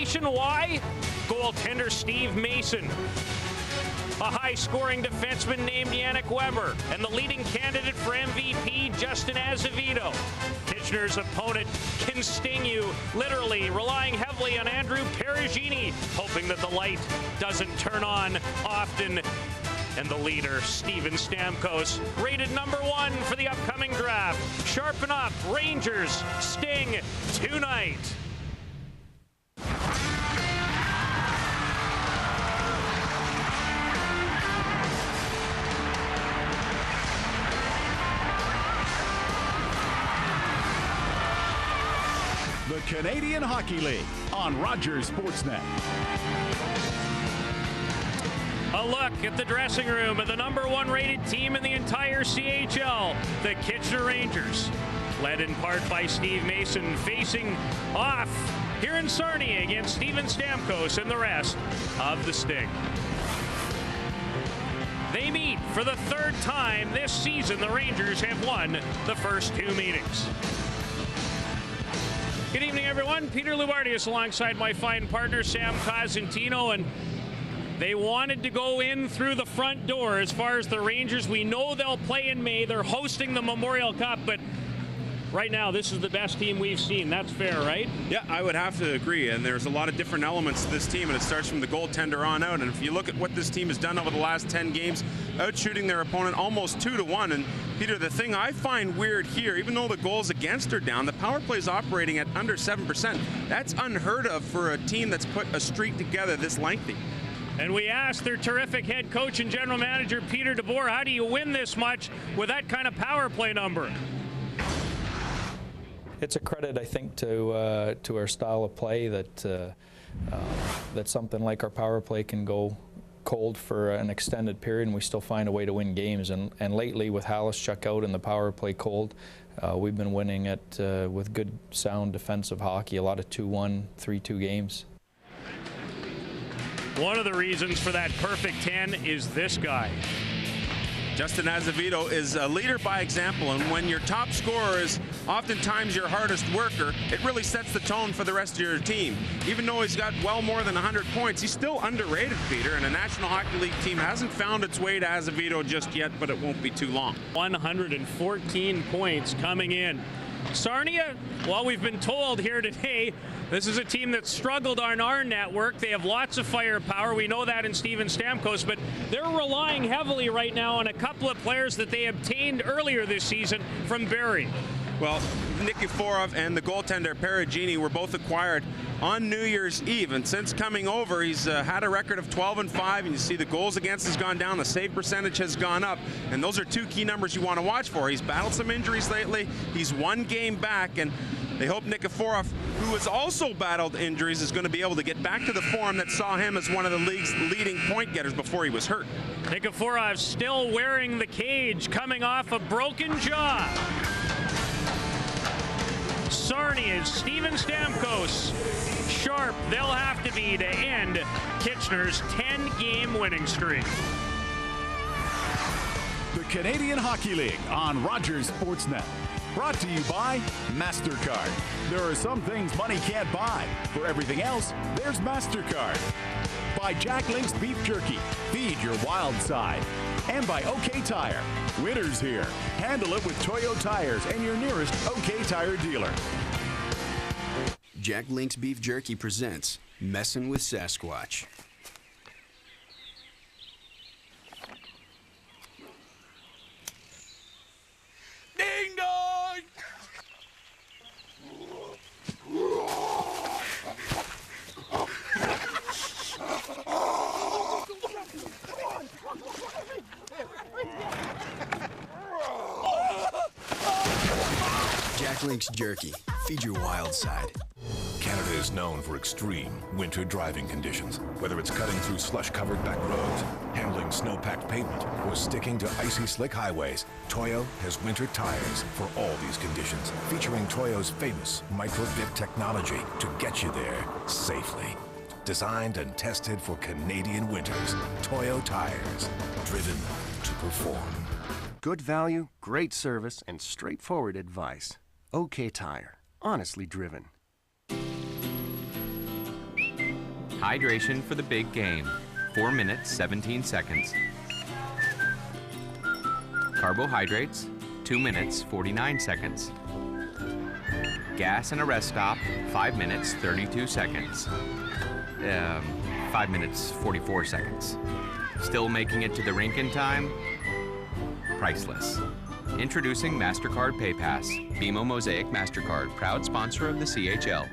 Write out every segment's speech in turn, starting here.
explanation why? Goaltender Steve Mason. A high-scoring defenseman named Yannick Weber, and the leading candidate for MVP, Justin Azevedo. Kitchener's opponent can sting you, literally relying heavily on Andrew Perugini, hoping that the light doesn't turn on often. And the leader, Steven Stamkos, rated #1 for the upcoming draft. Sharpen up, Rangers, Sting tonight. The Canadian Hockey League on Rogers Sportsnet. A look at the dressing room of the #1 rated team in the entire CHL, the Kitchener Rangers. Led in part by Steve Mason, facing off here in Sarnia against Steven Stamkos and the rest of the Sting. They meet for the 3rd time this season. The Rangers have won the first 2 meetings. Good evening, everyone. Peter Loubardius alongside my fine partner, Sam Cosentino, and they wanted to go in through the front door as far as the Rangers. We know they'll play in May. They're hosting the Memorial Cup, but right now, this is the best team we've seen. That's fair, right? Yeah, I would have to agree, and there's a lot of different elements to this team, and it starts from the goaltender on out, and if you look at what this team has done over the last 10 games, out-shooting their opponent almost 2-1, and Peter, the thing I find weird here, even though the goals against are down, the power play is operating at under 7%. That's unheard of for a team that's put a streak together this lengthy. And we asked their terrific head coach and general manager, Peter DeBoer, how do you win this much with that kind of power play number? It's a credit, I think, to our style of play that something like our power play can go cold for an extended period and we still find a way to win games. And lately, with Haluschuk out and the power play cold, we've been winning it with good, sound defensive hockey. A lot of 2-1, 3-2 games. One of the reasons for that perfect 10 is this guy. Justin Azevedo is a leader by example, and when your top scorer is oftentimes your hardest worker, it really sets the tone for the rest of your team. Even though he's got well more than 100 points, he's still underrated, Peter, and a National Hockey League team hasn't found its way to Azevedo just yet, but it won't be too long. 114 points coming in. Sarnia, well, we've been told here today, this is a team that struggled on our network. They have lots of firepower. We know that in Steven Stamkos, but they're relying heavily right now on a couple of players that they obtained earlier this season from Barrie. Well, Nikiforov and the goaltender Perugini were both acquired on New Year's Eve, and since coming over, he's had a record of 12-5, and you see the goals against has gone down, the save percentage has gone up, and those are 2 key numbers you want to watch for. He's battled some injuries lately. He's 1 game back, and they hope Nikiforov, who has also battled injuries, is going to be able to get back to the form that saw him as one of the league's leading point getters before he was hurt. Nikiforov still wearing the cage, coming off a broken jaw. Sarnia's Steven Stamkos. Sharp they'll have to be to end Kitchener's 10-game winning streak. The Canadian Hockey League on Rogers Sportsnet. Brought to you by MasterCard. There are some things money can't buy. For everything else, there's MasterCard. By Jack Link's Beef Jerky. Feed your wild side. And by OK Tire. Winter's here. Handle it with Toyo Tires and your nearest OK Tire dealer. Jack Link's Beef Jerky presents Messin' with Sasquatch. Ding dong! Jack Link's Jerky. Feed your wild side. Canada is known for extreme winter driving conditions. Whether it's cutting through slush-covered back roads, handling snow-packed pavement, or sticking to icy slick highways, Toyo has winter tires for all these conditions, featuring Toyo's famous micro-bit technology to get you there safely. Designed and tested for Canadian winters, Toyo tires, driven to perform. Good value, great service, and straightforward advice. OK Tire. Honestly driven. Hydration for the big game. 4 minutes, 17 seconds. Carbohydrates, 2 minutes, 49 seconds. Gas and a rest stop, 5 minutes, 32 seconds. 5 minutes, 44 seconds. Still making it to the rink in time? Priceless. Introducing MasterCard PayPass. BMO Mosaic MasterCard, proud sponsor of the CHL.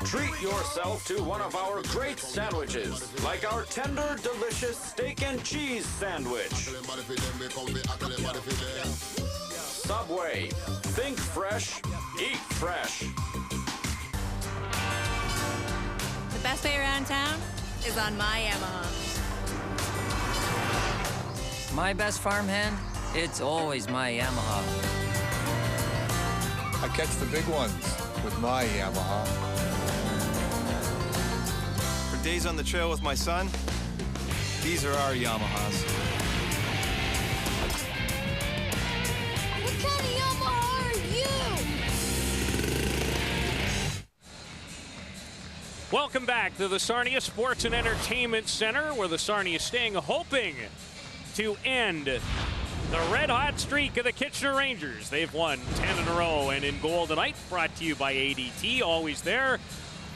Treat yourself to one of our great sandwiches, like our tender, delicious steak and cheese sandwich. Subway. Think fresh, eat fresh. The best way around town is on my Yamaha. My best farmhand? It's always my Yamaha. I catch the big ones with my Yamaha. For days on the trail with my son, these are our Yamahas. What kind of Yamaha are you? Welcome back to the Sarnia Sports and Entertainment Center, where the Sarnia Sting hoping to end the red-hot streak of the Kitchener Rangers. They've won 10 in a row, and in goal tonight, brought to you by ADT, always there.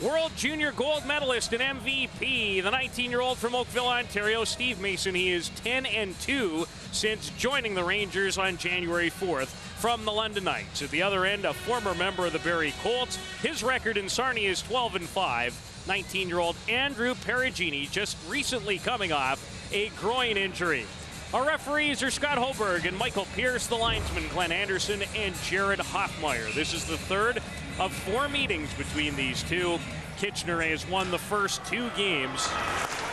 World Junior gold medalist and MVP, the 19-year-old from Oakville, Ontario, Steve Mason. He is 10-2 since joining the Rangers on January 4th from the London Knights. At the other end, a former member of the Barrie Colts. His record in Sarnia is 12-5. 19-year-old Andrew Perugini just recently coming off a groin injury. Our referees are Scott Hoberg and Michael Pierce, the linesman Glenn Anderson and Jared Hoffmeyer. This is the third of 4 meetings between these two. Kitchener has won the first 2 games,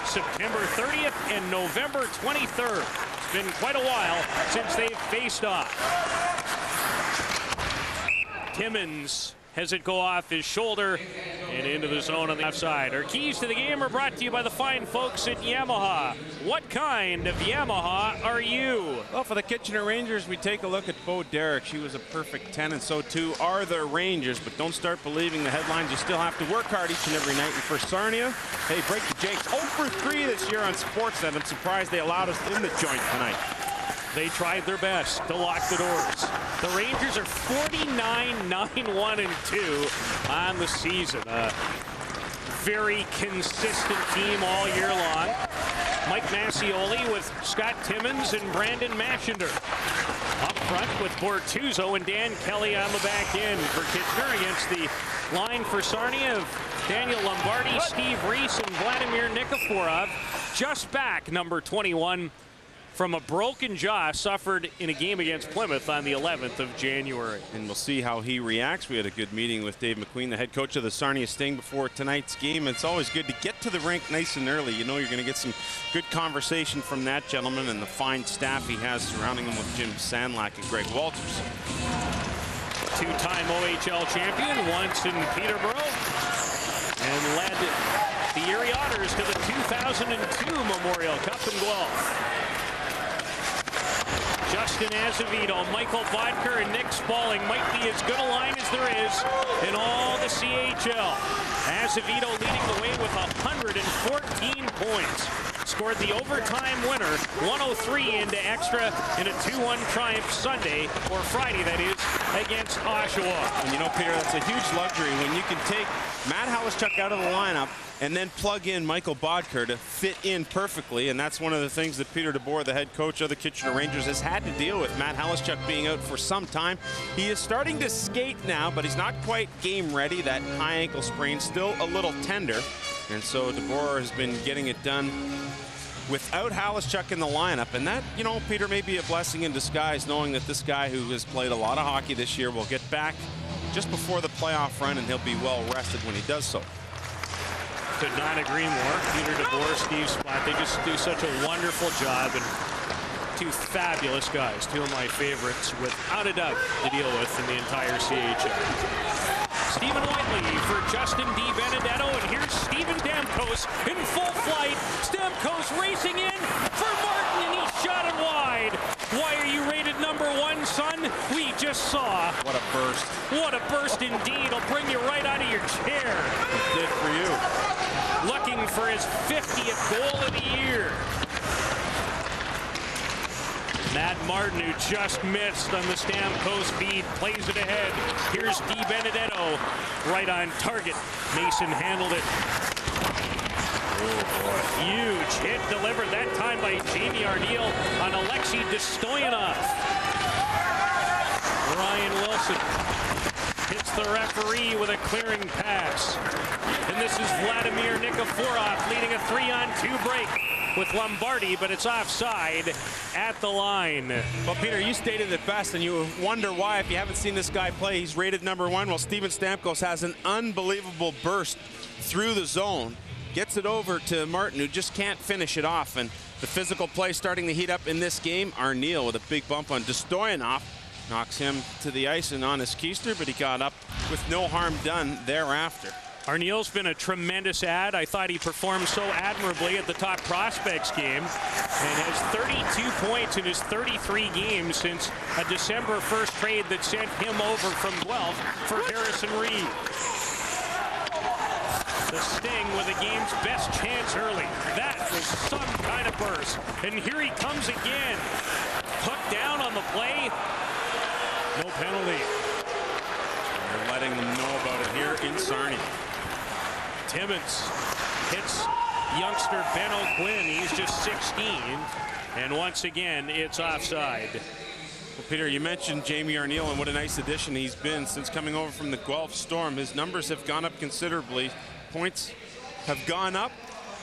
September 30th and November 23rd. It's been quite a while since they've faced off. Timmins has it go off his shoulder and into the zone on the left side. Our keys to the game are brought to you by the fine folks at Yamaha. What kind of Yamaha are you? Well, for the Kitchener Rangers, we take a look at Bo Derek. She was a perfect 10, and so too are the Rangers. But don't start believing the headlines. You still have to work hard each and every night. And for Sarnia, hey, break the Jakes. 0 for 3 this year on Sportsnet. I'm surprised they allowed us in the joint tonight. They tried their best to lock the doors. The Rangers are 49-9-1-2 on the season. A very consistent team all year long. Mike Massioli with Scott Timmins and Brandon Mashinder. Up front with Bortuzzo and Dan Kelly on the back end for Kitchener against the line for Sarnia of Daniel Lombardi, Steve Reese, and Vladimir Nikiforov. Just back, number 21. From a broken jaw suffered in a game against Plymouth on the 11th of January. And we'll see how he reacts. We had a good meeting with Dave McQueen, the head coach of the Sarnia Sting, before tonight's game. It's always good to get to the rink nice and early. You know you're going to get some good conversation from that gentleman and the fine staff he has surrounding him with Jim Sandlack and Greg Walters. Two-time OHL champion, once in Peterborough, and led the Erie Otters to the 2002 Memorial Cup in Guelph. Justin Azevedo, Michael Bodker, and Nick Spaulding might be as good a line as there is in all the CHL. Azevedo leading the way with 114 points. Scored the overtime winner, 103 into extra in a 2-1 triumph Sunday, or Friday that is, against Oshawa. And you know, Peter, that's a huge luxury when you can take Matt Halischuk out of the lineup and then plug in Michael Bodker to fit in perfectly. And that's one of the things that Peter DeBoer, the head coach of the Kitchener Rangers, has had to deal with. Matt Halischuk being out for some time. He is starting to skate now, but he's not quite game ready. That high ankle sprain still a little tender. And so DeBoer has been getting it done without Halischuk in the lineup. And that, you know, Peter, may be a blessing in disguise, knowing that this guy who has played a lot of hockey this year will get back just before the playoff run, and he'll be well rested when he does so. Could not agree more. Peter DeBoer, Steve Spott, they just do such a wonderful job, and 2 fabulous guys, 2 of my favorites, without a doubt, to deal with in the entire CHL. Stephen Whiteley for Justin D. Benedetto, and here's Stephen Demko Stamkos in full flight. Stamkos racing in for Martin, and he shot it wide. Why are you rated #1, son? We just saw. What a burst. What a burst indeed. It'll bring you right out of your chair. It did for you. Looking for his 50th goal of the year. Matt Martin, who just missed on the Stamkos feed, plays it ahead. Here's Di Benedetto, right on target. Mason handled it. Oh boy. Huge hit delivered, that time by Jamie Arneal on Alexei Dostoyanov. Ryan Wilson hits the referee with a clearing pass. And this is Vladimir Nikiforov leading a 3-on-2 break with Lombardi, but it's offside at the line. Well, Peter, you stated it best, and you wonder why if you haven't seen this guy play. He's rated #1. Well, Steven Stamkos has an unbelievable burst through the zone. Gets it over to Martin, who just can't finish it off. And the physical play starting to heat up in this game. Arneal with a big bump on Dostoyanov. Knocks him to the ice and on his keister, but he got up with no harm done thereafter. Arneal's been a tremendous ad. I thought he performed so admirably at the top prospects game and has 32 points in his 33 games since a December 1st trade that sent him over from Guelph for Harrison Reed. The Sting with the game's best chance early. That was some kind of burst. And here he comes again. Hooked down on the play. No penalty. They're letting them know about it here in Sarnia. Timmins hits youngster Ben O'Quinn. He's just 16. And once again, it's offside. Well, Peter, you mentioned Jamie Arneal and what a nice addition he's been since coming over from the Guelph Storm. His numbers have gone up considerably. Points have gone up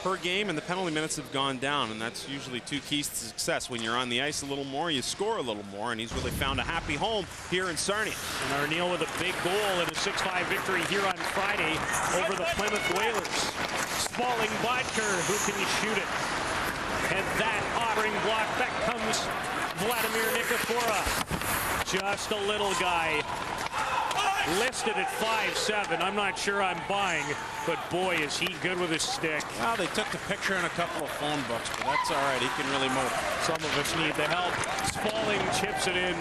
per game, and the penalty minutes have gone down, and that's usually two keys to success. When you're on the ice a little more, you score a little more, and he's really found a happy home here in Sarnia. And Arneal with a big goal in a 6-5 victory here on Friday over the Plymouth Whalers. Spalling Bodker, who can shoot it. And that offering block, back comes Vladimir Nikiforov. Just a little guy. Listed at 5'7". I'm not sure I'm buying, but boy, is he good with his stick. Well, they took the picture in a couple of phone books, but that's all right. He can really move. Some of us need the help. Spalling chips it in.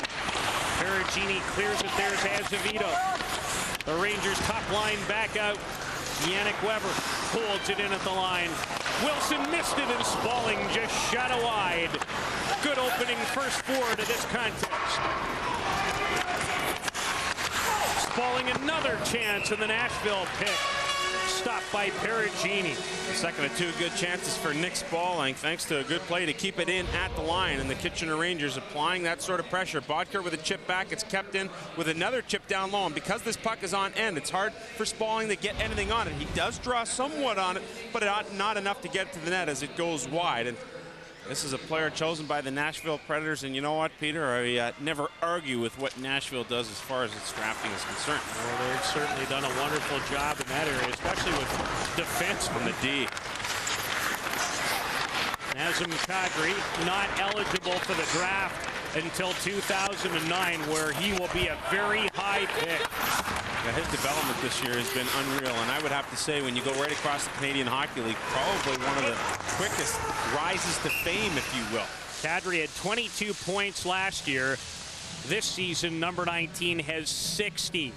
Perugini clears it. There's Azevedo. The Rangers top line back out. Yannick Weber holds it in at the line. Wilson missed it, and Spalling just shot it wide. Good opening first forward to this contest. Spalling another chance in the Nashville pick. Stopped by Perugini. The second of two good chances for Nick Spalling, thanks to a good play to keep it in at the line, and the Kitchener Rangers applying that sort of pressure. Bodker with a chip back. It's kept in with another chip down low, and because this puck is on end, it's hard for Spalling to get anything on it. He does draw somewhat on it, but not enough to get to the net as it goes wide. And this is a player chosen by the Nashville Predators, and you know what, Peter? I never argue with what Nashville does as far as its drafting is concerned. Well, they've certainly done a wonderful job in that area, especially with defense from the D. Nazem Kadri not eligible for the draft until 2009, where he will be a very high pick. Yeah, his development this year has been unreal, and I would have to say, when you go right across the Canadian Hockey League, probably one of the quickest rises to fame, if you will. Kadri had 22 points last year. This season, number 19 has 60.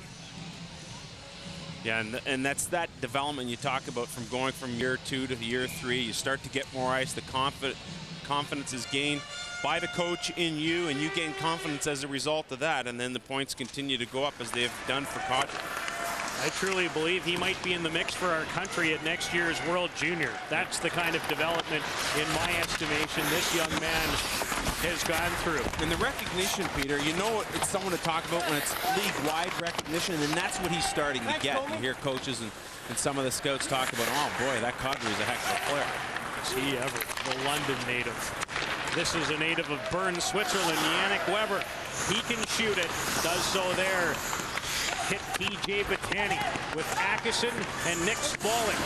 Yeah, and that's that development you talk about, from going from year 2 to year 3. You start to get more ice. The confidence is gained by the coach in you, and you gain confidence as a result of that, and then the points continue to go up as they have done for Kadri. I truly believe he might be in the mix for our country at next year's World Junior. That's the kind of development, in my estimation, this young man has gone through. And the recognition, Peter, you know it's someone to talk about when it's league-wide recognition, and that's what he's starting to get. You hear coaches and some of the scouts talk about, oh boy, that Kadri is a heck of a player. Is he ever? The London native. This is a native of Bern, Switzerland, Yannick Weber. He can shoot it, does so there. Hit TJ Battani with Atkinson and Nick Spalling.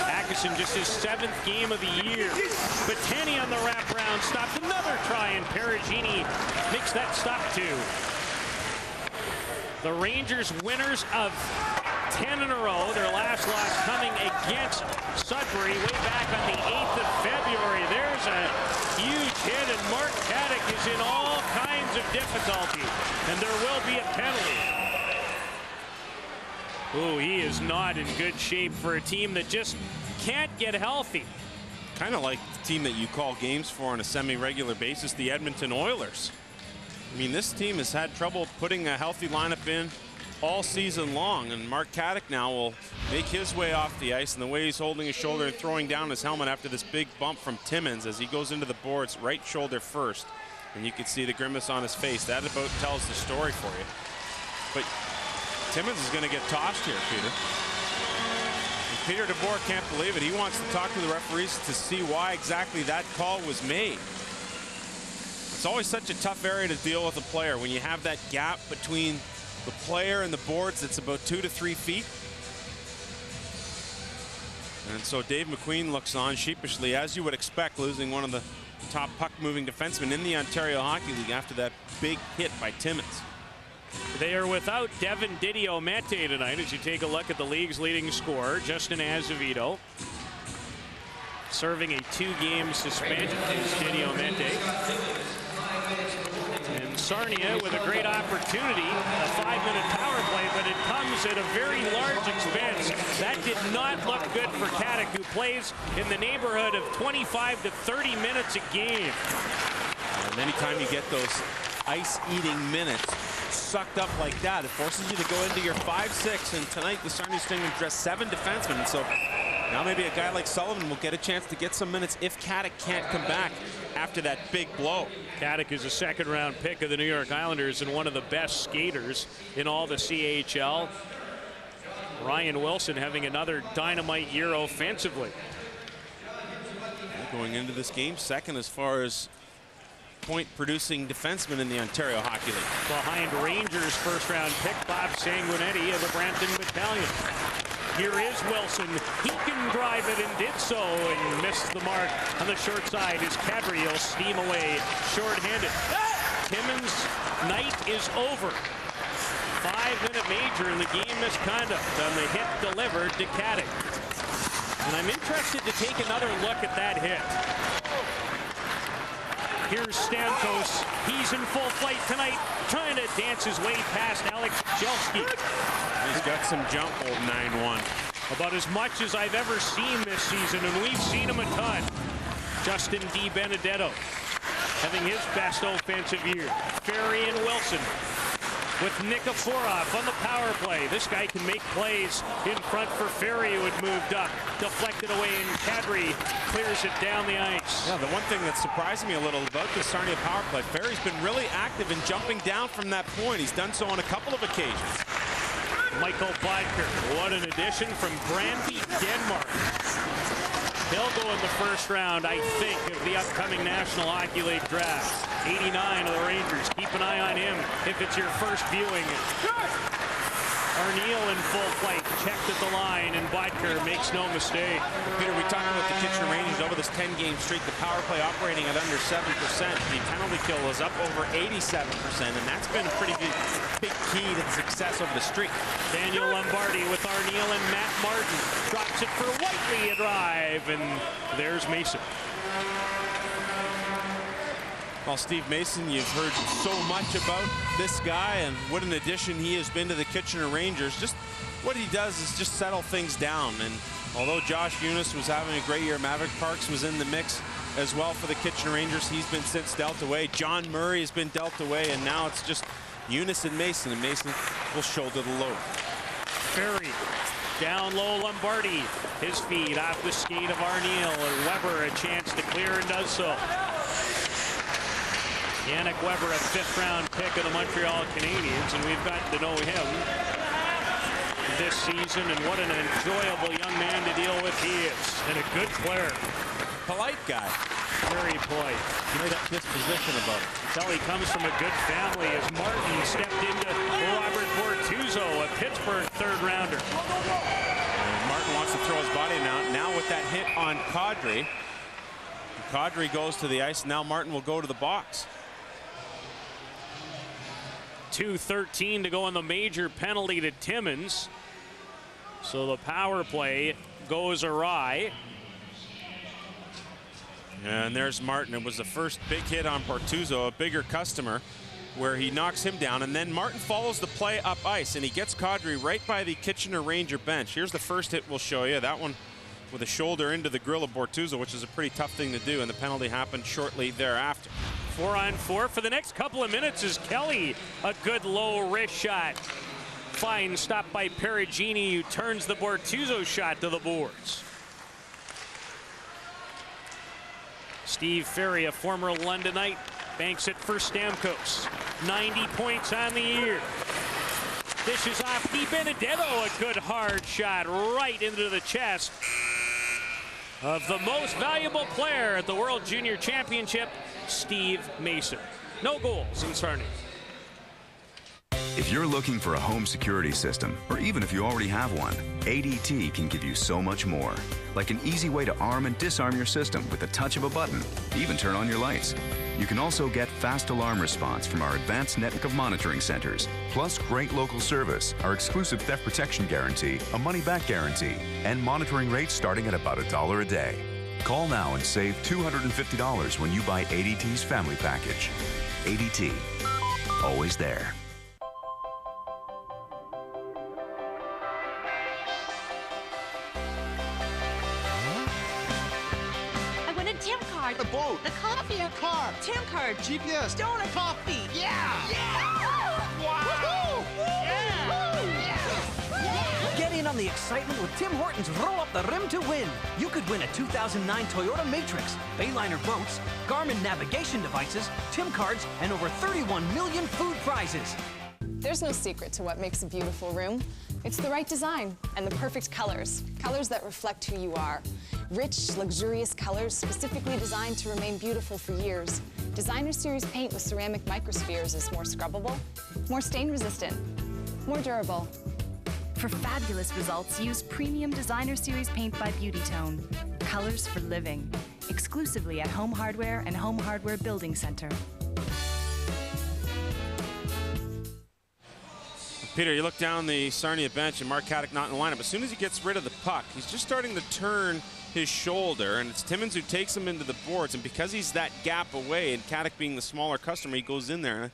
Atkinson just his 7th game of the year. Battani on the wraparound stopped another try, and Perugini makes that stop too. The Rangers winners of 10 in a row. Their last loss coming against Sudbury way back on the 8th of February. There's a huge hit, and Mark Caddick is in all kinds of difficulty, and there will be a penalty. Oh, he is not in good shape for a team that just can't get healthy. Kind of like the team that you call games for on a semi-regular basis, the Edmonton Oilers. I mean, this team has had trouble putting a healthy lineup in all season long, and Mark Caddick now will make his way off the ice, and the way he's holding his shoulder and throwing down his helmet after this big bump from Timmins as he goes into the boards, right shoulder first, and you can see the grimace on his face. That about tells the story for you. But Timmins is going to get tossed here, Peter. And Peter DeBoer can't believe it. He wants to talk to the referees to see why exactly that call was made. It's always such a tough area to deal with a player when you have that gap between the player and the boards. It's about 2 to 3 feet. And so Dave McQueen looks on sheepishly, as you would expect, losing one of the top puck-moving defensemen in the Ontario Hockey League after that big hit by Timmins. They are without Devin Didio-Mete tonight as you take a look at the league's leading scorer, Justin Azevedo. Serving a 2-game suspension is Didio-Mete. And Sarnia with a great opportunity, a 5-minute power play, but it comes at a very large expense. That did not look good for Caddick, who plays in the neighborhood of 25 to 30 minutes a game. And anytime you get those ice-eating minutes sucked up like that, it forces you to go into your 5-6, and tonight the Sarnia Stingers dressed 7 defensemen, and so now maybe a guy like Sullivan will get a chance to get some minutes if Caddick can't come back after that big blow. Caddick is a second-round pick of the New York Islanders and one of the best skaters in all the CHL. Ryan Wilson having another dynamite year offensively. Going into this game, second as far as point-producing defenseman in the Ontario Hockey League. Behind Rangers first-round pick Bob Sanguinetti of the Brampton Battalion. Here is Wilson. He can drive it and did so and missed the mark on the short side as Kadri will steam away short-handed. Timmins' night is over. 5-minute major in the game misconduct on the hit delivered to Caddick. And I'm interested to take another look at that hit. Here's Stamkos. He's in full flight tonight, trying to dance his way past Alex Jelski. He's got some jump holding 9-1. About as much as I've ever seen this season, and we've seen him a ton. Justin DiBenedetto having his best offensive year. Ferry and Wilson with Nikiforov on the power play. This guy can make plays in front for Ferry, who had moved up. Deflected away, and Kadri clears it down the ice. Yeah, the one thing that surprised me a little about the Sarnia power play, Ferry's been really active in jumping down from that point. He's done so on a couple of occasions. Michael Bodker, what an addition from Brandby, Denmark. He'll go in the first round, I think, of the upcoming National Hockey League draft. 89 of the Rangers. Keep an eye on him if it's your first viewing. Arneal in full flight, checked at the line, and Bodker makes no mistake. Peter, we talked about the Kitchener Rangers over this 10-game streak. The power play operating at under 7%. The penalty kill is up over 87%, and that's been a pretty big key to the success over the streak. Daniel Lombardi with Arneal and Matt Martin. Drops it for Whiteley, a drive, and there's Mason. Well, Steve Mason, you've heard so much about this guy and what an addition he has been to the Kitchener Rangers. Just what he does is just settle things down. And although Josh Eunice was having a great year, Maverick Parks was in the mix as well for the Kitchener Rangers. He's been since dealt away. John Murray has been dealt away, and now it's just Eunice and Mason will shoulder the load. Ferry. Down low, Lombardi. His feed off the skate of Arneal, and Weber a chance to clear and does so. Yannick Weber, a 5th-round pick of the Montreal Canadiens, and we've gotten to know him this season, and what an enjoyable young man to deal with he is, and a good player. Polite guy. Very polite. Great disposition about it. Until he comes from a good family, as Martin stepped into Robert Bortuzzo, a Pittsburgh 3rd-rounder. Martin wants to throw his body now with that hit on Kadri. Kadri goes to the ice, and now Martin will go to the box. 2:13 to go on the major penalty to Timmins. So the power play goes awry. And there's Martin. It was the first big hit on Bortuzzo, a bigger customer, where he knocks him down. And then Martin follows the play up ice, and he gets Kadri right by the Kitchener Ranger bench. Here's the first hit we'll show you. That one with a shoulder into the grill of Bortuzzo, which is a pretty tough thing to do, and the penalty happened shortly thereafter. 4-on-4 for the next couple of minutes is Kelly. A good low wrist shot. Fine stop by Perugini, who turns the Bortuzzo shot to the boards. Steve Ferry, a former Londonite, banks it for Stamkos. 90 points on the year. Dishes off Di Benedetto, a good hard shot right into the chest of the most valuable player at the World Junior Championship, Steve Mason. No goals in Sarnia. If you're looking for a home security system, or even if you already have one, ADT can give you so much more. Like an easy way to arm and disarm your system with the touch of a button, even turn on your lights. You can also get fast alarm response from our advanced network of monitoring centers, plus great local service, our exclusive theft protection guarantee, a money-back guarantee, and monitoring rates starting at about $1 a day. Call now and save $250 when you buy ADT's family package. ADT, always there. Tim card. The boat. The coffee. The car. Tim card. GPS. Donut coffee. Yeah. Yeah. Wow. Yeah. Get in on the excitement with Tim Hortons Roll Up the Rim to Win. You could win a 2009 Toyota Matrix, Bayliner boats, Garmin navigation devices, Tim cards, and over 31 million food prizes. There's no secret to what makes a beautiful room. It's the right design and the perfect colors. Colors that reflect who you are. Rich, luxurious colors specifically designed to remain beautiful for years. Designer Series paint with ceramic microspheres is more scrubbable, more stain resistant, more durable. For fabulous results, use premium Designer Series paint by Beauty Tone. Colors for living. Exclusively at Home Hardware and Home Hardware Building Center. Peter, you look down the Sarnia bench and Mark Caddick not in the lineup. As soon as he gets rid of the puck, he's just starting to turn his shoulder, and it's Timmins who takes him into the boards, and because he's that gap away, and Caddick being the smaller customer, he goes in there.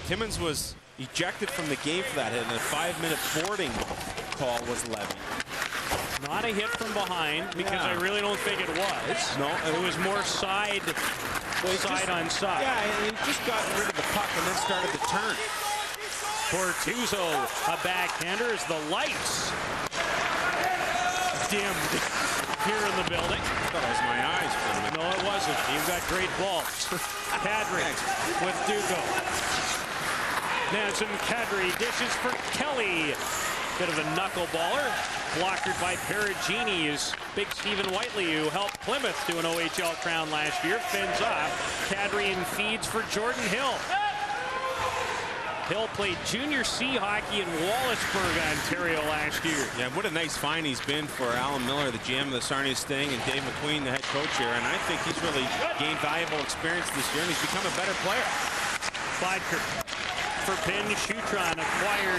Timmins was ejected from the game for that hit, and a 5-minute boarding call was levied. Not a hit from behind, because I really don't think it was. No. It was more side on side. Yeah, and he just got rid of the puck and then started to turn. Bortuzzo, a backhander as the lights dimmed here in the building. I thought it was my eyes for a minute. No, it wasn't. You've got great balls. Kadri with Duco. Nansen Kadri dishes for Kelly. Bit of a knuckleballer. Blockered by Perugini is big Stephen Whiteley, who helped Plymouth to an OHL crown last year. Fins off. Kadri and feeds for Jordan Hill. Hill played junior C hockey in Wallaceburg, Ontario last year. Yeah, what a nice find he's been for Alan Miller, the GM of the Sarnia Sting, and Dave McQueen, the head coach here. And I think he's really gained valuable experience this year, and he's become a better player. Bodker for Ben Schutron, acquired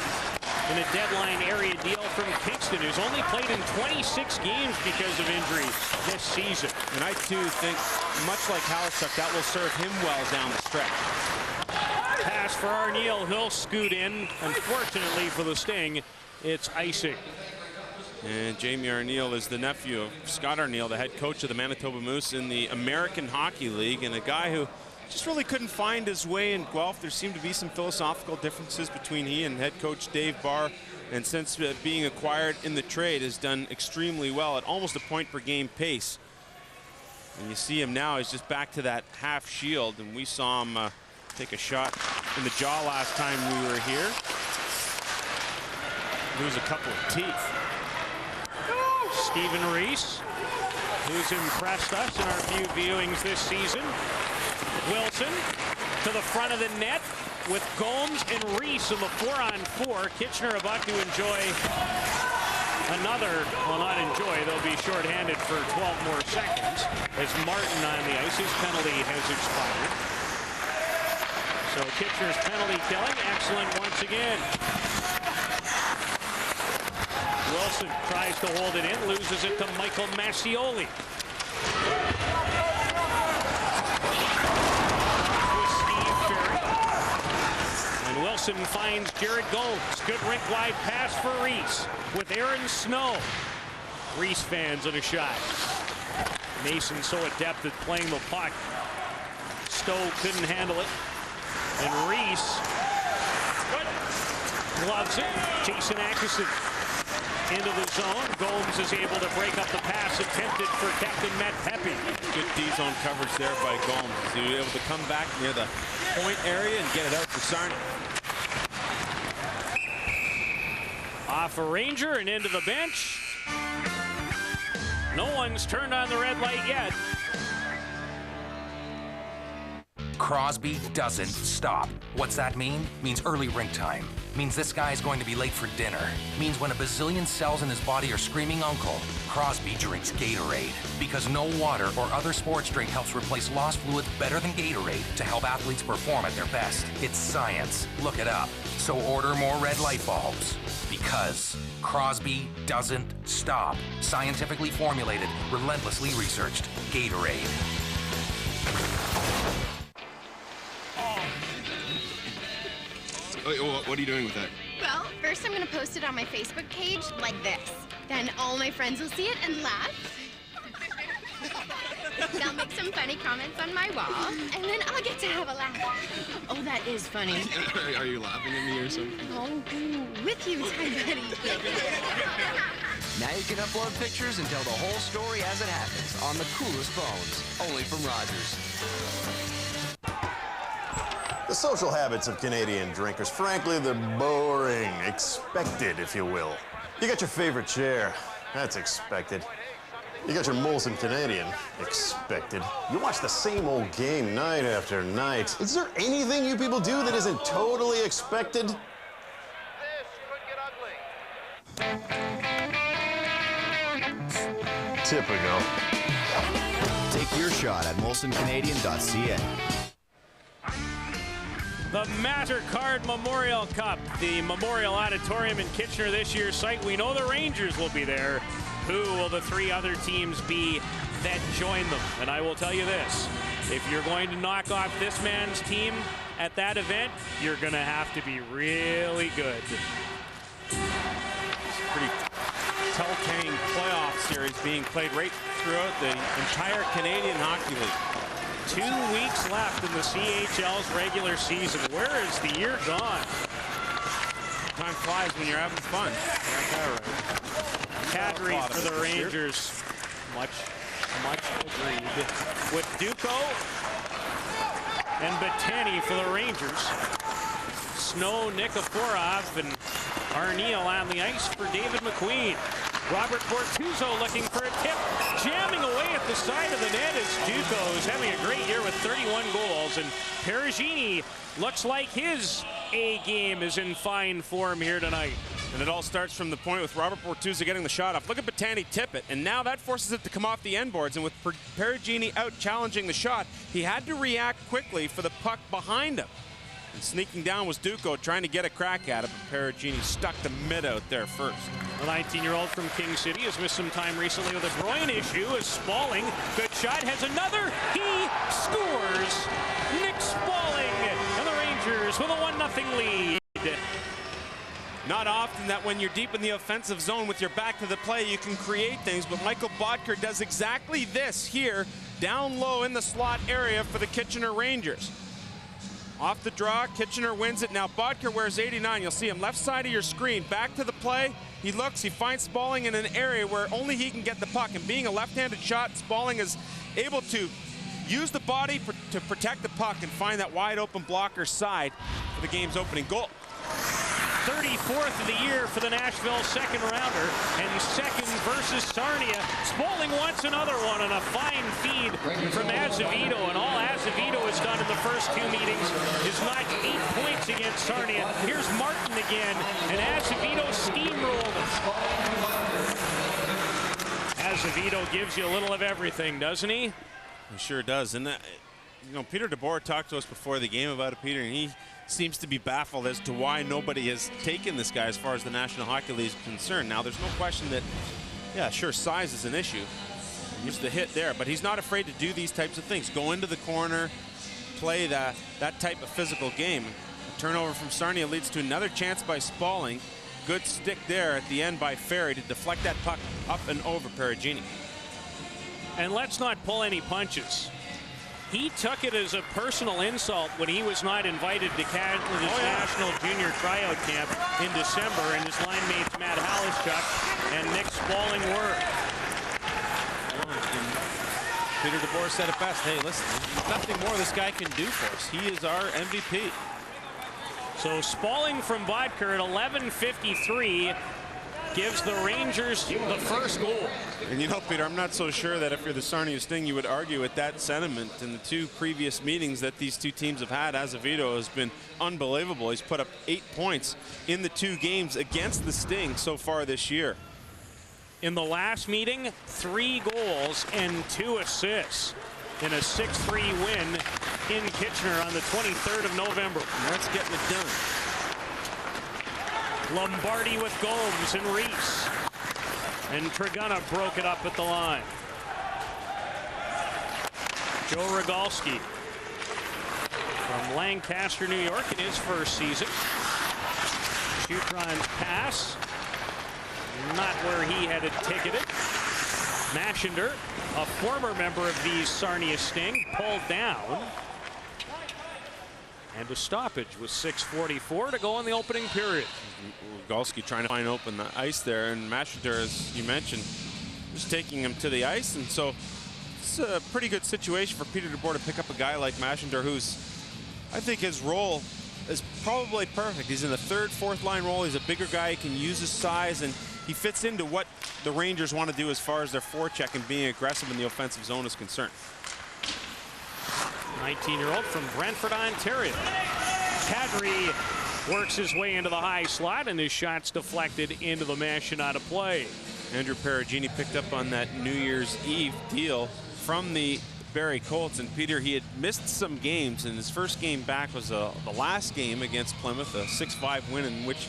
in a deadline area deal from Kingston, who's only played in 26 games because of injury this season. And I, too, think, much like Halichuk, that will serve him well down the stretch. Pass for Arneal. He'll scoot in. Unfortunately for the Sting, it's icing. And Jamie Arneal is the nephew of Scott Arneal, the head coach of the Manitoba Moose in the American Hockey League, and a guy who just really couldn't find his way in Guelph. There seemed to be some philosophical differences between he and head coach Dave Barr, and since being acquired in the trade has done extremely well at almost a point per game pace. And you see him now, he's just back to that half shield, and we saw him take a shot in the jaw last time we were here. Lose a couple of teeth. Stephen Reese, who's impressed us in our few viewings this season. Wilson to the front of the net with Gomes and Reese in the 4-on-4. Kitchener about to enjoy another, well, not enjoy, they'll be shorthanded for 12 more seconds as Martin on the ice. His penalty has expired. So Kitchener's penalty killing, excellent once again. Wilson tries to hold it in, loses it to Michael Massioli. With Steve Ferry. And Wilson finds Jared Gomes. Good rink-wide pass for Reese with Aaron Snow. Reese fans on a shot. Mason so adept at playing the puck. Stowe couldn't handle it. And Reese gloves it. Jason Atkinson into the zone. Gomes is able to break up the pass attempted for Captain Matt Pepe. Good D-zone coverage there by Gomes. He was able to come back near the point area and get it out for Sarnia. Off a Ranger and into the bench. No one's turned on the red light yet. Crosby doesn't stop. What's that mean? Means early rink time. Means this guy is going to be late for dinner. Means when a bazillion cells in his body are screaming uncle, Crosby drinks Gatorade. Because no water or other sports drink helps replace lost fluids better than Gatorade to help athletes perform at their best. It's science. Look it up. So order more red light bulbs. Because Crosby doesn't stop. Scientifically formulated, relentlessly researched. Gatorade. What are you doing with that? Well, first I'm going to post it on my Facebook page like this. Then all my friends will see it and laugh. They'll make some funny comments on my wall, and then I'll get to have a laugh. Oh, that is funny. Are you laughing at me or something? Oh, with you, Ty Buddy. Now you can upload pictures and tell the whole story as it happens on the coolest phones, only from Rogers. The social habits of Canadian drinkers, frankly, they're boring. Expected, if you will. You got your favorite chair. That's expected. You got your Molson Canadian. Expected. You watch the same old game night after night. Is there anything you people do that isn't totally expected? This could get ugly. Typical. Take your shot at molsoncanadian.ca. The MasterCard Memorial Cup, the Memorial Auditorium in Kitchener this year's site. We know the Rangers will be there. Who will the three other teams be that join them? And I will tell you this, if you're going to knock off this man's team at that event, you're going to have to be really good. It's a pretty telltale playoff series being played right throughout the entire Canadian Hockey League. 2 weeks left in the CHL's regular season. Where is the year gone? Time flies when you're having fun. Kadri for the Rangers. Much agreed. With Duco and Bettany for the Rangers. Snow, Nikiforov, and Arniel on the ice for David McQueen. Robert Bortuzzo looking for a tip, jamming away at the side of the net as Duco is having a great year with 31 goals, and Perugini looks like his A game is in fine form here tonight. And it all starts from the point with Robert Bortuzzo getting the shot off. Look at Bettany tip it, and now that forces it to come off the end boards, and with Perugini out challenging the shot, he had to react quickly for the puck behind him. And sneaking down was Duco trying to get a crack at it, but Perugini stuck the mid out there first. The 19-year-old from King City has missed some time recently with a groin issue as Spalling, good shot, has another, he scores! Nick Spalling and the Rangers with a 1-0 lead. Not often that when you're deep in the offensive zone with your back to the play, you can create things, but Michael Bodker does exactly this here, down low in the slot area for the Kitchener Rangers. Off the draw, Kitchener wins it. Now Bodker wears 89. You'll see him left side of your screen. Back to the play. He looks, he finds Spalling in an area where only he can get the puck. And being a left-handed shot, Spalling is able to use the body to protect the puck and find that wide open blocker side for the game's opening goal. 34th of the year for the Nashville second rounder, and second versus Sarnia. Spalling wants another one on a fine feed from Azevedo, and all Azevedo has done in the first two meetings is notch 8 points against Sarnia. Here's Martin again, and Azevedo steamrolled him. Azevedo gives you a little of everything, doesn't he? He sure does, and You know, Peter DeBoer talked to us before the game about it, Peter, and he seems to be baffled as to why nobody has taken this guy as far as the National Hockey League is concerned. Now, there's no question that, yeah, sure, size is an issue. Here's the hit there, but he's not afraid to do these types of things. Go into the corner, play that type of physical game. A turnover from Sarnia leads to another chance by Spaulding. Good stick there at the end by Ferry to deflect that puck up and over Perugini. And let's not pull any punches. He took it as a personal insult when he was not invited to Canada's National Junior Tryout Camp in December, and his line mates Matt Halischuk and Nick Spaulding were. Peter DeBoer said it best. Hey, listen, there's nothing more this guy can do for us. He is our MVP. So Spaulding from Bodker at 11:53 gives the Rangers the first goal. And you know, Peter, I'm not so sure that if you're the Sarnia Sting, you would argue with that sentiment. In the two previous meetings that these two teams have had, Azevedo has been unbelievable. He's put up 8 points in the 2 games against the Sting so far this year. In the last meeting, 3 goals and 2 assists in a 6-3 win in Kitchener on the 23rd of November. And that's getting it done. Lombardi with Gomes and Reese. And Triguna broke it up at the line. Joe Rogalski from Lancaster, New York in his first season. Shootron's pass. Not where he had it ticketed. Mashinder, a former member of the Sarnia Sting, pulled down. And a stoppage with 6:44 to go in the opening period. Rogalski trying to find open the ice there, and Mashinder, as you mentioned, was taking him to the ice, and so it's a pretty good situation for Peter DeBoer to pick up a guy like Mashinder, who's, I think his role is probably perfect. He's in the 3rd, 4th line role. He's a bigger guy. He can use his size, and he fits into what the Rangers want to do as far as their forecheck and being aggressive in the offensive zone is concerned. 19-year-old from Brantford, Ontario. Kadri works his way into the high slot, and his shot's deflected into the mesh and out of play. Andrew Perugini picked up on that New Year's Eve deal from the Barrie Colts, and Peter, he had missed some games, and his first game back was the last game against Plymouth, a 6-5 win in which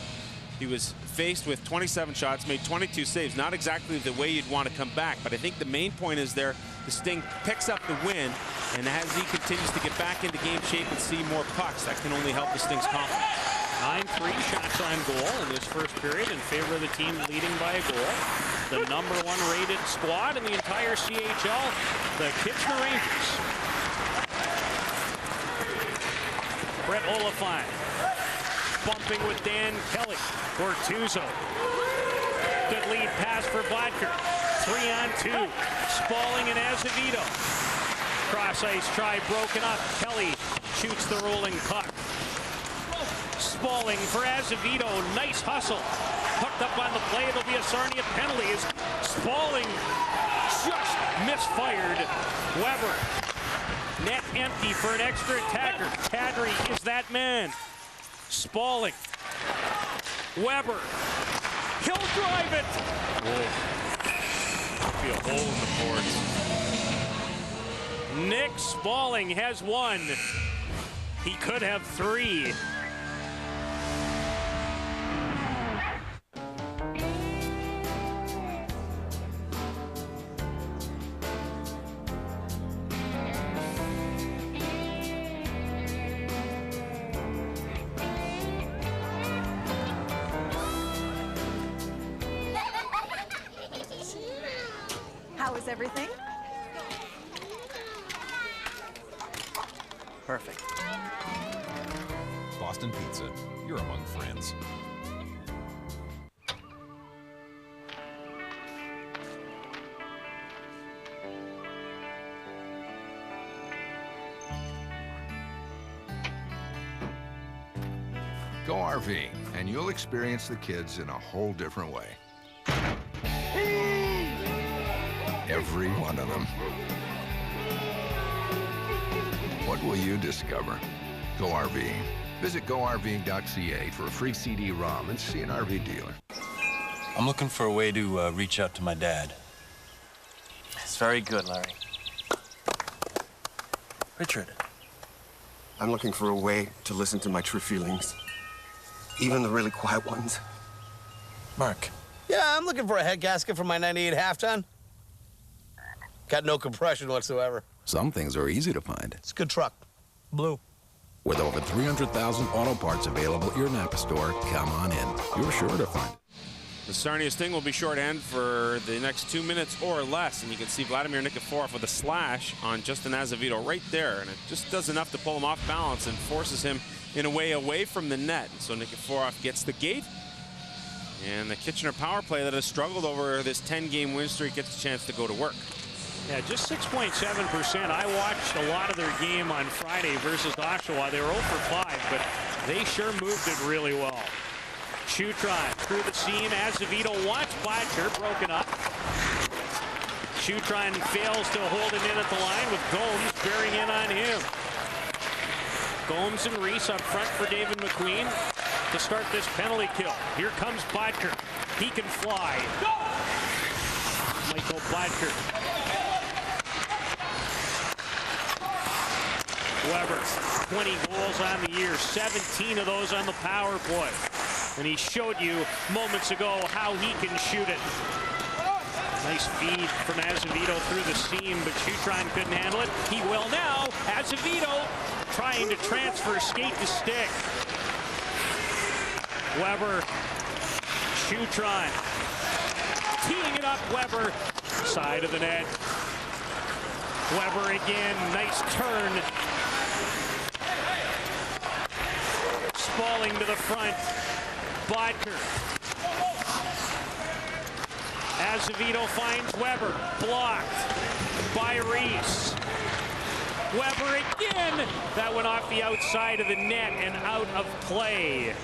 he was faced with 27 shots, made 22 saves. Not exactly the way you'd want to come back, but I think the main point is there, the Sting picks up the win, and as he continues to get back into game shape and see more pucks, that can only help the Sting's confidence. 9-3 shots on goal in this first period in favor of the team leading by a goal. The #1 rated squad in the entire CHL, the Kitchener Rangers. Brett Oliphant bumping with Dan Kelly. Bortuzzo. Good lead pass for Bodker. 3-on-2. Spaulding and Azevedo. Cross ice try broken up. Kelly shoots the rolling puck. Spaulding for Azevedo. Nice hustle. Hooked up on the play. It'll be a Sarnia penalty as Spaulding just misfired Weber. Net empty for an extra attacker. Kadri is that man. Spaulding. Weber. He'll drive it. Whoa. Be a hole in the boards. Nick Spaulding has 1. He could have 3. How is everything? Perfect. Boston Pizza. You're among friends. Go RV, and you'll experience the kids in a whole different way. Every one of them. What will you discover? Go RV. Visit GoRV.ca for a free CD-ROM and see an RV dealer. I'm looking for a way to reach out to my dad. It's very good, Larry. Richard, I'm looking for a way to listen to my true feelings. Even the really quiet ones. Mark. Yeah, I'm looking for a head gasket for my 98 half-ton. Got no compression whatsoever. Some things are easy to find. It's a good truck. Blue. With over 300,000 auto parts available at your Napa store, come on in. You're sure to find it. The Sarnia Sting will be shorthand for the next 2 minutes or less, and you can see Vladimir Nikiforov with a slash on Justin Azevedo right there, and it just does enough to pull him off balance and forces him in a way away from the net. And so Nikiforov gets the gate, and the Kitchener power play that has struggled over this 10-game win streak gets a chance to go to work. Yeah, just 6.7%. I watched a lot of their game on Friday versus Oshawa. They were 0 for 5, but they sure moved it really well. Shutron through the seam. Azevedo wants Blatcher, broken up. Shutron fails to hold him in at the line with Gomes bearing in on him. Gomes and Reese up front for David McQueen to start this penalty kill. Here comes Blatcher. He can fly. Michael Blatcher. Weber, 20 goals on the year, 17 of those on the power play. And he showed you moments ago how he can shoot it. Nice feed from Azevedo through the seam, but Shutron couldn't handle it. He will now. Azevedo trying to transfer skate to stick. Weber, Shutron, teeing it up. Weber, side of the net. Weber again, nice turn. Spalling to the front. Bodker. Azevedo finds Weber. Blocked by Reese. Weber again. That went off the outside of the net and out of play.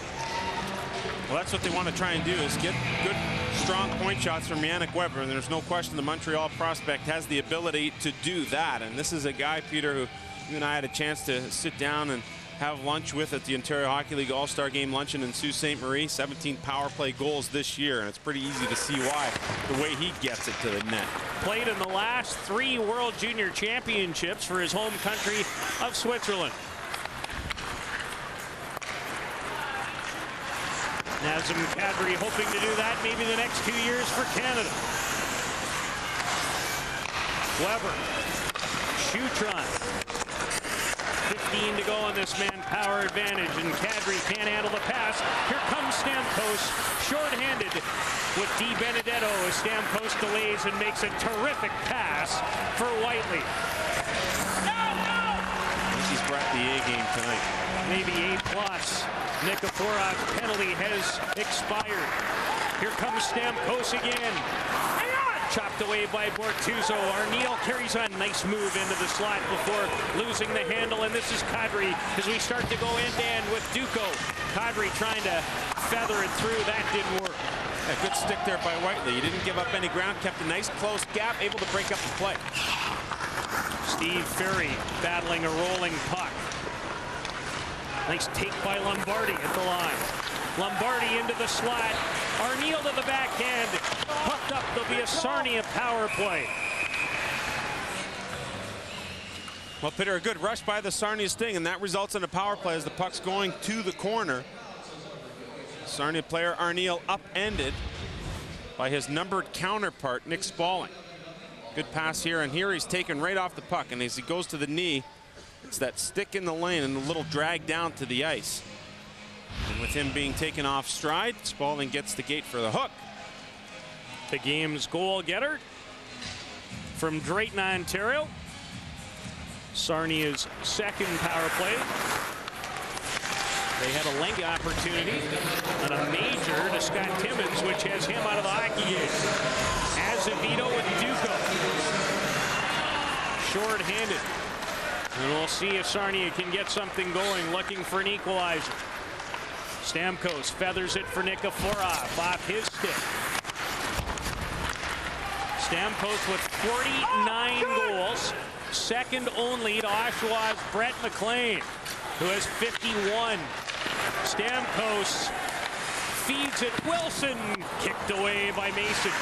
Well, that's what they want to try and do, is get good, strong point shots from Yannick Weber. And there's no question the Montreal prospect has the ability to do that. And this is a guy, Peter, who you and I had a chance to sit down and have lunch with at the Ontario Hockey League All-Star Game luncheon in Sault Ste. Marie. 17 power play goals this year, and it's pretty easy to see why, the way he gets it to the net. Played in the last 3 World Junior Championships for his home country of Switzerland. Nazem Kadri hoping to do that maybe the next 2 years for Canada. Weber, Shutron. 15 to go on this man-power advantage, and Kadri can't handle the pass. Here comes Stamkos, short-handed with Di Benedetto as Stamkos delays and makes a terrific pass for Whiteley. He's brought the A game tonight. Maybe A+. Nikiforov's penalty has expired. Here comes Stamkos again. Chopped away by Bortuzzo. Arneal carries on. Nice move into the slot before losing the handle. And this is Kadri as we start to go end-to-end with Duco. Kadri trying to feather it through. That didn't work. A good stick there by Whiteley. He didn't give up any ground. Kept a nice close gap. Able to break up the play. Steve Ferry battling a rolling puck. Nice take by Lombardi at the line. Lombardi into the slot. Arneal to the backhand. Pucked up. There'll be a Sarnia power play. Well, Peter, a good rush by the Sarnia Sting, and that results in a power play as the puck's going to the corner. Sarnia player Arneal upended by his numbered counterpart, Nick Spalling. Good pass here, and here he's taken right off the puck, and as he goes to the knee, it's that stick in the lane and a little drag down to the ice. And with him being taken off stride, Spalling gets the gate for the hook. The game's goal getter from Drayton, Ontario. Sarnia's second power play. They had a lengthy opportunity and a major to Scott Timmins, which has him out of the hockey game. Azevedo with Duco. Short-handed. And we'll see if Sarnia can get something going, looking for an equalizer. Stamkos feathers it for Nikiforov off his stick. Stamkos with 49 goals, second only to Oshawa's Brett McLean, who has 51. Stamkos feeds it. Wilson kicked away by Mason.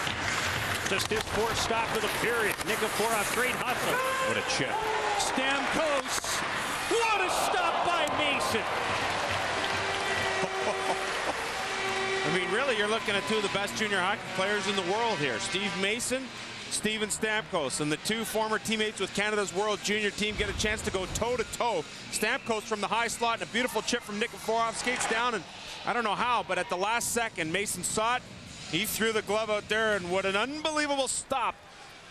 Just his fourth stop of the period. Nikiforov, great hustle. What a chip. Stamkos What a stop by Mason. I mean, really, you're looking at two of the best junior hockey players in the world here. Steve Mason, Steven Stamkos, and the two former teammates with Canada's World Junior team get a chance to go toe-to-toe. Stamkos from the high slot, and a beautiful chip from Nikiforov, skates down, and I don't know how, but at the last second, Mason saw it. He threw the glove out there, and what an unbelievable stop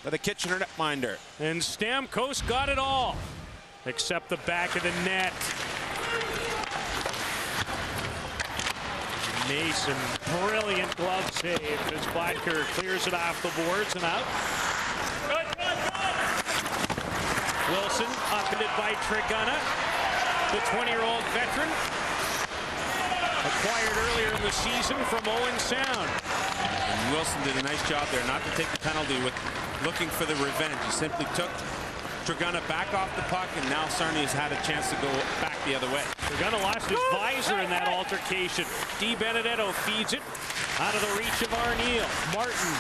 by the Kitchener netminder. And Stamkos got it all, except the back of the net. Mason, brilliant glove save as Bodker clears it off the boards and out. Good. Wilson, upended by Trigana, the 20-year-old veteran, acquired earlier in the season from Owen Sound. And Wilson did a nice job there not to take the penalty with looking for the revenge. He simply took Trigana back off the puck, and now Sarnia's had a chance to go back the other way. Trigana lost his visor in that altercation. Di Benedetto feeds it out of the reach of Arneal. Martin,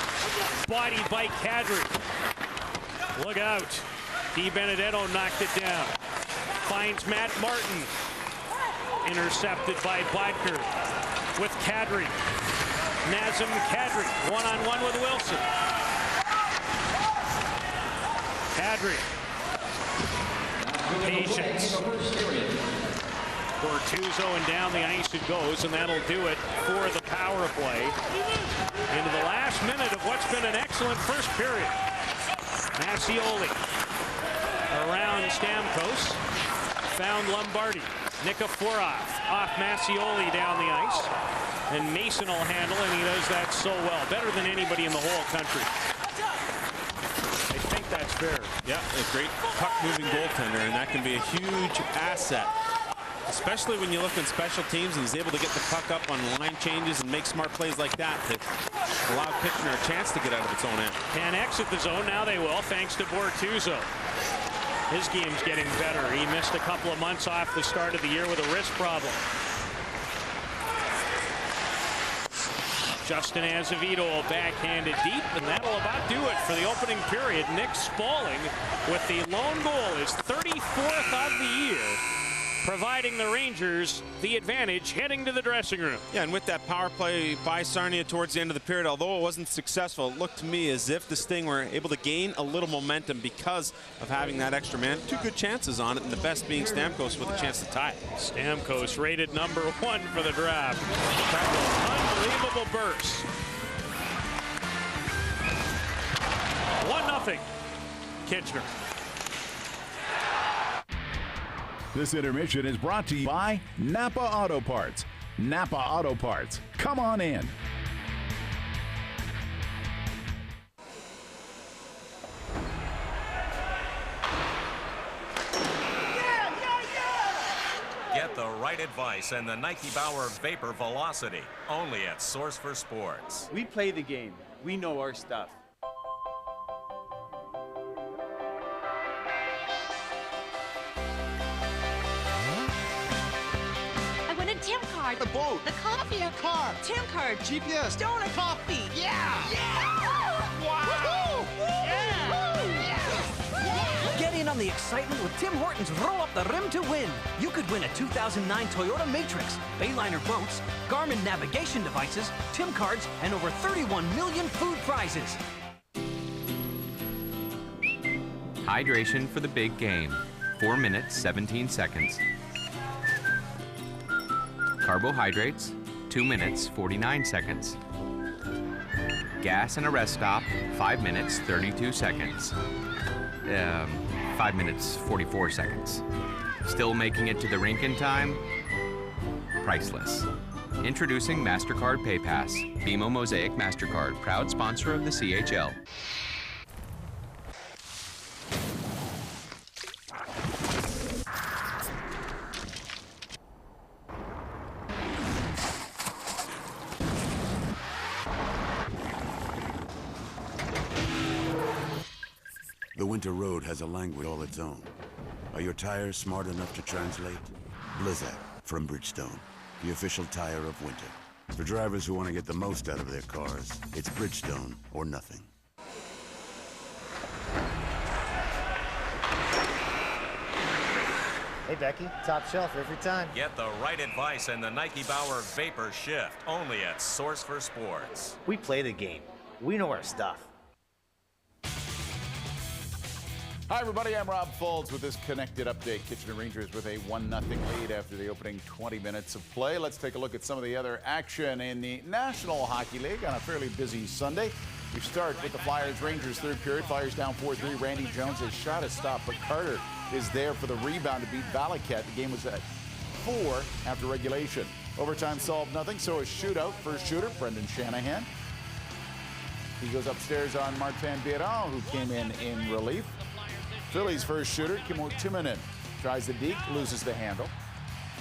bodied by Kadri. Look out. Di Benedetto knocked it down. Finds Matt Martin. Intercepted by Bodker with Kadri. Nazem Kadri, one-on-one with Wilson. Kadri. Patience. Bortuzzo, and down the ice it goes, and that'll do it for the power play. Into the last minute of what's been an excellent first period. Massioli around Stamkos. Found Lombardi. Nikiforov off Massioli down the ice. And Mason will handle, and he does that so well. Better than anybody in the whole country. I think that's fair. Yeah, a great puck-moving goaltender, and that can be a huge asset. Especially when you look in special teams and he's able to get the puck up on line changes and make smart plays like that to allow Kitchener a chance to get out of its own end. Can exit the zone. Now they will, thanks to Bortuzzo. His game's getting better. He missed a couple of months off the start of the year with a wrist problem. Justin Azevedo will backhand it deep, and that'll about do it for the opening period. Nick Spaulding with the lone goal, his 34th of the year, providing the Rangers the advantage heading to the dressing room. Yeah, and with that power play by Sarnia towards the end of the period, although it wasn't successful, it looked to me as if the Sting were able to gain a little momentum because of having that extra man. Two good chances on it, and the best being Stamkos with a chance to tie it. Stamkos rated #1 for the draft. Unbelievable burst. 1-0 Kitchener. This intermission is brought to you by Napa Auto Parts. Napa Auto Parts. Come on in. Get the right advice and the Nike Bauer Vapor Velocity. Only at Source for Sports. We play the game. We know our stuff. Tim card. The boat. The coffee. Your car. Tim card. GPS. Donut coffee. Yeah. Wow. Yeah. Get in on the excitement with Tim Hortons Roll Up the Rim to Win. You could win a 2009 Toyota Matrix, Bayliner boats, Garmin navigation devices, Tim cards, and over 31 million food prizes. Hydration for the big game. 4 minutes, 17 seconds. Carbohydrates, 2 minutes, 49 seconds. Gas and a rest stop, 5 minutes, 32 seconds. 5 minutes, 44 seconds. Still making it to the rink in time? Priceless. Introducing MasterCard PayPass, BMO Mosaic MasterCard, proud sponsor of the CHL. The winter road has a language all its own. Are your tires smart enough to translate? Blizzak from Bridgestone, the official tire of winter. For drivers who want to get the most out of their cars, it's Bridgestone or nothing. Hey, Becky, top shelf every time. Get the right advice and the Nike Bauer Vapor Shift, only at Source for Sports. We play the game. We know our stuff. Hi, everybody. I'm Rob Folds with this Connected Update. Kitchener Rangers with a 1-0 lead after the opening 20 minutes of play. Let's take a look at some of the other action in the National Hockey League on a fairly busy Sunday. We start with the Flyers-Rangers third period. Flyers down 4-3. Randy Jones has shot a stop, but Carter is there for the rebound to beat Valaket. The game was at 4 after regulation. Overtime solved nothing, so a shootout. First shooter, Brendan Shanahan. He goes upstairs on Martin Biron, who came in relief. Phillies' first shooter, Kimmo Timonen, tries the deke, loses the handle.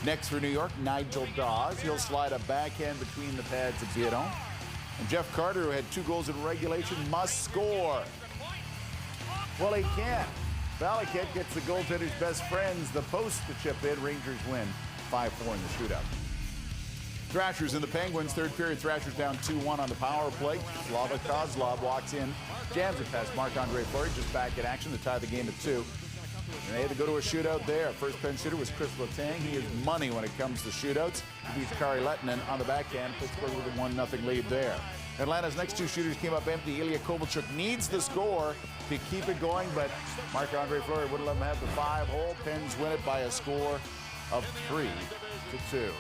Next for New York, Nigel Dawes. He'll slide a backhand between the pads of Biron. And Jeff Carter, who had 2 goals in regulation, must score. Well, he can't. Valaket gets the goaltender's best friends the post to chip in. Rangers win 5-4 in the shootout. Thrashers and the Penguins, third period. Thrashers down 2-1 on the power play. Slava Kozlov walks in, jams it past Marc-Andre Fleury, just back in action to tie the game at 2. And they had to go to a shootout there. First pen shooter was Chris Letang. He is money when it comes to shootouts. He beats Kari Lehtinen on the backhand. Pittsburgh with a 1-0 lead there. Atlanta's next 2 shooters came up empty. Ilya Kovalchuk needs the score to keep it going, but Marc-Andre Fleury wouldn't let him have the 5-hole. Pens win it by a score of 3-2.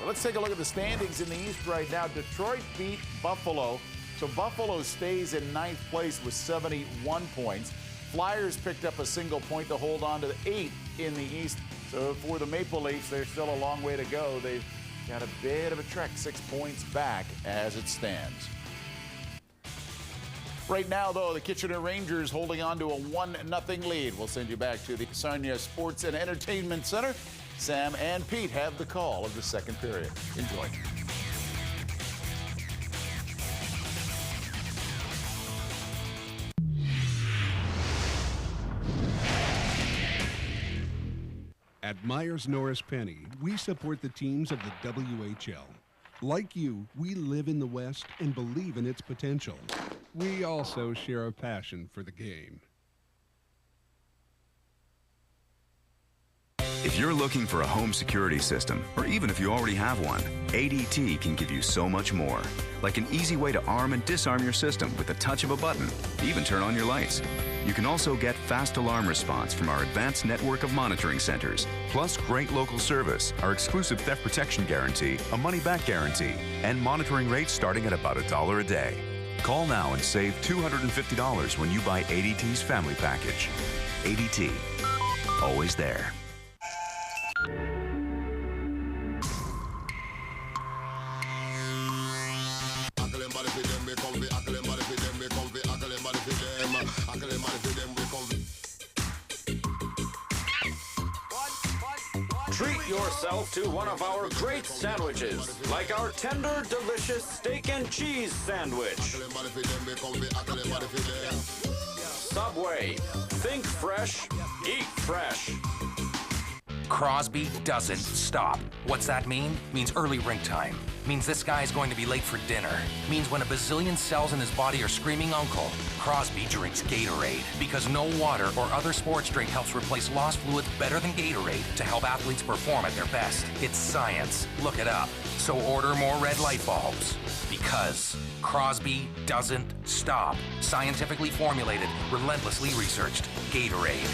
Let's take a look at the standings in the East right now. Detroit beat Buffalo, so Buffalo stays in 9th place with 71 points. Flyers picked up a single point to hold on to the 8th in the East. So for the Maple Leafs, there's still a long way to go. They've got a bit of a trek, 6 points back as it stands. Right now, though, the Kitchener Rangers holding on to a 1-0 lead. We'll send you back to the Sarnia Sports and Entertainment Center. Sam and Pete have the call of the second period. Enjoy. At Myers Norris Penny, we support the teams of the WHL. Like you, we live in the West and believe in its potential. We also share a passion for the game. If you're looking for a home security system, or even if you already have one, ADT can give you so much more. Like an easy way to arm and disarm your system with the touch of a button, even turn on your lights. You can also get fast alarm response from our advanced network of monitoring centers, plus great local service, our exclusive theft protection guarantee, a money-back guarantee, and monitoring rates starting at about $1 a day. Call now and save $250 when you buy ADT's family package. ADT, always there. Treat yourself to one of our great sandwiches, like our tender, delicious steak and cheese sandwich. Subway. Think fresh, eat fresh. Crosby doesn't stop. What's that mean? Means early rink time. Means this guy's going to be late for dinner. Means when a bazillion cells in his body are screaming uncle, Crosby drinks Gatorade. Because no water or other sports drink helps replace lost fluids better than Gatorade to help athletes perform at their best. It's science. Look it up. So order more red light bulbs. Because Crosby doesn't stop. Scientifically formulated, relentlessly researched. Gatorade.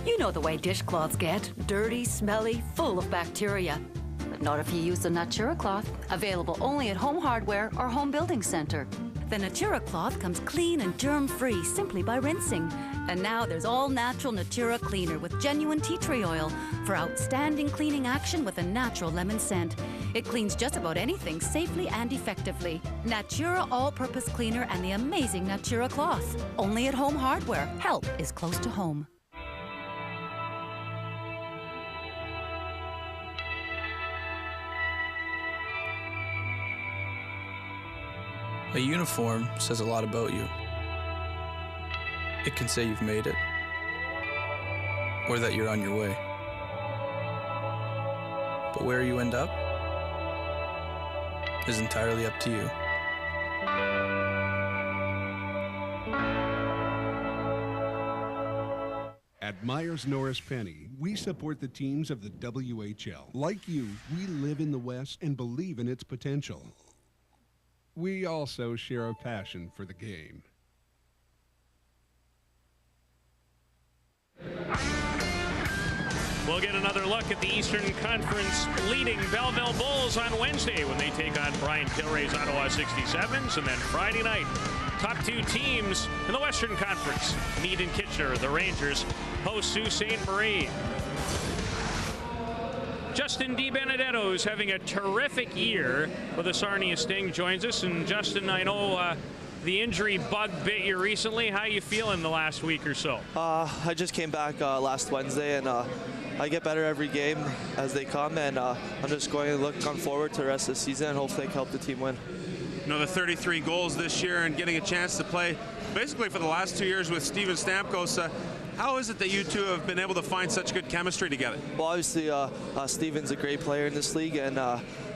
You know the way dishcloths get. Dirty, smelly, full of bacteria. But not if you use the Natura cloth. Available only at Home Hardware or Home Building Center. The Natura cloth comes clean and germ-free simply by rinsing. And now there's all-natural Natura cleaner with genuine tea tree oil for outstanding cleaning action with a natural lemon scent. It cleans just about anything safely and effectively. Natura all-purpose cleaner and the amazing Natura cloth. Only at Home Hardware. Help is close to home. A uniform says a lot about you. It can say you've made it, or that you're on your way. But where you end up is entirely up to you. At Myers Norris Penny, we support the teams of the WHL. Like you, we live in the West and believe in its potential. We also share a passion for the game. We'll get another look at the Eastern Conference leading Belleville Bulls on Wednesday when they take on Brian Kilrea's Ottawa 67s. And then Friday night, top two teams in the Western Conference meet in Kitchener. The Rangers host Sault Ste. Marie. Justin DiBenedetto is having a terrific year with the Sarnia Sting, joins us. And Justin, I know the injury bug bit you recently. How you feeling the last week or so? I just came back last Wednesday, and I get better every game as they come, and I'm just going to look forward to the rest of the season, and hopefully I can help the team win. Another 33 goals this year and getting a chance to play basically for the last 2 years with Steven Stamkos. How is it that you two have been able to find such good chemistry together? Well, obviously, Steven's a great player in this league, and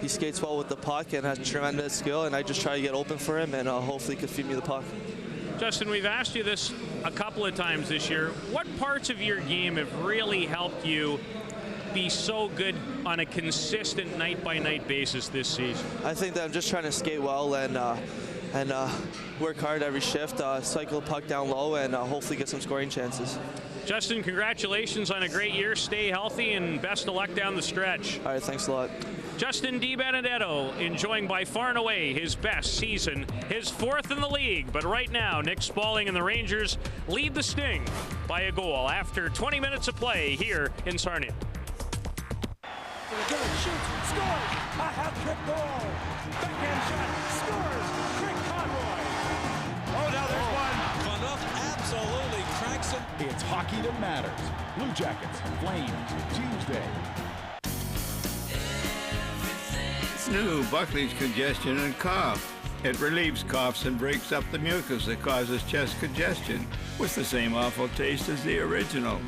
he skates well with the puck and has tremendous skill, and I just try to get open for him, and hopefully he can feed me the puck. Justin, we've asked you this a couple of times this year. What parts of your game have really helped you be so good on a consistent night-by-night basis this season? I think that I'm just trying to skate well and work hard every shift, cycle the puck down low, and hopefully get some scoring chances. Justin, congratulations on a great year. Stay healthy, and best of luck down the stretch. All right, thanks a lot. Justin DiBenedetto enjoying by far and away his best season, his fourth in the league. But right now, Nick Spaulding and the Rangers lead the Sting by a goal after 20 minutes of play here in Sarnia. Shoots, scores, a hat-trick goal. Backhand shot, scores, Craig Conroy. Oh, now there's one. Phaneuf absolutely cracks him. It's hockey that matters. Blue Jackets, Flames, Tuesday. New Buckley's Congestion and Cough. It relieves coughs and breaks up the mucus that causes chest congestion with the same awful taste as the original.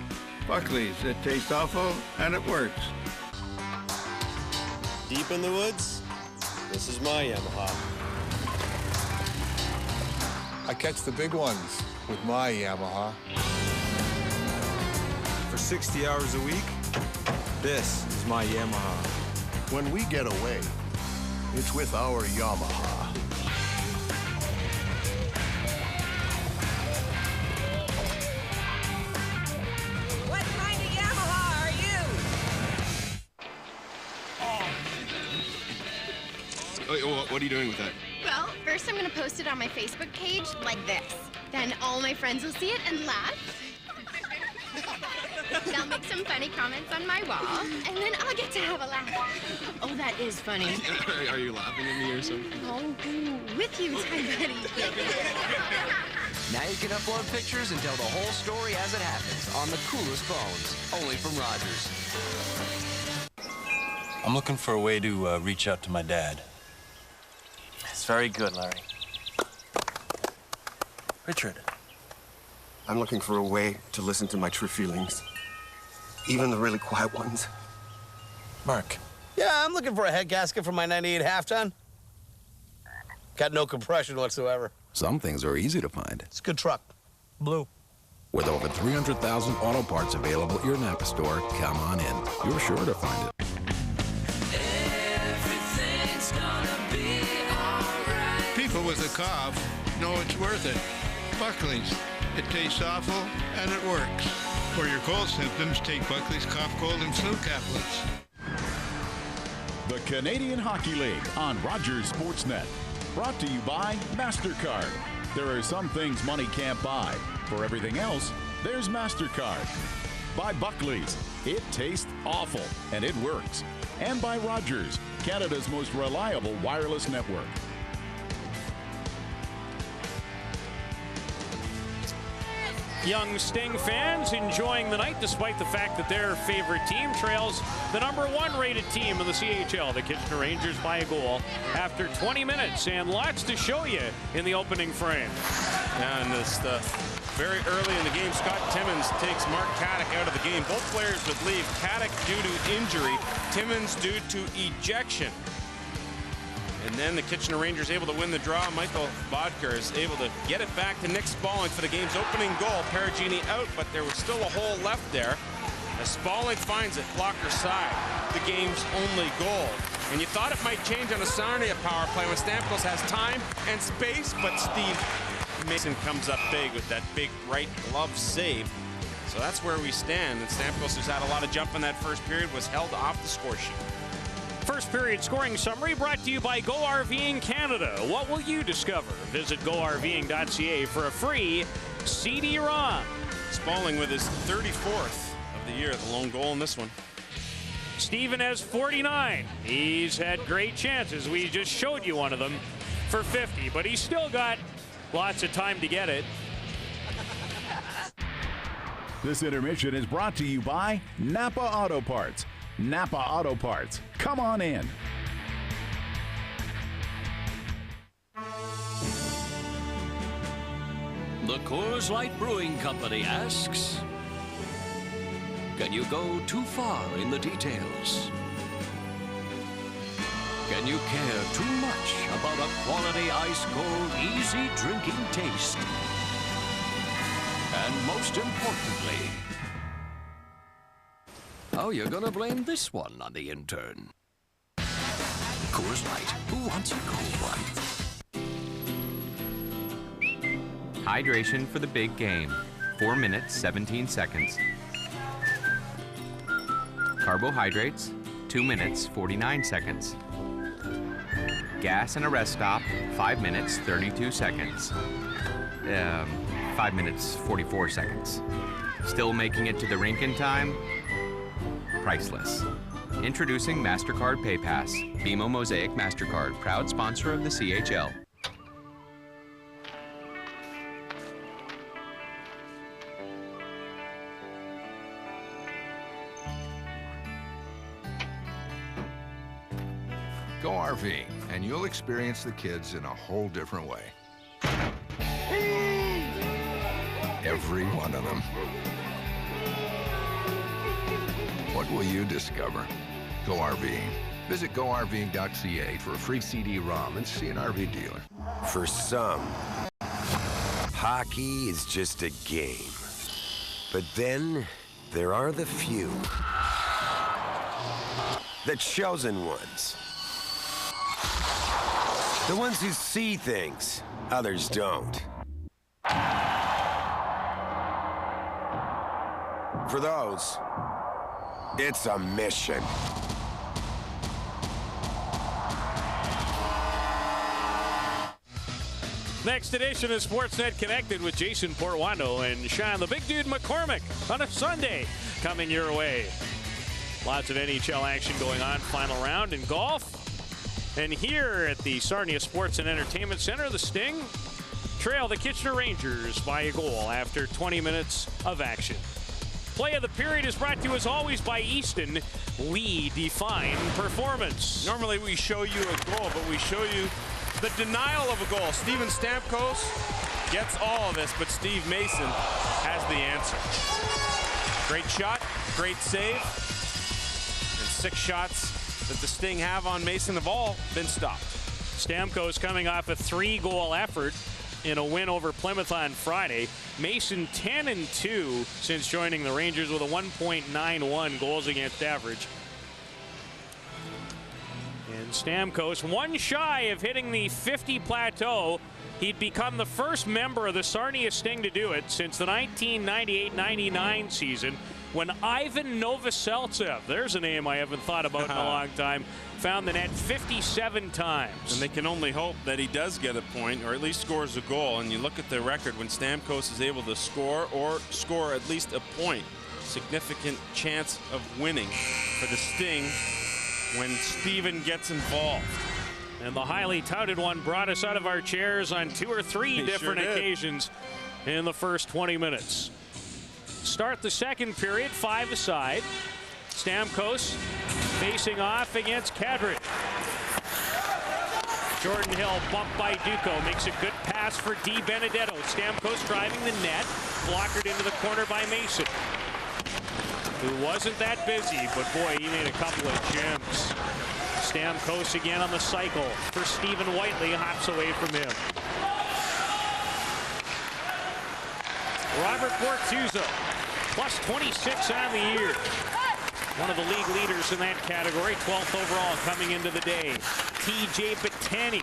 Buckley's, it tastes awful and it works. Deep in the woods, this is my Yamaha. I catch the big ones with my Yamaha. For 60 hours a week, this is my Yamaha. When we get away, it's with our Yamaha. What kind of Yamaha are you? Oh, what are you doing with that? Well, first I'm gonna post it on my Facebook page like this. Then all my friends will see it and laugh. They'll make some funny comments on my wall, and then I'll get to have a laugh. Oh, that is funny. Are you laughing at me or something? Oh, with you, Ty Buddy. Now you can upload pictures and tell the whole story as it happens on the coolest phones, only from Rogers. I'm looking for a way to reach out to my dad. It's very good, Larry. Richard. I'm looking for a way to listen to my true feelings. Even the really quiet ones. Mark. Yeah, I'm looking for a head gasket for my 98 half-ton. Got no compression whatsoever. Some things are easy to find. It's a good truck. Blue. With over 300,000 auto parts available at your Napa store, come on in. You're sure to find it. Everything's gonna be alright. People with a cough know it's worth it. Buckley's. It tastes awful and it works. For your cold symptoms, take Buckley's Cough, Cold, and Flu Caplets. The Canadian Hockey League on Rogers Sportsnet. Brought to you by MasterCard. There are some things money can't buy. For everything else, there's MasterCard. By Buckley's. It tastes awful and it works. And by Rogers, Canada's most reliable wireless network. Young Sting fans enjoying the night despite the fact that their favorite team trails the #1 rated team in the CHL, the Kitchener Rangers, by a goal after 20 minutes, and lots to show you in the opening frame. And this very early in the game, Scott Timmins takes Mark Caddick out of the game. Both players would leave. Caddick due to injury, Timmins due to ejection. And then the Kitchener Rangers able to win the draw. Michael Bodker is able to get it back to Nick Spaulding for the game's opening goal. Perugini out, but there was still a hole left there. As Spaulding finds it, blocker side, the game's only goal. And you thought it might change on a Sarnia power play when Stamkos has time and space, but Steve Mason comes up big with that big right glove save. So that's where we stand. And Stamkos, who's had a lot of jump in that first period, was held off the score sheet. First period scoring summary brought to you by Go RVing Canada. What will you discover? Visit GoRVing.ca for a free CD-ROM. Spaulding with his 34th of the year, the lone goal in this one. Steven has 49. He's had great chances. We just showed you one of them for 50, but he's still got lots of time to get it. This intermission is brought to you by Napa Auto Parts. Napa Auto Parts. Come on in. The Coors Light Brewing Company asks, can you go too far in the details? Can you care too much about a quality ice-cold, easy drinking taste? And most importantly, how you gonna blame this one on the intern? Coors Light, who wants a cool one? Hydration for the big game. 4 minutes, 17 seconds. Carbohydrates, 2 minutes, 49 seconds. Gas and a rest stop, 5 minutes, 32 seconds. 5 minutes, 44 seconds. Still making it to the rink in time? Priceless. Introducing MasterCard PayPass. BMO Mosaic MasterCard, proud sponsor of the CHL. Go RVing, and you'll experience the kids in a whole different way. Every one of them. What will you discover? Go RVing. Visit GoRVing.ca for a free CD-ROM and see an RV dealer. For some, hockey is just a game. But then there are the few. The chosen ones. The ones who see things others don't. For those, it's a mission. Next edition of Sportsnet Connected with Jason Portwano and Sean the Big Dude McCormick on a Sunday coming your way. Lots of NHL action going on, final round in golf. And here at the Sarnia Sports and Entertainment Center, the Sting trail the Kitchener Rangers by a goal after 20 minutes of action. Play of the period is brought to you as always by Easton. We define performance. Normally we show you a goal, but we show you the denial of a goal. Steven Stamkos gets all of this, but Steve Mason has the answer. Great shot, great save, and 6 shots that the Sting have on Mason have all been stopped. Stamkos coming off a 3-goal effort in a win over Plymouth on Friday. Mason 10-2 since joining the Rangers with a 1.91 goals against average. And Stamkos, one shy of hitting the 50 plateau. He'd become the first member of the Sarnia Sting to do it since the 1998-99 season, when Ivan Novoseltsev, there's a name I haven't thought about in a long time, found the net 57 times. And they can only hope that he does get a point, or at least scores a goal. And you look at the record, when Stamkos is able to score or score at least a point, significant chance of winning for the Sting when Steven gets involved. And the highly touted one brought us out of our chairs on 2 or 3 different occasions in the first 20 minutes. Start the second period, 5 aside. Stamkos facing off against Kadri. Jordan Hill bumped by Duco, makes a good pass for Di Benedetto. Stamkos driving the net, blockered into the corner by Mason, who wasn't that busy, but boy, he made a couple of gems. Stamkos again on the cycle for Stephen Whiteley, hops away from him. Robert Bortuzzo, plus 26 on the year. One of the league leaders in that category, 12th overall coming into the day. TJ Bettany.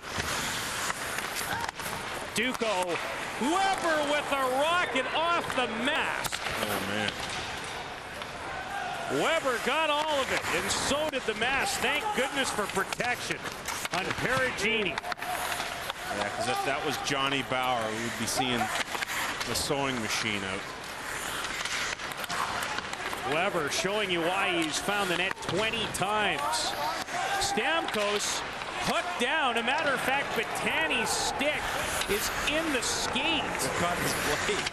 Duco. Weber with a rocket off the mask. Oh, man. Weber got all of it, and so did the mask. Thank goodness for protection on Perugini. Yeah, because if that was Johnny Bauer, we would be seeing the sewing machine out. Weber showing you why he's found the net 20 times. Stamkos hooked down. As a matter of fact, Bettany's stick is in the skate. Caught his blade.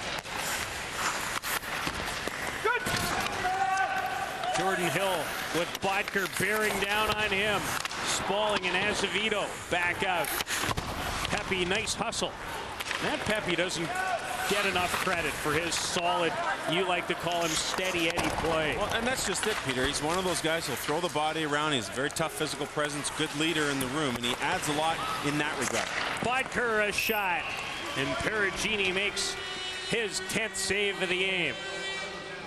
Jordan Hill with Bodker bearing down on him. Spalling and Azevedo back out. Pepe, nice hustle. That Pepe doesn't get enough credit for his solid, you like to call him steady Eddie play. Well, and that's just it, Peter. He's one of those guys who'll throw the body around. He's a very tough physical presence, good leader in the room, and he adds a lot in that regard. Bodker a shot, and Perugini makes his 10th save of the game.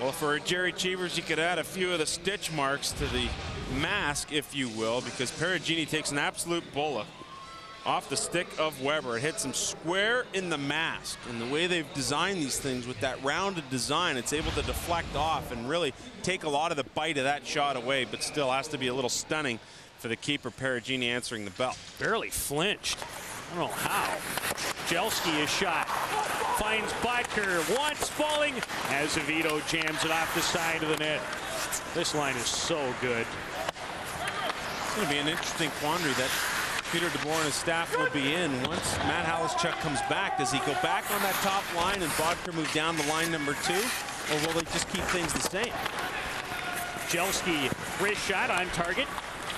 Well, for Jerry Cheevers, you could add a few of the stitch marks to the mask, if you will, because Perugini takes an absolute bullet off the stick of Weber. It hits him square in the mask. And the way they've designed these things with that rounded design, it's able to deflect off and really take a lot of the bite of that shot away, but still has to be a little stunning for the keeper, Perugini, answering the bell. Barely flinched. I don't know how. Jelski is shot. Finds Bodker. One Spalling. Azevedo jams it off the side of the net. This line is so good. It's going to be an interesting quandary that Peter DeBoer and his staff will be in once Matt Halischuk comes back. Does he go back on that top line and Bodker move down to line number 2? Or will they just keep things the same? Jelski, wrist shot on target.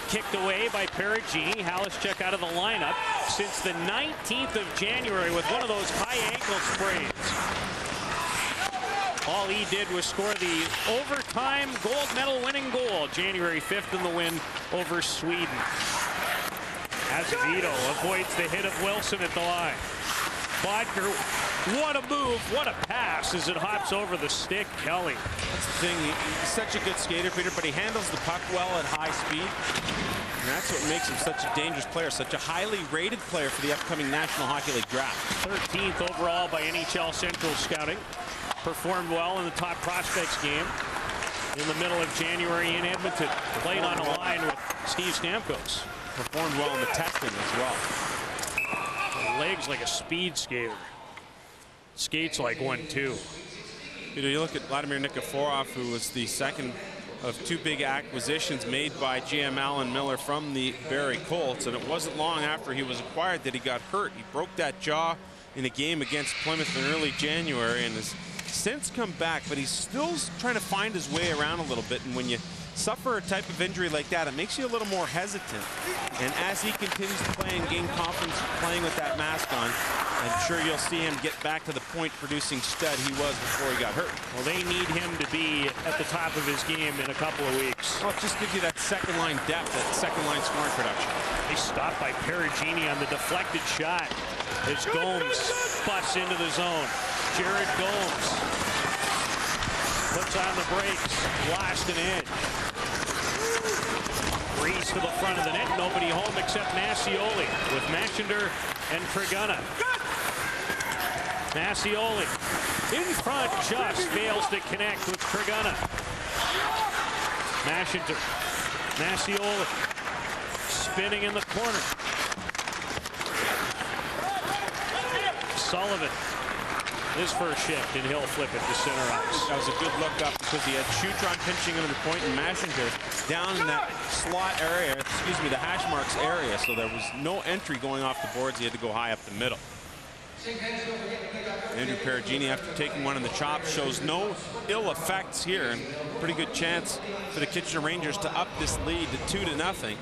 Kicked away by Perugini. Halischuk out of the lineup since the 19th of January with one of those high ankle sprains. All he did was score the overtime gold medal winning goal. January 5th in the win over Sweden. Azevedo avoids the hit of Wilson at the line. Bodker, what a move, what a pass as it hops over the stick. Kelly. That's the thing, he's such a good skater, Peter, but he handles the puck well at high speed. And that's what makes him such a dangerous player, such a highly rated player for the upcoming National Hockey League draft. 13th overall by NHL Central Scouting. Performed well in the top prospects game in the middle of January in Edmonton. Played on a line with Steve Stamkos. Performed well in the testing as well. Legs like a speed skater. Skates like one, too. You know, you look at Vladimir Nikiforov, who was the second of 2 big acquisitions made by GM Alan Miller from the Barrie Colts, and it wasn't long after he was acquired that he got hurt. He broke that jaw in a game against Plymouth in early January and has since come back, but he's still trying to find his way around a little bit. And when you suffer a type of injury like that, it makes you a little more hesitant. And as he continues to play and gain confidence playing with that mask on, I'm sure you'll see him get back to the point-producing stud he was before he got hurt. Well, they need him to be at the top of his game in a couple of weeks. Well, it just gives you that second-line depth, that second-line scoring production. They stopped by Perugini on the deflected shot as Gomes busts into the zone. Jared Gomes puts on the brakes, blast and edge. Reese to the front of the net, nobody home except Massioli with Mashinder and Triguna. Massioli in front, just fails to connect with Triguna. Mashinder, Massioli spinning in the corner. Sullivan. His first shift, and he'll flip it to center ice. That was a good look up because he had Schutron pinching him to the point and Mashinger down in that slot area, excuse me, the hash marks area, so there was no entry going off the boards. He had to go high up the middle. Andrew Perugini, after taking one in the chop, shows no ill effects here, and pretty good chance for the Kitchener Rangers to up this lead to 2-0.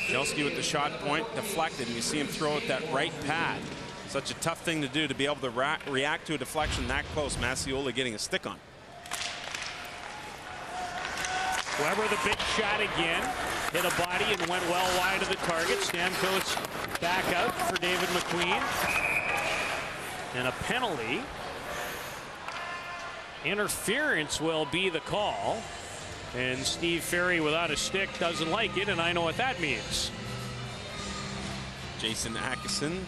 Jelski with the shot point, deflected, and you see him throw at that right pad. Such a tough thing to do, to be able to react to a deflection that close. Massioli getting a stick on. Weber the big shot again. hit a body and went well wide of the target. Stamkos back out for David McQueen. And a penalty. Interference will be the call. And Steve Ferry without a stick doesn't like it, and I know what that means. Jason Akeson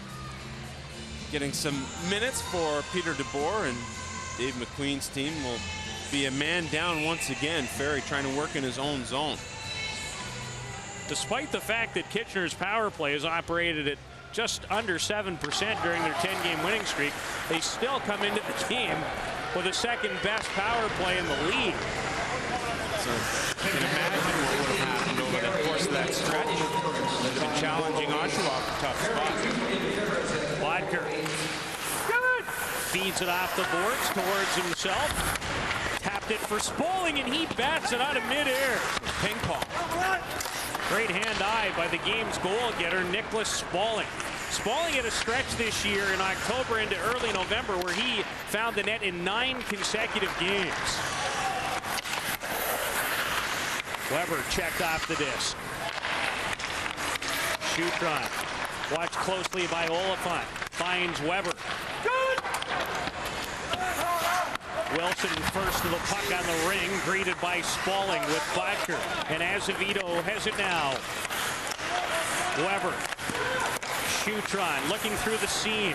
getting some minutes for Peter DeBoer, and Dave McQueen's team will be a man down once again. Ferry trying to work in his own zone. Despite the fact that Kitchener's power play has operated at just under 7% during their 10-game winning streak, they still come into the game with the second best power play in the league. So you can imagine what would have happened over the course of that stretch. They've been challenging Oshawa for tough spots. Bodker feeds it off the boards towards himself. Tapped it for Spalling, and he bats it out of midair. Ping pong. Great hand-eye by the game's goal-getter, Nicholas Spalling. Spalling had a stretch this year in October into early November where he found the net in 9 consecutive games. Weber checked off the disc. Shootron, watched closely by Oliphant, finds Weber. Good! Wilson first to the puck on the ring, greeted by Spalling with Bodker. And Azevedo has it now. Weber. Shootron looking through the seam.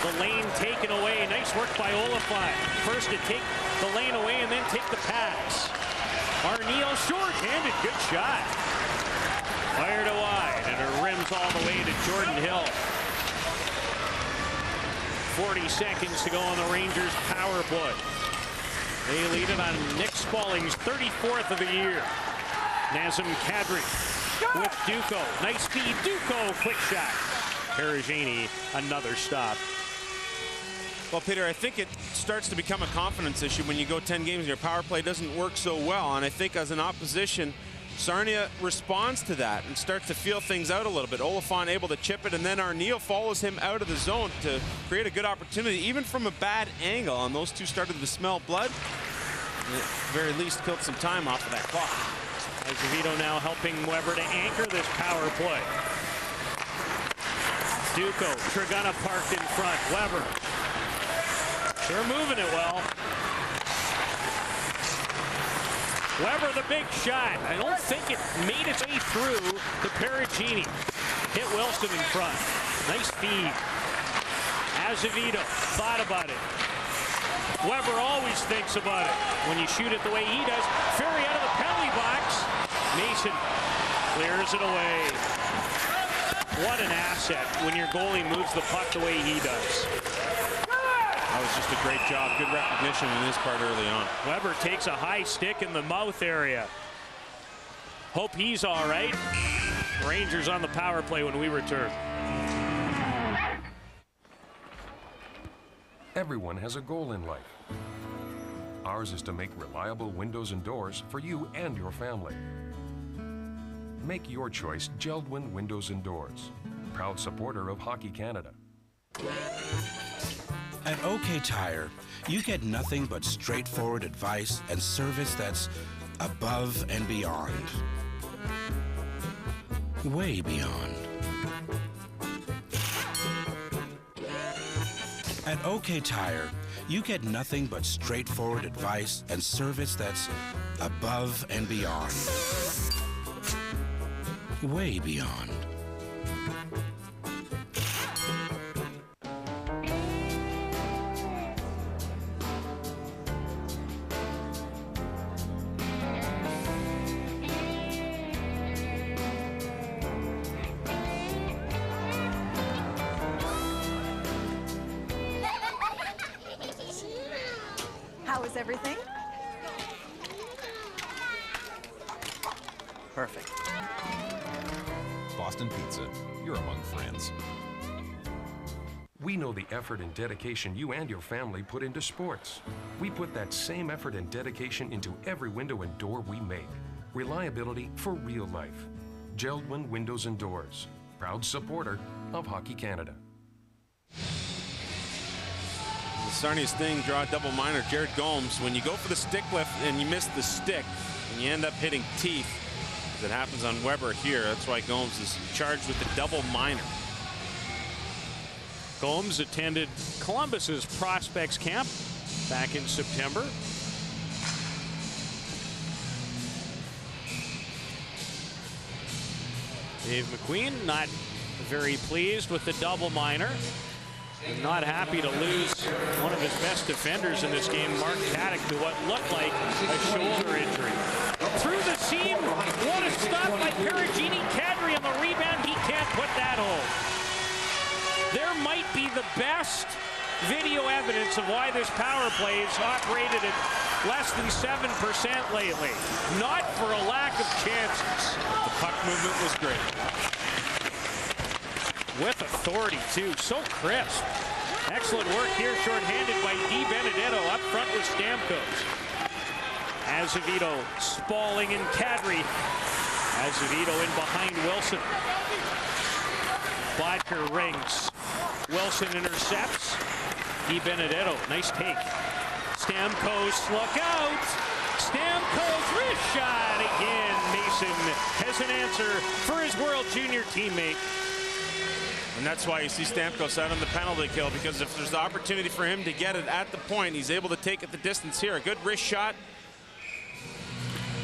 The lane taken away. Nice work by Oliphant. First to take the lane away and then take the pass. Arneal short-handed. Good shot. Fired it wide, and it rims all the way to Jordan Hill. 40 seconds to go on the Rangers' power play. They lead it on Nick Spalling's 34th of the year. Nazem Kadri with Duco. Nice speed. Duco, quick shot. Perugini, another stop. Well, Peter, I think it starts to become a confidence issue when you go 10 games and your power play doesn't work so well. And I think as an opposition, Sarnia responds to that and starts to feel things out a little bit. Oliphant able to chip it, and then Arneal follows him out of the zone to create a good opportunity, even from a bad angle. And those two started to smell blood. And at the very least, killed some time off of that clock. Azevedo now helping Weber to anchor this power play. Duco, Trigana parked in front. Weber. They're moving it well. Weber, the big shot. I don't think it made its way through to Perugini. Hit Wilson in front. Nice feed. Azevedo thought about it. Weber always thinks about it when you shoot it the way he does. Ferry out of the penalty box. Mason clears it away. What an asset when your goalie moves the puck the way he does. That was just a great job. Good recognition in his part early on. Weber takes a high stick in the mouth area. Hope he's all right. Rangers on the power play when we return. Everyone has a goal in life. Ours is to make reliable windows and doors for you and your family. Make your choice Geldwin Windows and Doors, proud supporter of Hockey Canada. At OK Tire, you get nothing but straightforward advice and service that's above and beyond. Way beyond. At OK Tire, you get nothing but straightforward advice and service that's above and beyond. Way beyond. How was everything? Perfect. Boston Pizza, you're among friends. We know the effort and dedication you and your family put into sports. We put that same effort and dedication into every window and door we make. Reliability for real life. Geldwin Windows and Doors, proud supporter of Hockey Canada. Sarnia's thing, draw a double minor. Jared Gomes, when you go for the stick lift and you miss the stick and you end up hitting teeth, It happens on Weber here. That's why Gomes is charged with the double minor. Gomes attended Columbus's prospects camp back in September. Dave McQueen not very pleased with the double minor. And not happy to lose one of his best defenders in this game, Mark Caddick, to what looked like a shoulder injury. Through the seam, what a stop by Perugini. Kadri on the rebound, he can't put that home. There might be the best video evidence of why this power play is operated at less than 7% lately. Not for a lack of chances. The puck movement was great. With authority, too. So crisp. Excellent work here, shorthanded by Di Benedetto up front with Stamkos. Azevedo, Spalling, and Kadri. Azevedo in behind Wilson. Bodker rings. Wilson intercepts. Di Benedetto, nice take. Stamkos, look out! Stamkos, wrist shot again. Mason has an answer for his World Junior teammate. And that's why you see Stamkos out on the penalty kill, because if there's the opportunity for him to get it at the point, he's able to take it the distance here. A good wrist shot.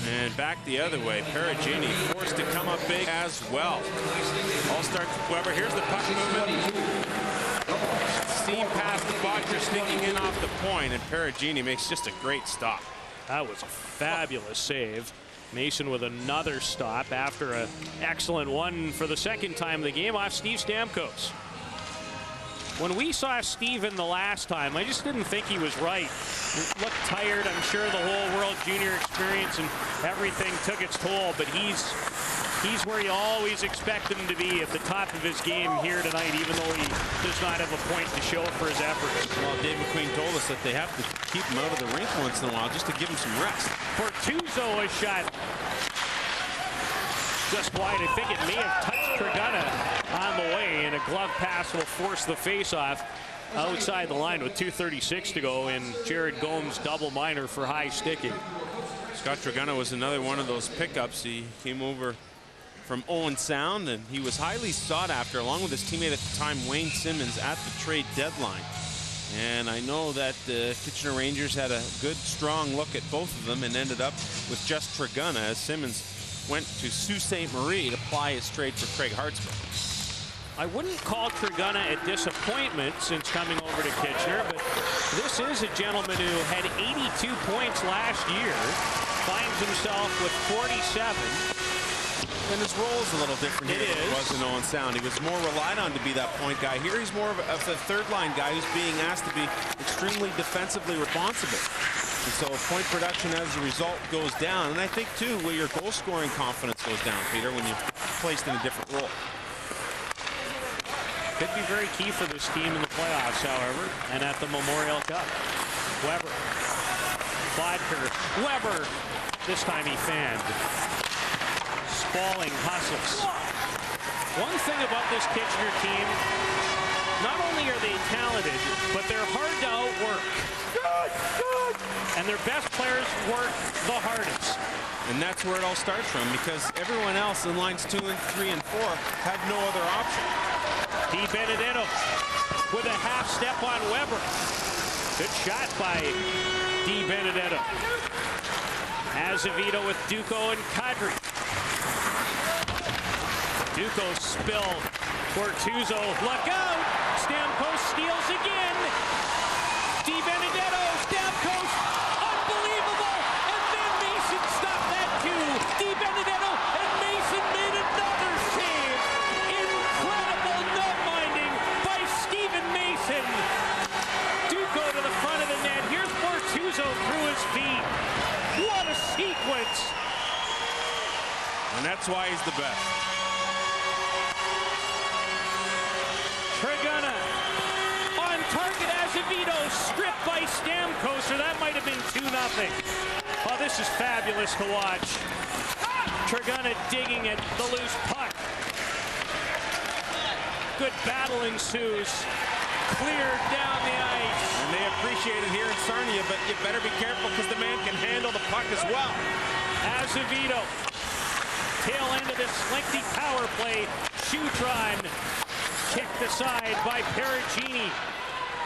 And back the other way. Perugini forced to come up big as well. All starts with Weber. Here's the puck movement. Seam past the Bodker, sneaking in off the point, and Perugini makes just a great stop. That was a fabulous save. Mason with another stop after an excellent one for the second time of the game off Steve Stamkos. When we saw Steven the last time, I just didn't think he was right. He looked tired. I'm sure the whole World Junior experience and everything took its toll, but he's where you always expect him to be, at the top of his game here tonight, even though he does not have a point to show for his efforts. Well, Dave McQueen told us that they have to keep him out of the rink once in a while just to give him some rest. Bortuzzo, a shot just wide. I think it may have touched Trigana on the way, and a glove pass will force the face-off outside the line with 2:36 to go, and Jared Gomes double minor for high sticking. Scott Trigana was another one of those pickups. He came over from Owen Sound, and he was highly sought after, along with his teammate at the time, Wayne Simmons, at the trade deadline. And I know that the Kitchener Rangers had a good, strong look at both of them and ended up with just Trigana, as Simmons went to Sault Ste. Marie to ply his trade for Craig Hartsburg. I wouldn't call Trigana a disappointment since coming over to Kitchener, but this is a gentleman who had 82 points last year, finds himself with 47. And his role is a little different here than it was in Owen Sound. He was more relied on to be that point guy. Here he's more of a third-line guy who's being asked to be extremely defensively responsible. And so point production as a result goes down. And I think, too, where your goal-scoring confidence goes down, Peter, when you're placed in a different role. Could be very key for this team in the playoffs, however, and at the Memorial Cup. Weber. Bodker. Weber. This time he fanned. Spalling hustles. One thing about this Kitchener team, not only are they talented, but they're hard to outwork. And their best players work the hardest. And that's where it all starts from, because everyone else in lines 2 and 3 and 4 had no other option. Di Benedetto with a half step on Weber. Good shot by Di Benedetto. Azevedo with Duco and Kadri. Duco spilled. Bortuzzo, look out! Stamkos steals again. Di Benedetto, Stamkos, unbelievable! And then Mason stopped that too. Di Benedetto and Mason made another save. Incredible net-minding by Stephen Mason. Duco to the front of the net. Here's Bortuzzo through his feet. What a sequence! And that's why he's the best. Trigana on target. Azevedo stripped by Stamkos, or that might have been 2-0. Oh, this is fabulous to watch. Trigana digging at the loose puck. Good battle ensues. Cleared down the ice. And they appreciate it here in Sarnia, but you better be careful because the man can handle the puck as well. Azevedo tail end of this lengthy power play. Shootron kicked aside by Perugini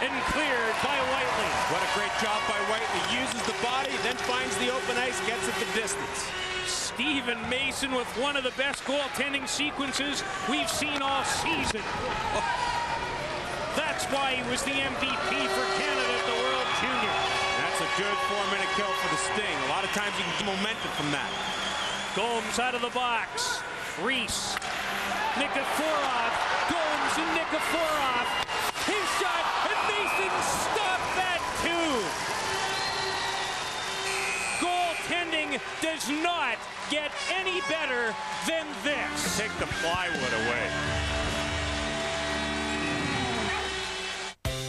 and cleared by Whiteley. What a great job by Whiteley. Uses the body, then finds the open ice, gets it the distance. Stephen Mason with one of the best goaltending sequences we've seen all season. That's why he was the MVP for Canada at the World Junior. That's a good 4-minute kill for the Sting. A lot of times you can get momentum from that. Gomes out of the box. Reese. Nikiforov. Gomes and Nikiforov. His shot, and Mason stopped that too. Goaltending does not get any better than this. Take the plywood away.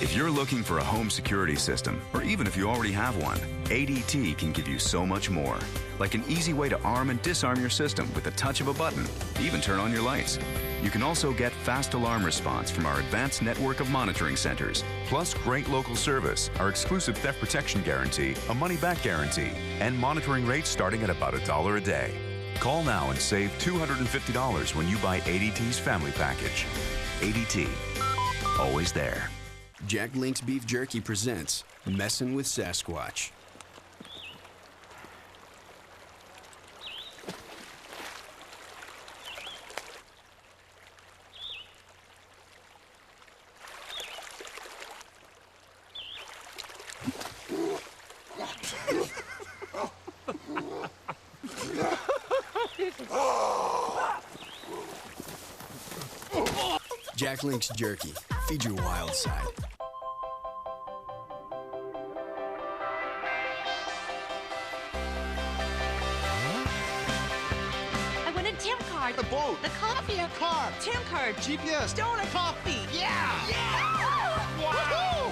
If you're looking for a home security system, or even if you already have one, ADT can give you so much more. Like an easy way to arm and disarm your system with the touch of a button, even turn on your lights. You can also get fast alarm response from our advanced network of monitoring centers. Plus great local service, our exclusive theft protection guarantee, a money-back guarantee, and monitoring rates starting at about $1 a day. Call now and save $250 when you buy ADT's family package. ADT, always there. Jack Link's Beef Jerky presents Messin' with Sasquatch. Jack Link's Jerky. Feed your wild side. I won a Tim card. The boat. The coffee. A car. Tim card. GPS. Donut coffee. Yeah. Yeah. Wow.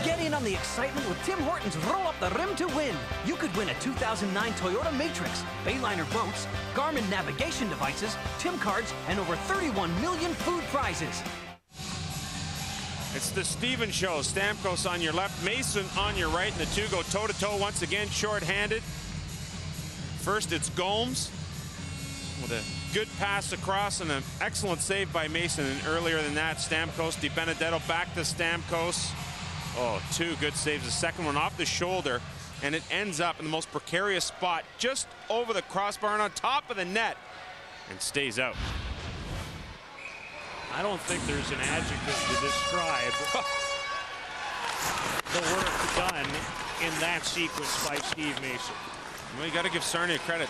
Get in on the excitement with Tim Hortons Roll Up the Rim to Win. You could win a 2009 Toyota Matrix, Bayliner boats, Garmin navigation devices, Tim cards, and over 31 million food prizes. It's the Steven Show. Stamkos on your left, Mason on your right, and the two go toe-to-toe once again, short-handed. First, it's Gomes with a good pass across and an excellent save by Mason. And earlier than that, Stamkos, DiBenedetto back to Stamkos. Oh, two good saves. The second one off the shoulder, and it ends up in the most precarious spot, just over the crossbar and on top of the net, and stays out. I don't think there's an adjective to describe the work done in that sequence by Steve Mason. Well, you got to give Sarnia credit.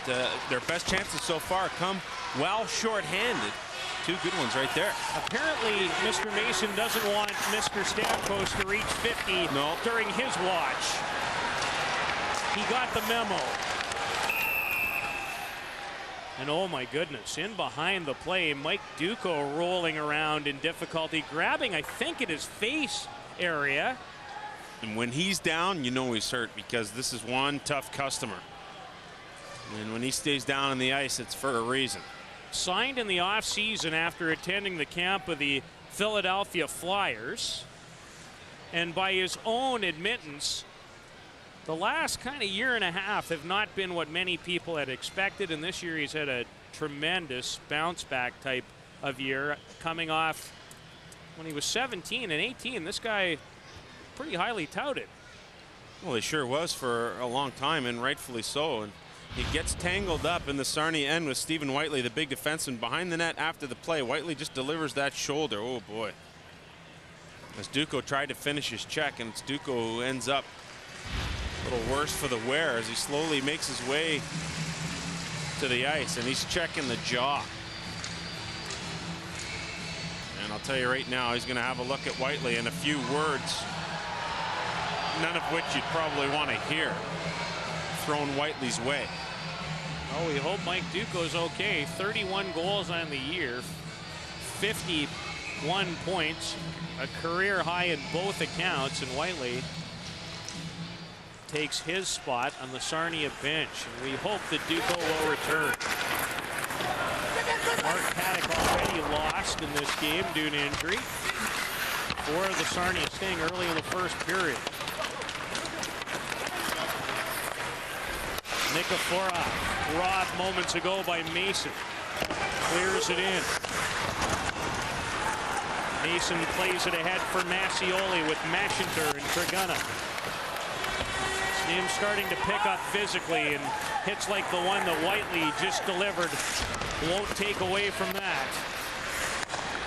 Their best chances so far come well short-handed. Two good ones right there. Apparently, Mr. Mason doesn't want Mr. Stamkos to reach 50 during his watch. He got the memo. And oh my goodness, in behind the play, Mike Duco rolling around in difficulty, grabbing, I think, at his face area. And when he's down, you know he's hurt, because this is one tough customer. And when he stays down on the ice, it's for a reason. Signed in the offseason after attending the camp of the Philadelphia Flyers. And by his own admittance, the last kind of year and a half have not been what many people had expected. And this year he's had a tremendous bounce back type of year, coming off when he was 17 and 18. This guy pretty highly touted. Well, he sure was for a long time, and rightfully so. And he gets tangled up in the Sarnia end with Stephen Whiteley, the big defenseman, behind the net after the play. Whiteley just delivers that shoulder. Oh, boy. As Duco tried to finish his check, and it's Duco who ends up a little worse for the wear as he slowly makes his way to the ice, and he's checking the jaw. And I'll tell you right now, he's going to have a look at Whiteley in a few words, none of which you'd probably want to hear, thrown Whiteley's way. Oh, we hope Mike Duco's okay. 31 goals on the year, 51 points, a career high in both accounts, and Whiteley takes his spot on the Sarnia bench, and we hope that Duco will return. Mark Paddock already lost in this game due to injury for the Sarnia Sting early in the first period. Nikiforov, robbed moments ago by Mason. Clears it in. Mason plays it ahead for Massioli with Mashinter and Triguna. Him starting to pick up physically, and hits like the one that Whiteley just delivered won't take away from that.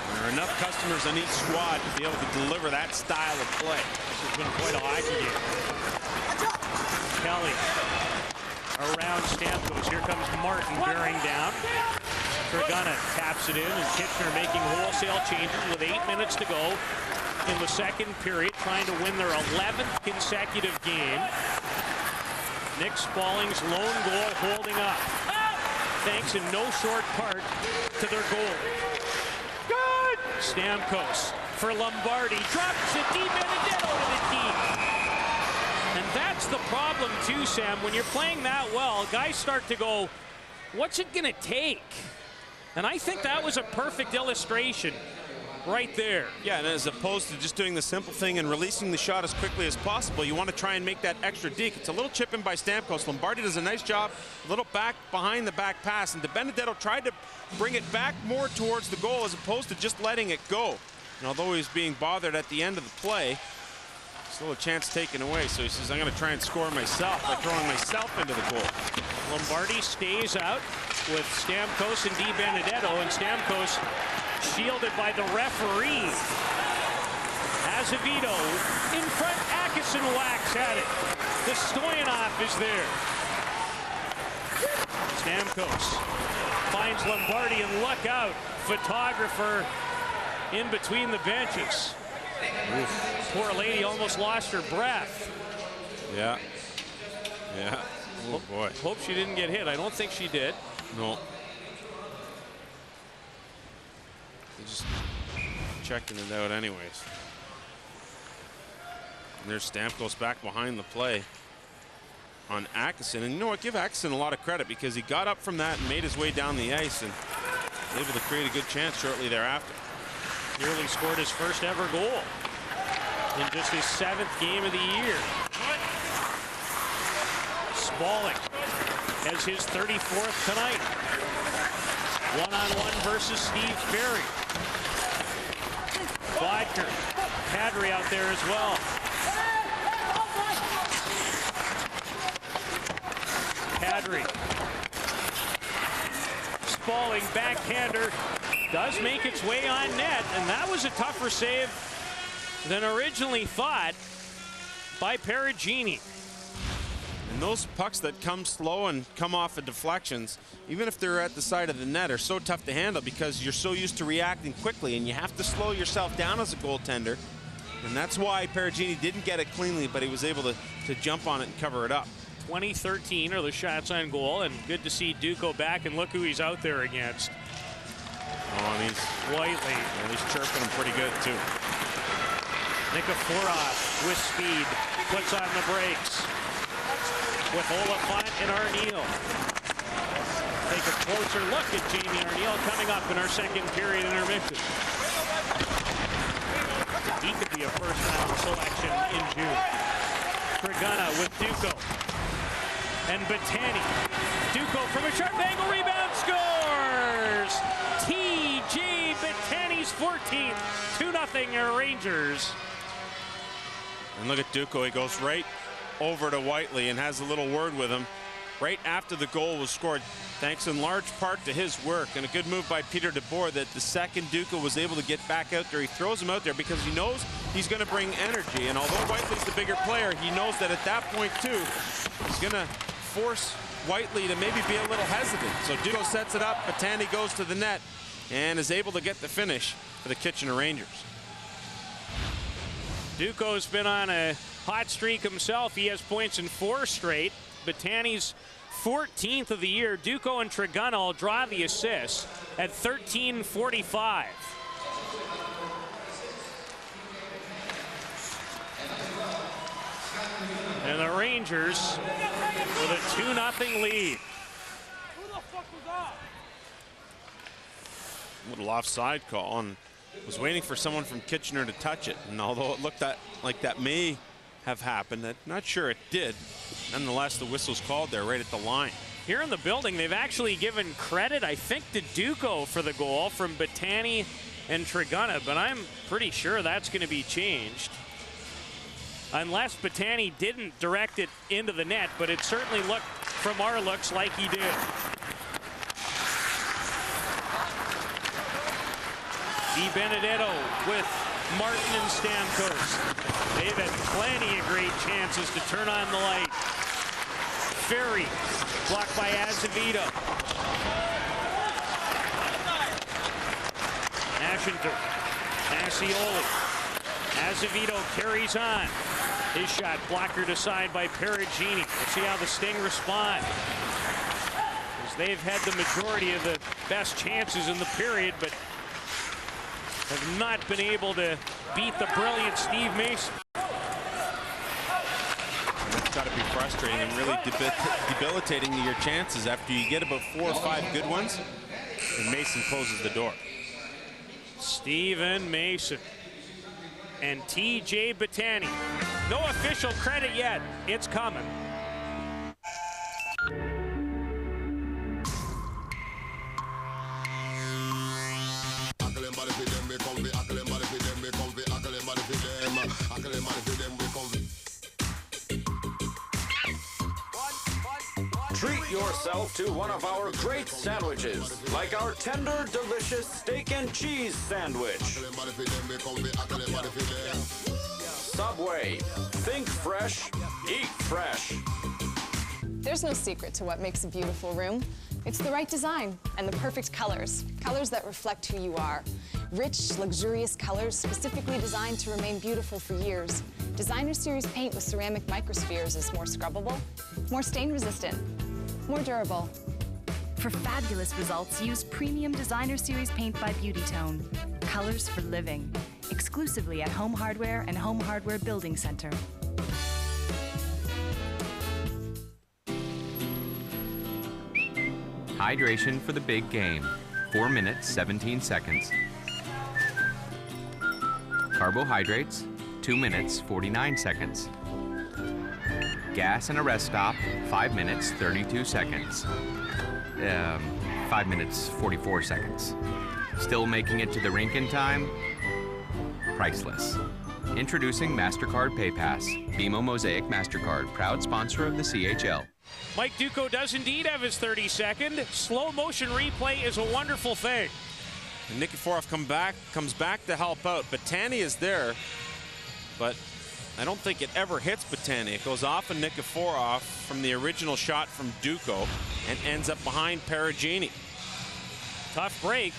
There are enough customers on each squad to be able to deliver that style of play. This has been quite a hockey game. Kelly around Stamkos. Here comes Martin bearing down. Triguna taps it in, and Kitchener making wholesale changes with 8 minutes to go in the second period, trying to win their 11th consecutive game. Nick Spalling's lone goal holding up, thanks in no short part to their goal. Good! Stamkos for Lombardi, drops it deep and Benedetto to the deep. And that's the problem too, Sam. When you're playing that well, guys start to go, what's it gonna take? And I think that was a perfect illustration right there. Yeah, and as opposed to just doing the simple thing and releasing the shot as quickly as possible, you want to try and make that extra deke. It's a little chip in by Stamkos. Lombardi does a nice job, a little back behind the back pass, and Benedetto tried to bring it back more towards the goal as opposed to just letting it go. And although he was being bothered at the end of the play, still a chance taken away. So he says, I'm going to try and score myself by throwing myself into the goal. Lombardi stays out with Stamkos and Benedetto, and Stamkos shielded by the referee. Azevedo in front, Atkinson whacks at it. The Stoyanov is there. Stamkos finds Lombardi, and look out, photographer in between the benches. Oof. Poor lady almost lost her breath. Yeah. Yeah. Oh boy. Hope she didn't get hit. I don't think she did. No. Just checking it out anyways. And there's Stamkos back behind the play on Atkinson. And you know what? Give Atkinson a lot of credit, because he got up from that and made his way down the ice and was able to create a good chance shortly thereafter. Nearly scored his first ever goal in just his 7th game of the year. Spalling has his 34th tonight. One-on-one versus Steve Ferry. Bodker, Kadri out there as well. Kadri. Spalling, backhander, does make its way on net, and that was a tougher save than originally thought by Perugini. And those pucks that come slow and come off of deflections, even if they're at the side of the net, are so tough to handle because you're so used to reacting quickly, and you have to slow yourself down as a goaltender. And that's why Perugini didn't get it cleanly, but he was able to jump on it and cover it up. 2013 are the shots on goal, and good to see Duco back, and look who he's out there against. Oh, and he's Whiteley. And he's chirping him pretty good too. Nikiforov with speed, puts on the brakes with Oliphant and Arneal. Take a closer look at Jamie Arneal coming up in our second period intermission. He could be a first-round selection in June. Triguna with Duco and Battani. Duco from a sharp angle, rebound, scores! T.J. Battani's 14th, 2-0 Rangers. And look at Duco, he goes right over to Whiteley and has a little word with him right after the goal was scored, thanks in large part to his work and a good move by Peter DeBoer that the second Duco was able to get back out there. He throws him out there because he knows he's going to bring energy, and although Whiteley's the bigger player, he knows that at that point too, he's going to force Whiteley to maybe be a little hesitant. So Duco sets it up, Battani goes to the net and is able to get the finish for the Kitchener Rangers. Duco's been on a hot streak himself. He has points in 4 straight. Battani's 14th of the year. Duco and Triguna will draw the assists at 13:45. And the Rangers with a 2-0 lead. Who the fuck was that? Little offside call, and was waiting for someone from Kitchener to touch it. And although it looked like that may have happened, I'm not sure it did. Nonetheless, the whistle's called there right at the line. Here in the building, they've actually given credit, I think, to Duco for the goal from Battani and Triguna, but I'm pretty sure that's going to be changed. Unless Battani didn't direct it into the net, but it certainly looked, from our looks, like he did. Di Benedetto with Martin and Stamkos. They've had plenty of great chances to turn on the light. Ferry, blocked by Azevedo. Ashinter, Ascioli. Azevedo carries on. His shot blockered aside by Perugini. We'll see how the Sting respond, as they've had the majority of the best chances in the period, but have not been able to beat the brilliant Steve Mason. That's got to be frustrating and really debilitating to your chances after you get about 4 or 5 good ones, and Mason closes the door. Steven Mason and TJ Battani. No official credit yet. It's coming. Treat yourself to one of our great sandwiches, like our tender, delicious steak and cheese sandwich. Subway. Think fresh, eat fresh. There's no secret to what makes a beautiful room. It's the right design and the perfect colors. Colors that reflect who you are. Rich, luxurious colors specifically designed to remain beautiful for years. Designer Series paint with ceramic microspheres is more scrubbable, more stain resistant, more durable. For fabulous results, use premium Designer Series paint by Beauty Tone. Colors for living. Exclusively at Home Hardware and Home Hardware Building Center. Hydration for the big game. 4 minutes, 17 seconds. Carbohydrates, 2 minutes, 49 seconds. Gas and a rest stop, 5 minutes, 32 seconds. 5 minutes, 44 seconds. Still making it to the rink in time? Priceless. Introducing MasterCard PayPass. BMO Mosaic MasterCard, proud sponsor of the CHL. Mike Duco does indeed have his 32nd. Slow motion replay is a wonderful thing. And Nikiforov comes back to help out. Battani is there, but I don't think it ever hits Battani. It goes off of Nikiforov from the original shot from Duco and ends up behind Perugini. Tough break.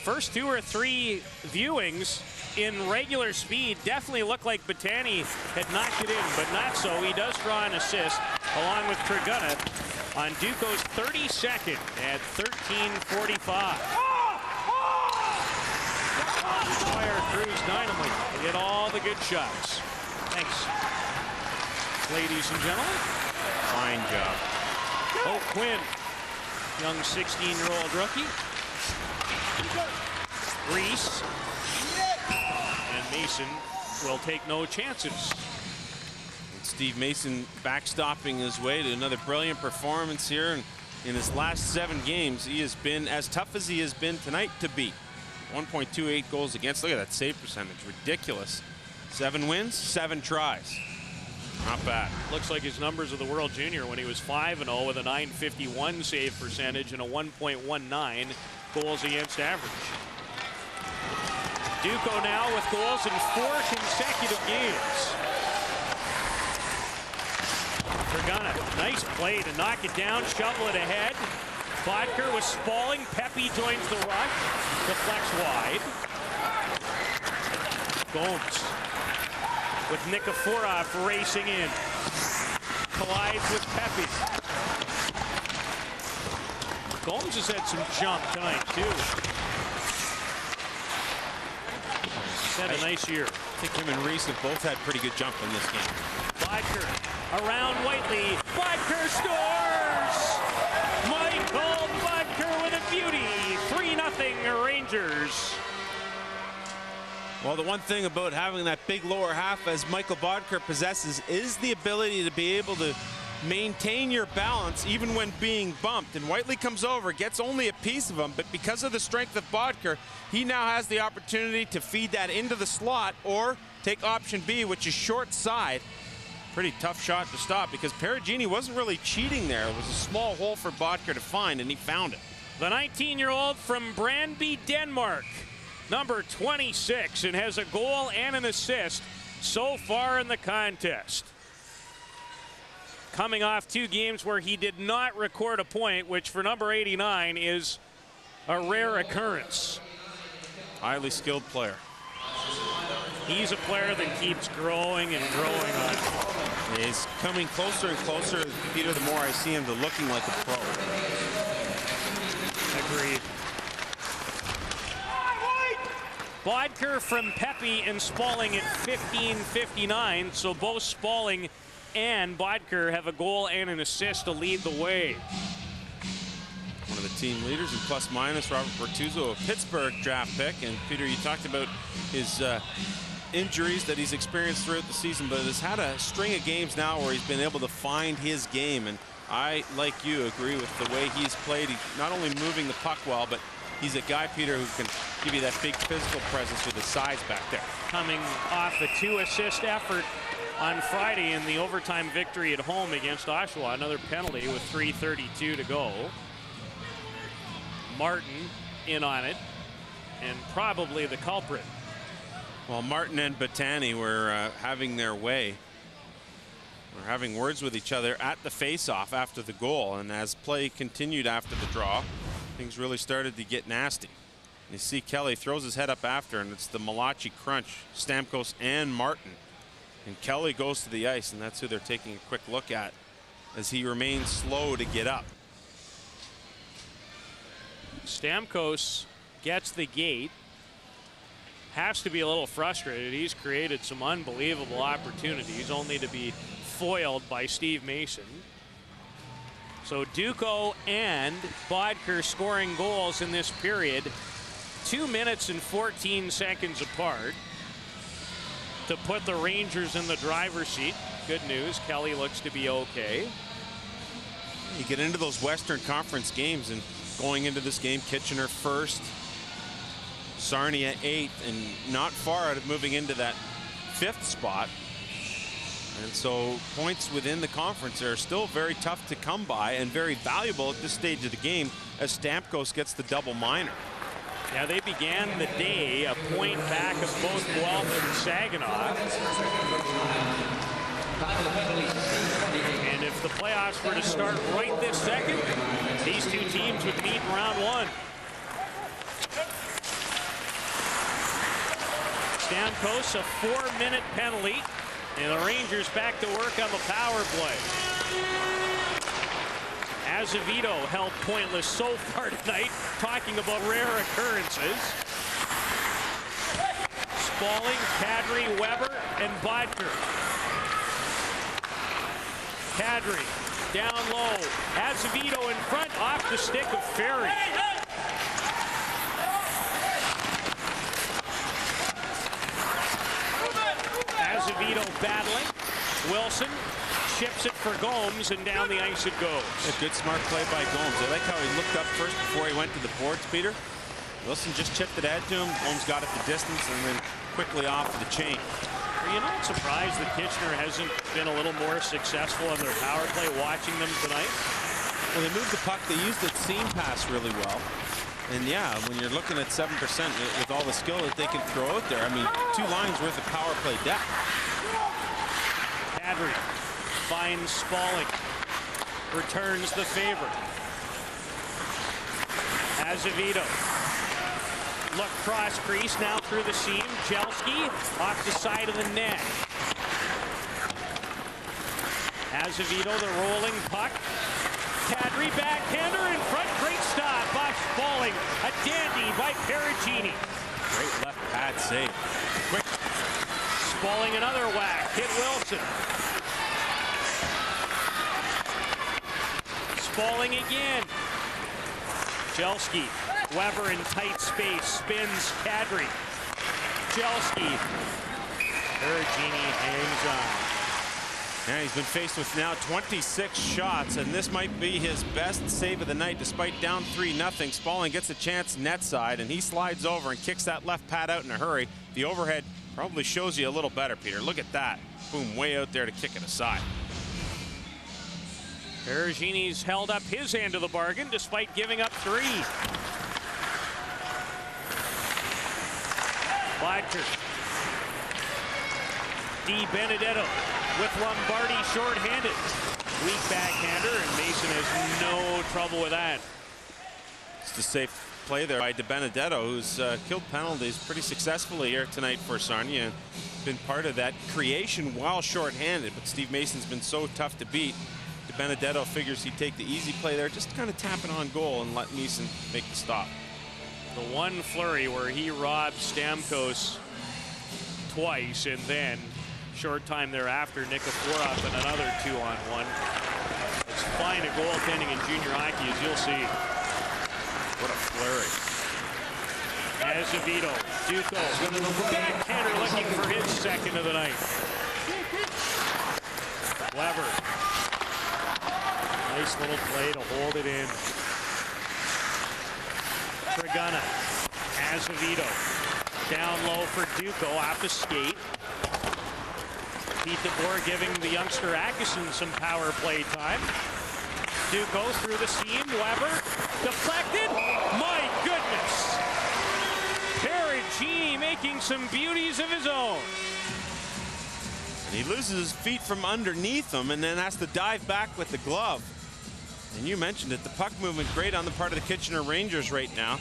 First 2 or 3 viewings in regular speed definitely looked like Battani had knocked it in, but not so. He does draw an assist along with Triguna on Duco's 32nd at 13:45. Fire Cruz Dynamite. They get all the good shots. Thanks, ladies and gentlemen. Fine job. Oh, Quinn, young 16-year-old rookie. Reese and Mason will take no chances. And Steve Mason backstopping his way to another brilliant performance here. And in his last 7 games, he has been as tough as he has been tonight to beat. 1.28 goals against. Look at that save percentage. Ridiculous. 7 wins, 7 tries. Not bad. Looks like his numbers of the World Junior when he was 5-0 with a .951 save percentage and a 1.19 goals against average. Duco now with goals in 4 consecutive games. Triguna, nice play to knock it down, shovel it ahead. Bodker with Spalling. Pepe joins the rush. Deflects wide. Gomes with Nikiforov racing in. Collides with Pepe. Gomes has had some jump tonight, too. He's had a nice year. I think him and Reese have both had pretty good jump in this game. Bodker around Whiteley. Bodker scores! Michael Bodker with a beauty. 3-0 Rangers. Well, the one thing about having that big lower half as Michael Bodker possesses is the ability to be able to maintain your balance even when being bumped. And Whiteley comes over, gets only a piece of him, but because of the strength of Bodker, he now has the opportunity to feed that into the slot or take option B, which is short side. Pretty tough shot to stop because Perugini wasn't really cheating there. It was a small hole for Bodker to find, and he found it. The 19-year-old from Brandby, Denmark, number 26, and has a goal and an assist so far in the contest. Coming off 2 games where he did not record a point, which for number 89 is a rare occurrence. Highly skilled player. He's a player that keeps growing and growing on. He's coming closer and closer, Peter, the more I see him, to looking like a pro. Agreed. Bodker from Pepe and Spalling at 15:59, so both Spalling and Bodker have a goal and an assist to lead the way. One of the team leaders in plus minus, Robert Bertuzzo, a Pittsburgh draft pick. And Peter, you talked about his injuries that he's experienced throughout the season, but has had a string of games now where he's been able to find his game. And I, like you, agree with the way he's played. He's not only moving the puck well, but he's a guy, Peter, who can give you that big physical presence with his size back there. Coming off a 2-assist effort on Friday in the overtime victory at home against Oshawa. Another penalty with 3:32 to go. Martin in on it, and probably the culprit. Well, Martin and Batani were having their way. We're having words with each other at the face-off after the goal, and as play continued after the draw, things really started to get nasty. You see Kelly throws his head up after, and it's the Malachi crunch, Stamkos and Martin. And Kelly goes to the ice, and that's who they're taking a quick look at as he remains slow to get up. Stamkos gets the gate. Has to be a little frustrated. He's created some unbelievable opportunities, only to be foiled by Steve Mason. So Duco and Bodker scoring goals in this period, 2 minutes and 14 seconds apart, to put the Rangers in the driver's seat. Good news, Kelly looks to be okay. You get into those Western Conference games, and going into this game, Kitchener first, Sarnia 8th, and not far out of moving into that 5th spot. And so points within the conference are still very tough to come by and very valuable at this stage of the game as Stamkos gets the double minor. Yeah, they began the day a point back of both Guelph and Saginaw. And if the playoffs were to start right this second, these two teams would meet in round 1. Stamkos, a 4-minute penalty, and the Rangers back to work on the power play. Azevedo held pointless so far tonight, talking about rare occurrences. Spalling, Kadri, Weber, and Bodker. Kadri down low. Azevedo in front, off the stick of Ferry. Azevedo battling. Wilson chips it for Gomes, and down the ice it goes. A good smart play by Gomes. I like how he looked up first before he went to the boards, Peter. Wilson just chipped it out to him. Gomes got it the distance and then quickly off the chain. Are you not surprised that Kitchener hasn't been a little more successful on their power play watching them tonight? Well, they moved the puck. They used the seam pass really well. And yeah, when you're looking at 7% with all the skill that they can throw out there, I mean, 2 lines worth of power play depth. Kadri finds Spalling, returns the favor. Azevedo, look cross crease, now through the seam. Jelski off the side of the net. Azevedo, the rolling puck. Kadri backhander in front, great stop by Spalling. A dandy by Perugini. Great left pad save. Quick. Spalling another whack, hit Wilson. Spalling again. Jelski, Weber in tight space, spins Kadri. Pajelski. Perugini hangs on. Yeah, he's been faced with now 26 shots, and this might be his best save of the night despite down 3-0. Spaulding gets a chance net side, and he slides over and kicks that left pad out in a hurry. The overhead probably shows you a little better, Peter. Look at that. Boom, way out there to kick it aside. Perugini's held up his end of the bargain despite giving up 3. Blacker. Di Benedetto with Lombardi short-handed. Weak backhander, and Mason has no trouble with that. It's a safe play there by Di Benedetto, who's killed penalties pretty successfully here tonight for Sarnia and been part of that creation while short-handed. But Steve Mason's been so tough to beat. Di Benedetto figures he'd take the easy play there, just kind of tap it on goal and let Mason make the stop. The one flurry where he robbed Stamkos twice, and then short time thereafter, Nikiforov and another 2-on-1. It's fine at goaltending in junior hockey, as you'll see. What a flurry. Azevedo, Duco, backhander looking for his second of the night. Weber. Nice little play to hold it in. Dragana, Azevedo, down low for Duco, off the skate. Pete DeBoer giving the youngster Atkinson some power play time. Duco through the seam, Weber, deflected. My goodness! Perugini making some beauties of his own. And he loses his feet from underneath him and then has to dive back with the glove. And you mentioned it, the puck movement great on the part of the Kitchener Rangers right now.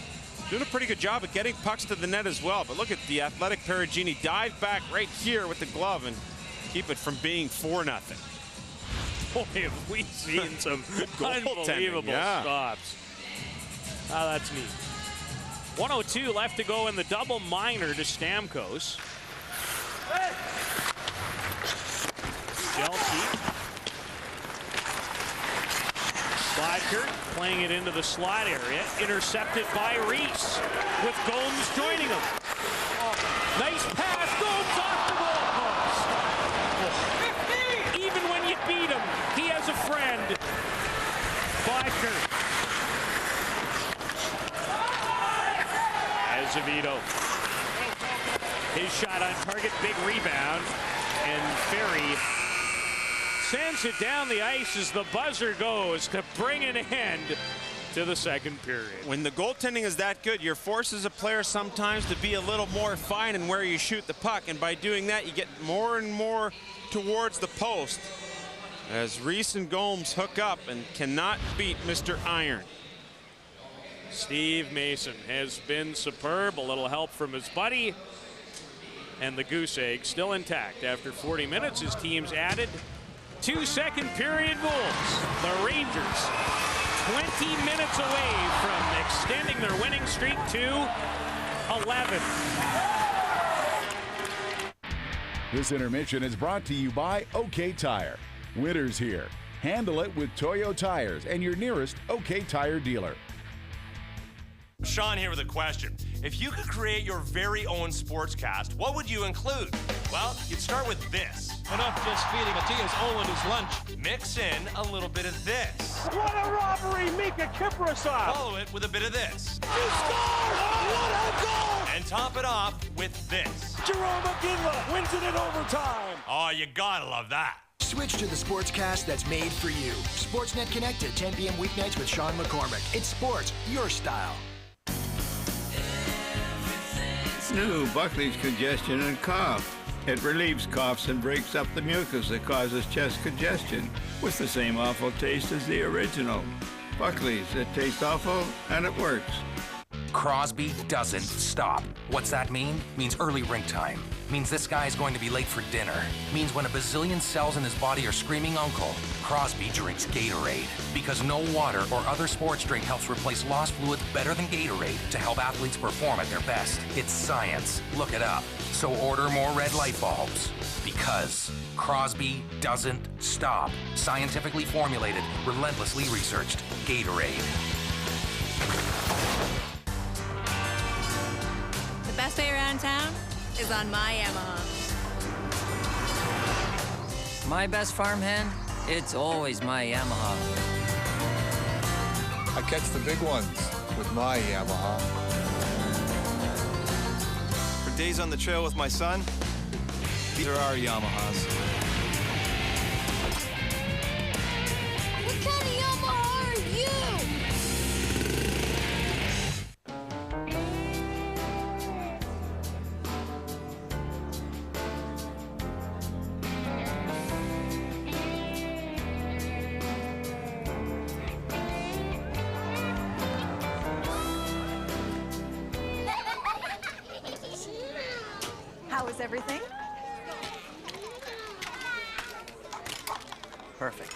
Doing a pretty good job at getting pucks to the net as well. But look at the athletic Perugini dive back right here with the glove and keep it from being 4-0. Boy, have we seen some unbelievable stops. Oh, that's neat. 1:02 left to go in the double minor to Stamkos. Chelsea. Bodker playing it into the slot area. Intercepted by Reese with Gomes joining him. Nice pass. Gomes off the goal post. Even when you beat him, he has a friend. Bodker. Azevedo. His shot on target, big rebound, and Ferry sends it down the ice as the buzzer goes to bring an end to the second period. When the goaltending is that good, you're forced as a player sometimes to be a little more fine in where you shoot the puck, and by doing that you get more and more towards the post as Reese and Gomes hook up and cannot beat Mr. Iron. Steve Mason has been superb. A little help from his buddy, and the goose egg still intact after 40 minutes. His team's added 2 second period goals. The Rangers 20 minutes away from extending their winning streak to 11. This intermission is brought to you by OK Tire. Winter's here. Handle it with Toyo Tires and your nearest OK Tire dealer. Sean here with a question. If you could create your very own sportscast, what would you include? Well, you'd start with this. Enough just feeding Matthias Owen his lunch. Mix in a little bit of this. What a robbery, Mika Kiprasov! Follow it with a bit of this. You score! What a goal! And top it off with this. Jerome McGinley wins it in overtime. Oh, you gotta love that. Switch to the sportscast that's made for you. Sportsnet Connected, 10 p.m. weeknights with Sean McCormick. It's sports, your style. New Buckley's congestion and cough. It relieves coughs and breaks up the mucus that causes chest congestion with the same awful taste as the original. Buckley's, it tastes awful and it works. Crosby doesn't stop. What's that mean? Means early rink time. Means this guy is going to be late for dinner. Means when a bazillion cells in his body are screaming uncle, Crosby drinks Gatorade. Because no water or other sports drink helps replace lost fluids better than Gatorade to help athletes perform at their best. It's science. Look it up. So order more red light bulbs. Because Crosby doesn't stop. Scientifically formulated, relentlessly researched. Gatorade. The best way around town? is on my Yamaha. My best farmhand? It's always my Yamaha. I catch the big ones with my Yamaha. For days on the trail with my son, these are our Yamahas. What kind of Yamaha are you? How is everything? Perfect.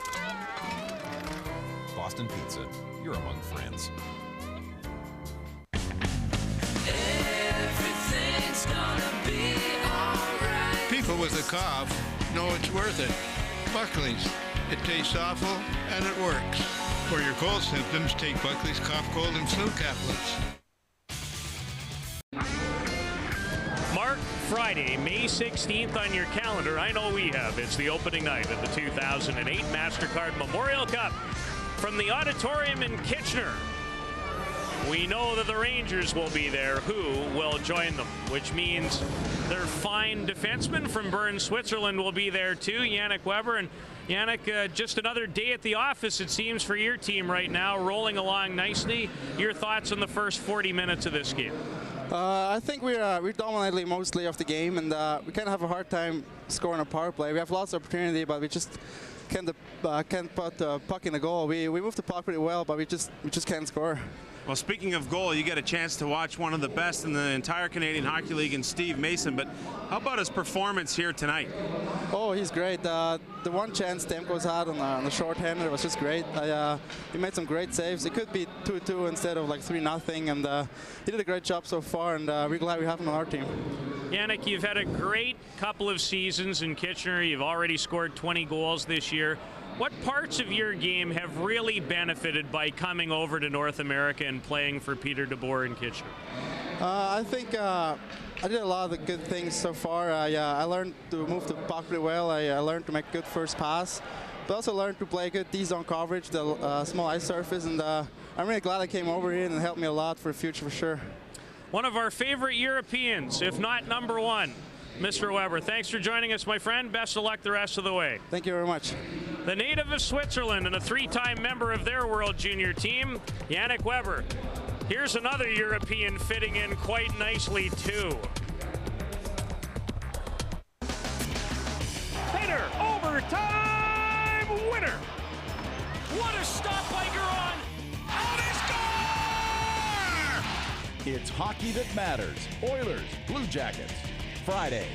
Boston Pizza. You're among friends. Everything's gonna be alright. People with a cough know it's worth it. Buckley's. It tastes awful, and it works. For your cold symptoms, take Buckley's Cough, Cold, and Flu Caplets. Mark Friday, May 16th on your calendar. I know we have. It's the opening night of the 2008 MasterCard Memorial Cup from the Auditorium in Kitchener. We know that the Rangers will be there. Who will join them? Which means their fine defenseman from Bern, Switzerland will be there too, Yannick Weber. And Yannick, just another day at the office, it seems, for your team right now, rolling along nicely. Your thoughts on the first 40 minutes of this game? I think we're dominating mostly of the game, and we kind of have a hard time scoring a power play. We have lots of opportunity, but we just can't put the puck in the goal. We move the puck pretty well, but we just can't score. Well, speaking of goal, you get a chance to watch one of the best in the entire Canadian Hockey League in Steve Mason, but how about his performance here tonight? Oh, he's great. The one chance Stamkos had on the shorthander was just great. He made some great saves. It could be 2-2 instead of like 3-0, and he did a great job so far, and we're glad we have him on our team. Yannick, you've had a great couple of seasons in Kitchener. You've already scored 20 goals this year. What parts of your game have really benefited by coming over to North America and playing for Peter DeBoer in Kitchener? I think I did a lot of the good things so far. I learned to move the puck pretty well. I learned to make good first pass, but also learned to play good D-zone coverage, the small ice surface, and I'm really glad I came over here, and it helped me a lot for the future for sure. One of our favorite Europeans, if not number one, Mr. Weber. Thanks for joining us, my friend. Best of luck the rest of the way. Thank you very much. The native of Switzerland and a three-time member of their World Junior team, Yannick Weber. Here's another European fitting in quite nicely, too. Header, overtime winner. What a stop by Garon. Oh, they score! It's hockey that matters. Oilers, Blue Jackets. Friday.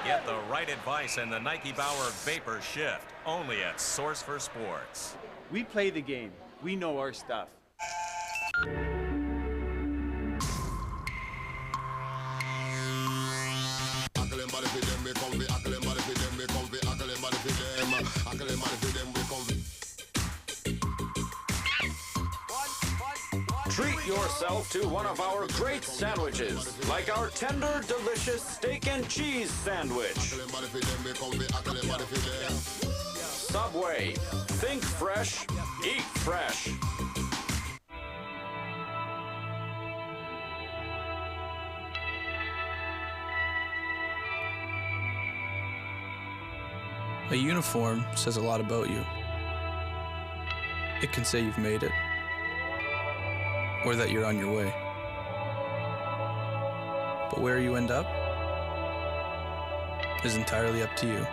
Get the right advice and the Nike Bauer Vapor Shift, only at Source for Sports. We play the game. We know our stuff. Treat yourself to one of our great sandwiches, like our tender, delicious steak and cheese sandwich. Subway. Think fresh, eat fresh. A uniform says a lot about you. It can say you've made it, or that you're on your way. But where you end up is entirely up to you.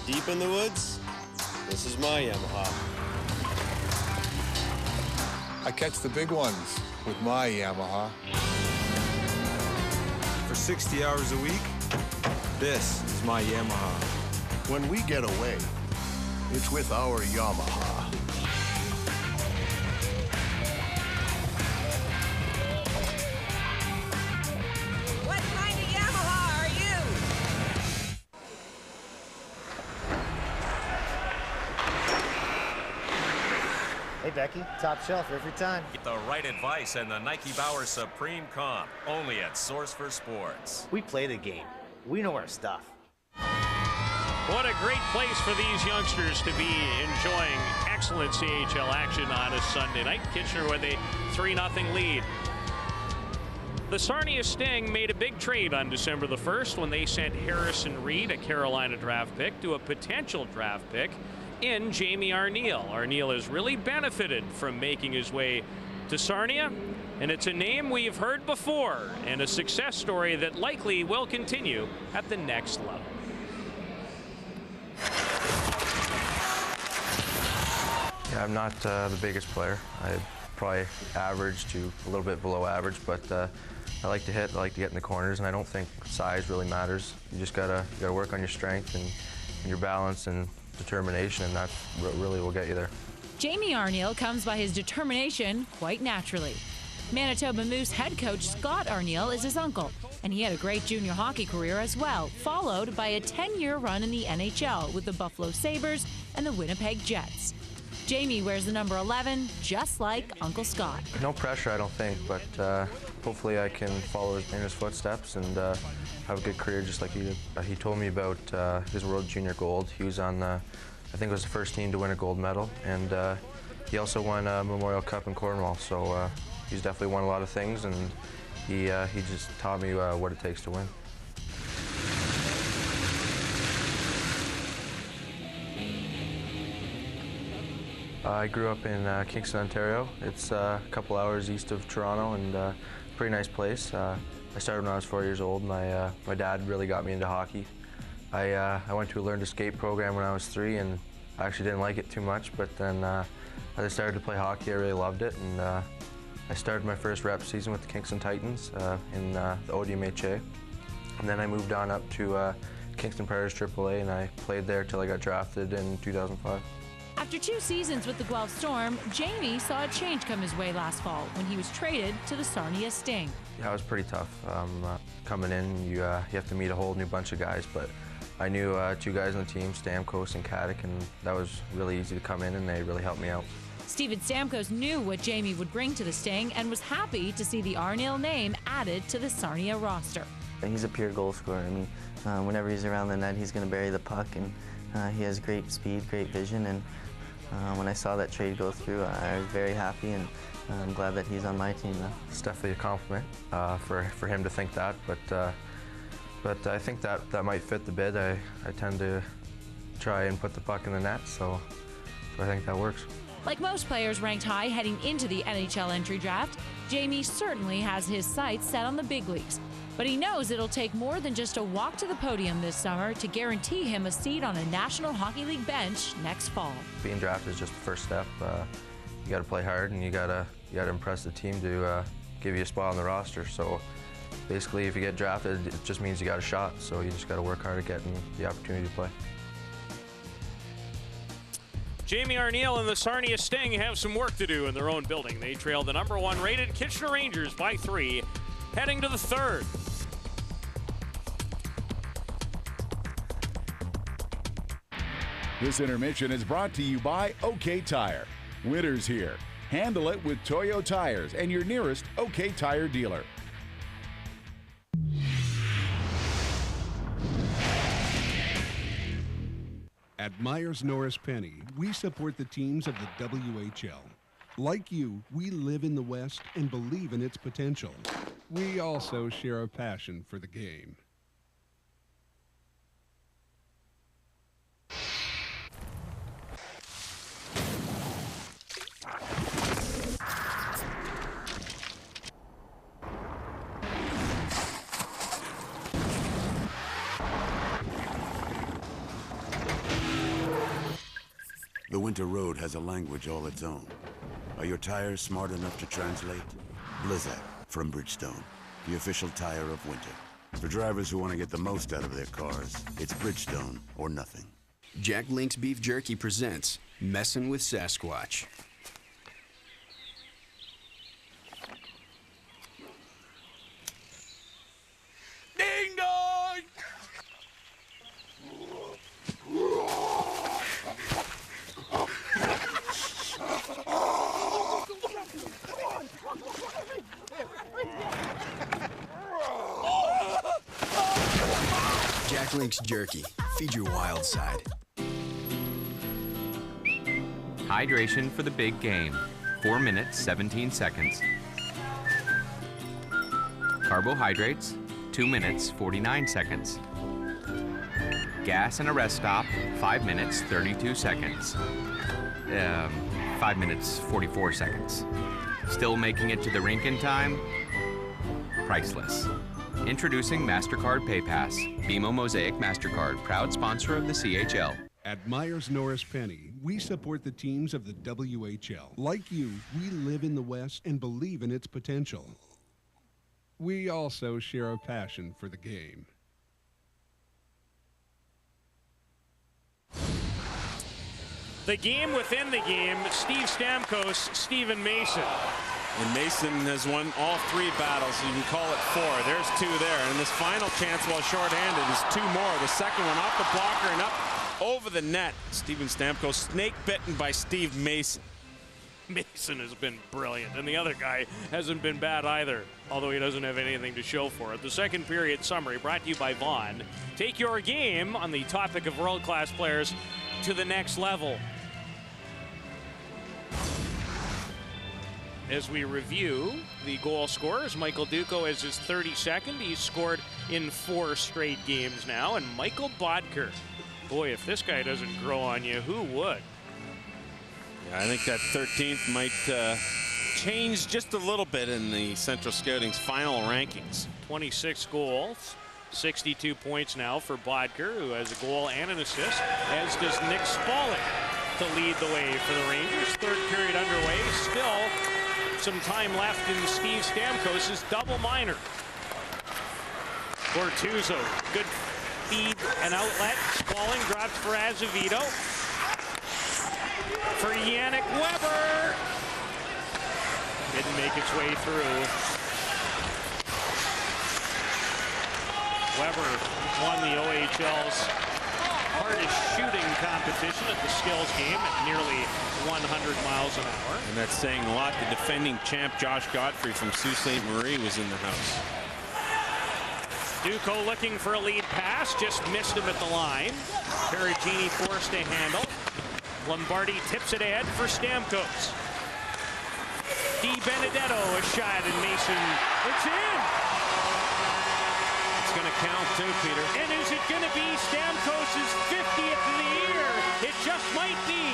Deep in the woods, this is my Yamaha. I catch the big ones with my Yamaha. For 60 hours a week, this is my Yamaha. When we get away, it's with our Yamaha. What kind of Yamaha are you? Hey, Becky, top shelf every time. Get the right advice and the Nike Bauer Supreme Comp, only at Source for Sports. We play the game. We know our stuff. What a great place for these youngsters to be enjoying excellent CHL action on a Sunday night. Kitchener with a 3-0 lead. The Sarnia Sting made a big trade on December the 1st when they sent Harrison Reed, a Carolina draft pick, to a potential draft pick in Jamie Arneal. Arneal has really benefited from making his way to Sarnia, and it's a name we've heard before and a success story that likely will continue at the next level. Yeah, I'm not the biggest player. I probably average to a little bit below average, but I like to hit, I like to get in the corners, and I don't think size really matters. You just gotta work on your strength and your balance and determination, and that's what really will get you there. Jamie Arneal comes by his determination quite naturally. Manitoba Moose head coach Scott Arneal is his uncle, and he had a great junior hockey career as well, followed by a 10-year run in the NHL with the Buffalo Sabres and the Winnipeg Jets. Jamie wears the number 11, just like Uncle Scott. No pressure, I don't think, but hopefully I can follow in his footsteps and have a good career just like he did. He told me about his World Junior Gold. He was on, I think it was the first team to win a gold medal, and he also won a Memorial Cup in Cornwall, so he's definitely won a lot of things, and he just taught me what it takes to win. I grew up in Kingston, Ontario. It's a couple hours east of Toronto, and a pretty nice place. I started when I was 4 years old. My dad really got me into hockey. I went to a learn to skate program when I was 3, and I actually didn't like it too much, but then as I started to play hockey, I really loved it, and I started my first rep season with the Kingston Titans in the ODMHA, and then I moved on up to Kingston Predators AAA, and I played there till I got drafted in 2005. After 2 seasons with the Guelph Storm, Jamie saw a change come his way last fall when he was traded to the Sarnia Sting. Yeah, it was pretty tough. Coming in, you have to meet a whole new bunch of guys, but I knew 2 guys on the team, Stamkos and Kadek, and that was really easy to come in, and they really helped me out. Steven Stamkos knew what Jamie would bring to the Sting and was happy to see the Arneal name added to the Sarnia roster. He's a pure goal scorer. I mean, whenever he's around the net, he's going to bury the puck, and he has great speed, great vision, and when I saw that trade go through, I was very happy, and I'm glad that he's on my team now. It's definitely a compliment for him to think that, but I think that might fit the bid. I tend to try and put the puck in the net, so I think that works. Like most players ranked high heading into the NHL entry draft, Jamie certainly has his sights set on the big leagues. But he knows it'll take more than just a walk to the podium this summer to guarantee him a seat on a National Hockey League bench next fall. Being drafted is just the first step. You got to play hard, and you got to impress the team to give you a spot on the roster. So basically, if you get drafted, it just means you got a shot. So you just got to work hard at getting the opportunity to play. Jamie Arneal and the Sarnia Sting have some work to do in their own building. They trail the number 1 rated Kitchener Rangers by 3, heading to the 3rd. This intermission is brought to you by OK Tire. Winter's here. Handle it with Toyo Tires and your nearest OK Tire dealer. At Myers-Norris-Penny, we support the teams of the WHL. Like you, we live in the West and believe in its potential. We also share a passion for the game. The winter road has a language all its own. Are your tires smart enough to translate? Blizzak from Bridgestone, the official tire of winter. For drivers who want to get the most out of their cars, it's Bridgestone or nothing. Jack Link's Beef Jerky presents Messin' with Sasquatch. Ding dong! Link's Jerky. Feed your wild side. Hydration for the big game. 4 minutes, 17 seconds. Carbohydrates, 2 minutes, 49 seconds. Gas and a rest stop, 5 minutes, 32 seconds. 5 minutes, 44 seconds. Still making it to the rink in time? Priceless. Introducing MasterCard PayPass. BMO Mosaic MasterCard, proud sponsor of the CHL. At Myers-Norris-Penney, we support the teams of the WHL. Like you, we live in the West and believe in its potential. We also share a passion for the game. The game within the game, Steve Stamkos, Stephen Mason. And Mason has won all 3 battles. You can call it 4. There's 2 there. And this final chance, while shorthanded, is 2 more. The second one off the blocker and up over the net. Steven Stamkos snake bitten by Steve Mason. Mason has been brilliant, and the other guy hasn't been bad either, although he doesn't have anything to show for it. The second period summary brought to you by Vaughn. Take your game on the topic of world-class players to the next level. As we review the goal scorers, Michael Ducko is his 32nd. He's scored in 4 straight games now. And Michael Bodker, boy, if this guy doesn't grow on you, who would? Yeah, I think that 13th might change just a little bit in the Central Scouting's final rankings. 26 goals, 62 points now for Bodker, who has a goal and an assist, as does Nick Spaulding to lead the way for the Rangers. Third period underway, still some time left in Steve Stamkos' double minor. Bortuzzo, good feed and outlet. Spaulding drops for Azevedo. For Yannick Weber. Didn't make its way through. Weber won the OHL's hardest shooting competition at the skills game at nearly 100 miles an hour. And that's saying a lot. The defending champ Josh Godfrey from Sault Ste. Marie was in the house. Ducko looking for a lead pass, just missed him at the line. Perugini forced to handle. Lombardi tips it ahead for Stamkos. Di Benedetto, a shot, and Mason, it's in! It's going to count too, Peter. And is it going to be Stamkos' 50th of the year? It just might be.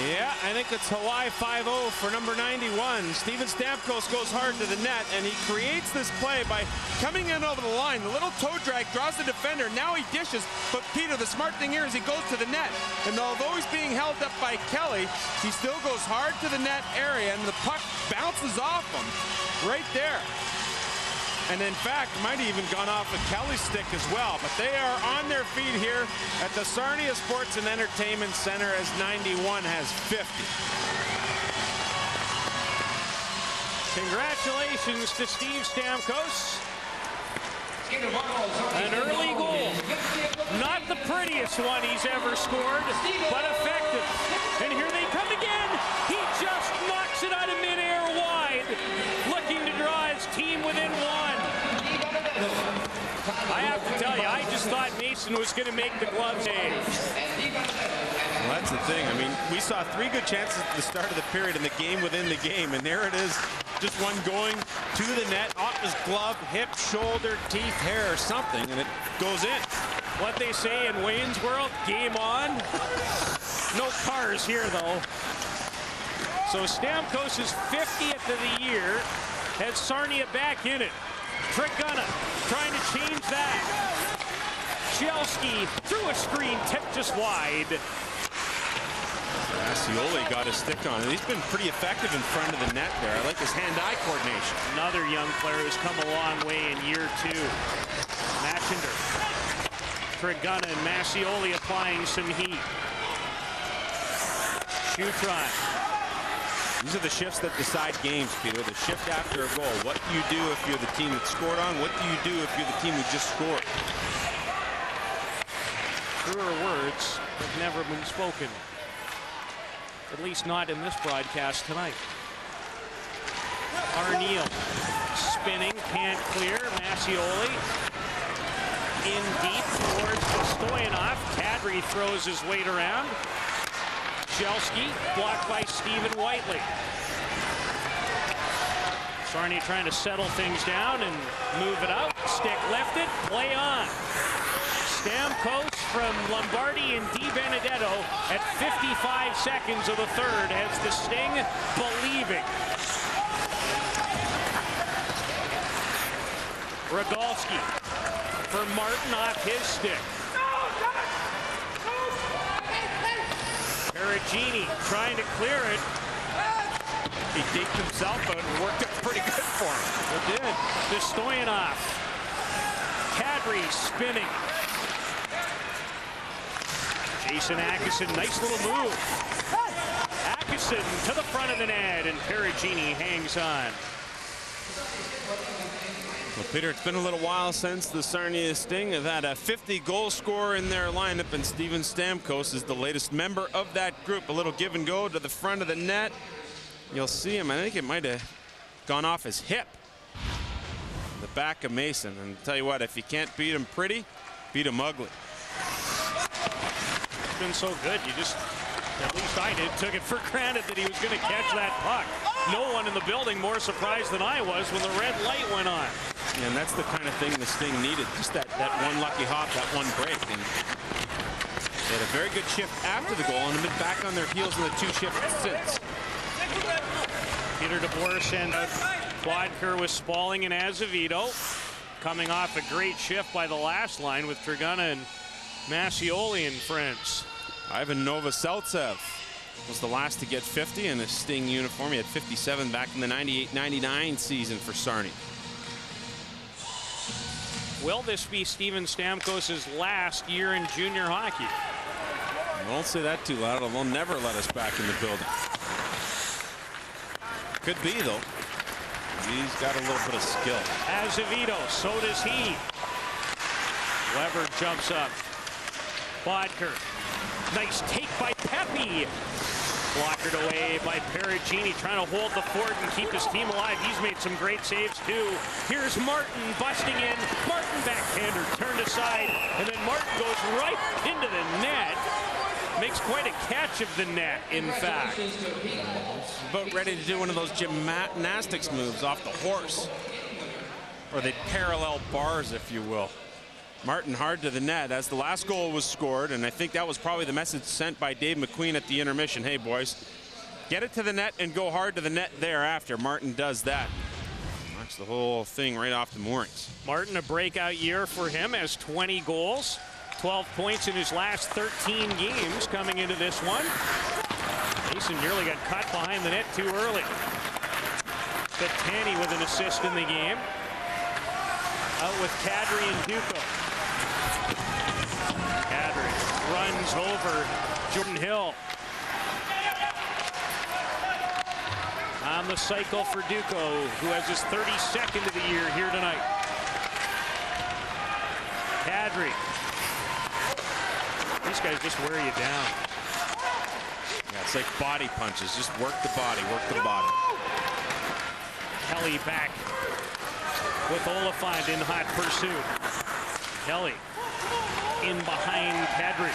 Yeah, I think it's Hawaii 5-0 for number 91. Steven Stamkos goes hard to the net, and he creates this play by coming in over the line. The little toe drag draws the defender. Now he dishes, but Peter, the smart thing here is he goes to the net. And although he's being held up by Kelly, he still goes hard to the net area, and the puck bounces off him right there. And in fact, might have even gone off of Kelly's stick as well. But they are on their feet here at the Sarnia Sports and Entertainment Center as 91 has 50. Congratulations to Steve Stamkos. An early goal. Not the prettiest one he's ever scored, but effective. And here they come again. He just knocks it out of midair wide, looking to draw his team within 1. I have to tell you, I just thought Mason was going to make the glove save. Well, that's the thing. I mean, we saw 3 good chances at the start of the period in the game within the game, and there it is. Just one going to the net, off his glove, hip, shoulder, teeth, hair, or something, and it goes in. What they say in Wayne's World, game on. No cars here, though. So Stamkos' 50th of the year has Sarnia back in it. Trigana trying to change that. Chelski through a screen, tipped just wide. Massioli got his stick on it. He's been pretty effective in front of the net there. I like his hand-eye coordination. Another young player who's come a long way in year 2. Mashinder. Trigana and Massioli applying some heat. Shutron. These are the shifts that decide games, Peter. The shift after a goal. What do you do if you're the team that scored on? What do you do if you're the team who just scored? Truer words have never been spoken. At least not in this broadcast tonight. Arneal spinning, can't clear. Massioli in deep towards Stoyanov. Kadri throws his weight around. Chelski blocked by Stephen Whiteley. Sarnia trying to settle things down and move it out. Stick lifted, play on. Stamkos from Lombardi and Di Benedetto at 55 seconds of the third has the Sting believing. Rogalski for Martin off his stick. Perugini trying to clear it. He deked himself out and worked it pretty good for him. It did. To Stoyanov. Kadri spinning. Jason Akeson, nice little move. Akeson to the front of the net, and Perugini hangs on. Well, Peter, it's been a little while since the Sarnia Sting have had a 50-goal scorer in their lineup, and Steven Stamkos is the latest member of that group. A little give and go to the front of the net. You'll see him. I think it might have gone off his hip. The back of Mason. And tell you what, if you can't beat him pretty, beat him ugly. It's been so good. You just, at least I did, took it for granted that he was going to catch that puck. No one in the building more surprised than I was when the red light went on. Yeah, and that's the kind of thing the Sting needed. Just that one lucky hop, that one break. And they had a very good shift after the goal and have been back on their heels in the two shifts since. Peter DeBoer sent out Bodker with Spalling and Azevedo. Coming off a great shift by the last line with Dragana and Massioli and friends. Ivan Novoseltsev was the last to get 50 in a Sting uniform. He had 57 back in the 98-99 season for Sarnia. Will this be Steven Stamkos' last year in junior hockey? Won't say that too loud. They'll never let us back in the building. Could be, though. He's got a little bit of skill. Azevedo, so does he. Weber jumps up. Bodker. Nice take by Pepe. Blockered away by Perugini, trying to hold the fort and keep his team alive. He's made some great saves, too. Here's Martin busting in. Martin backhander turned aside, and then Martin goes right into the net. Makes quite a catch of the net, in fact. About ready to do one of those gymnastics moves off the horse. Or they parallel bars, if you will. Martin hard to the net as the last goal was scored, and I think that was probably the message sent by Dave McQueen at the intermission. Hey, boys, get it to the net and go hard to the net thereafter. Martin does that. Knocks the whole thing right off the moorings. Martin, a breakout year for him, has 20 goals. 12 points in his last 13 games coming into this one. Mason nearly got caught behind the net too early. Bettany with an assist in the game. Out with Kadri and Duco. Kadri runs over Jordan Hill. On the cycle for Duco, who has his 32nd of the year here tonight. Kadri. These guys just wear you down. Yeah, it's like body punches. Just work the body, work the body. Kelly back with Oliphant in hot pursuit. Kelly in behind Kadri.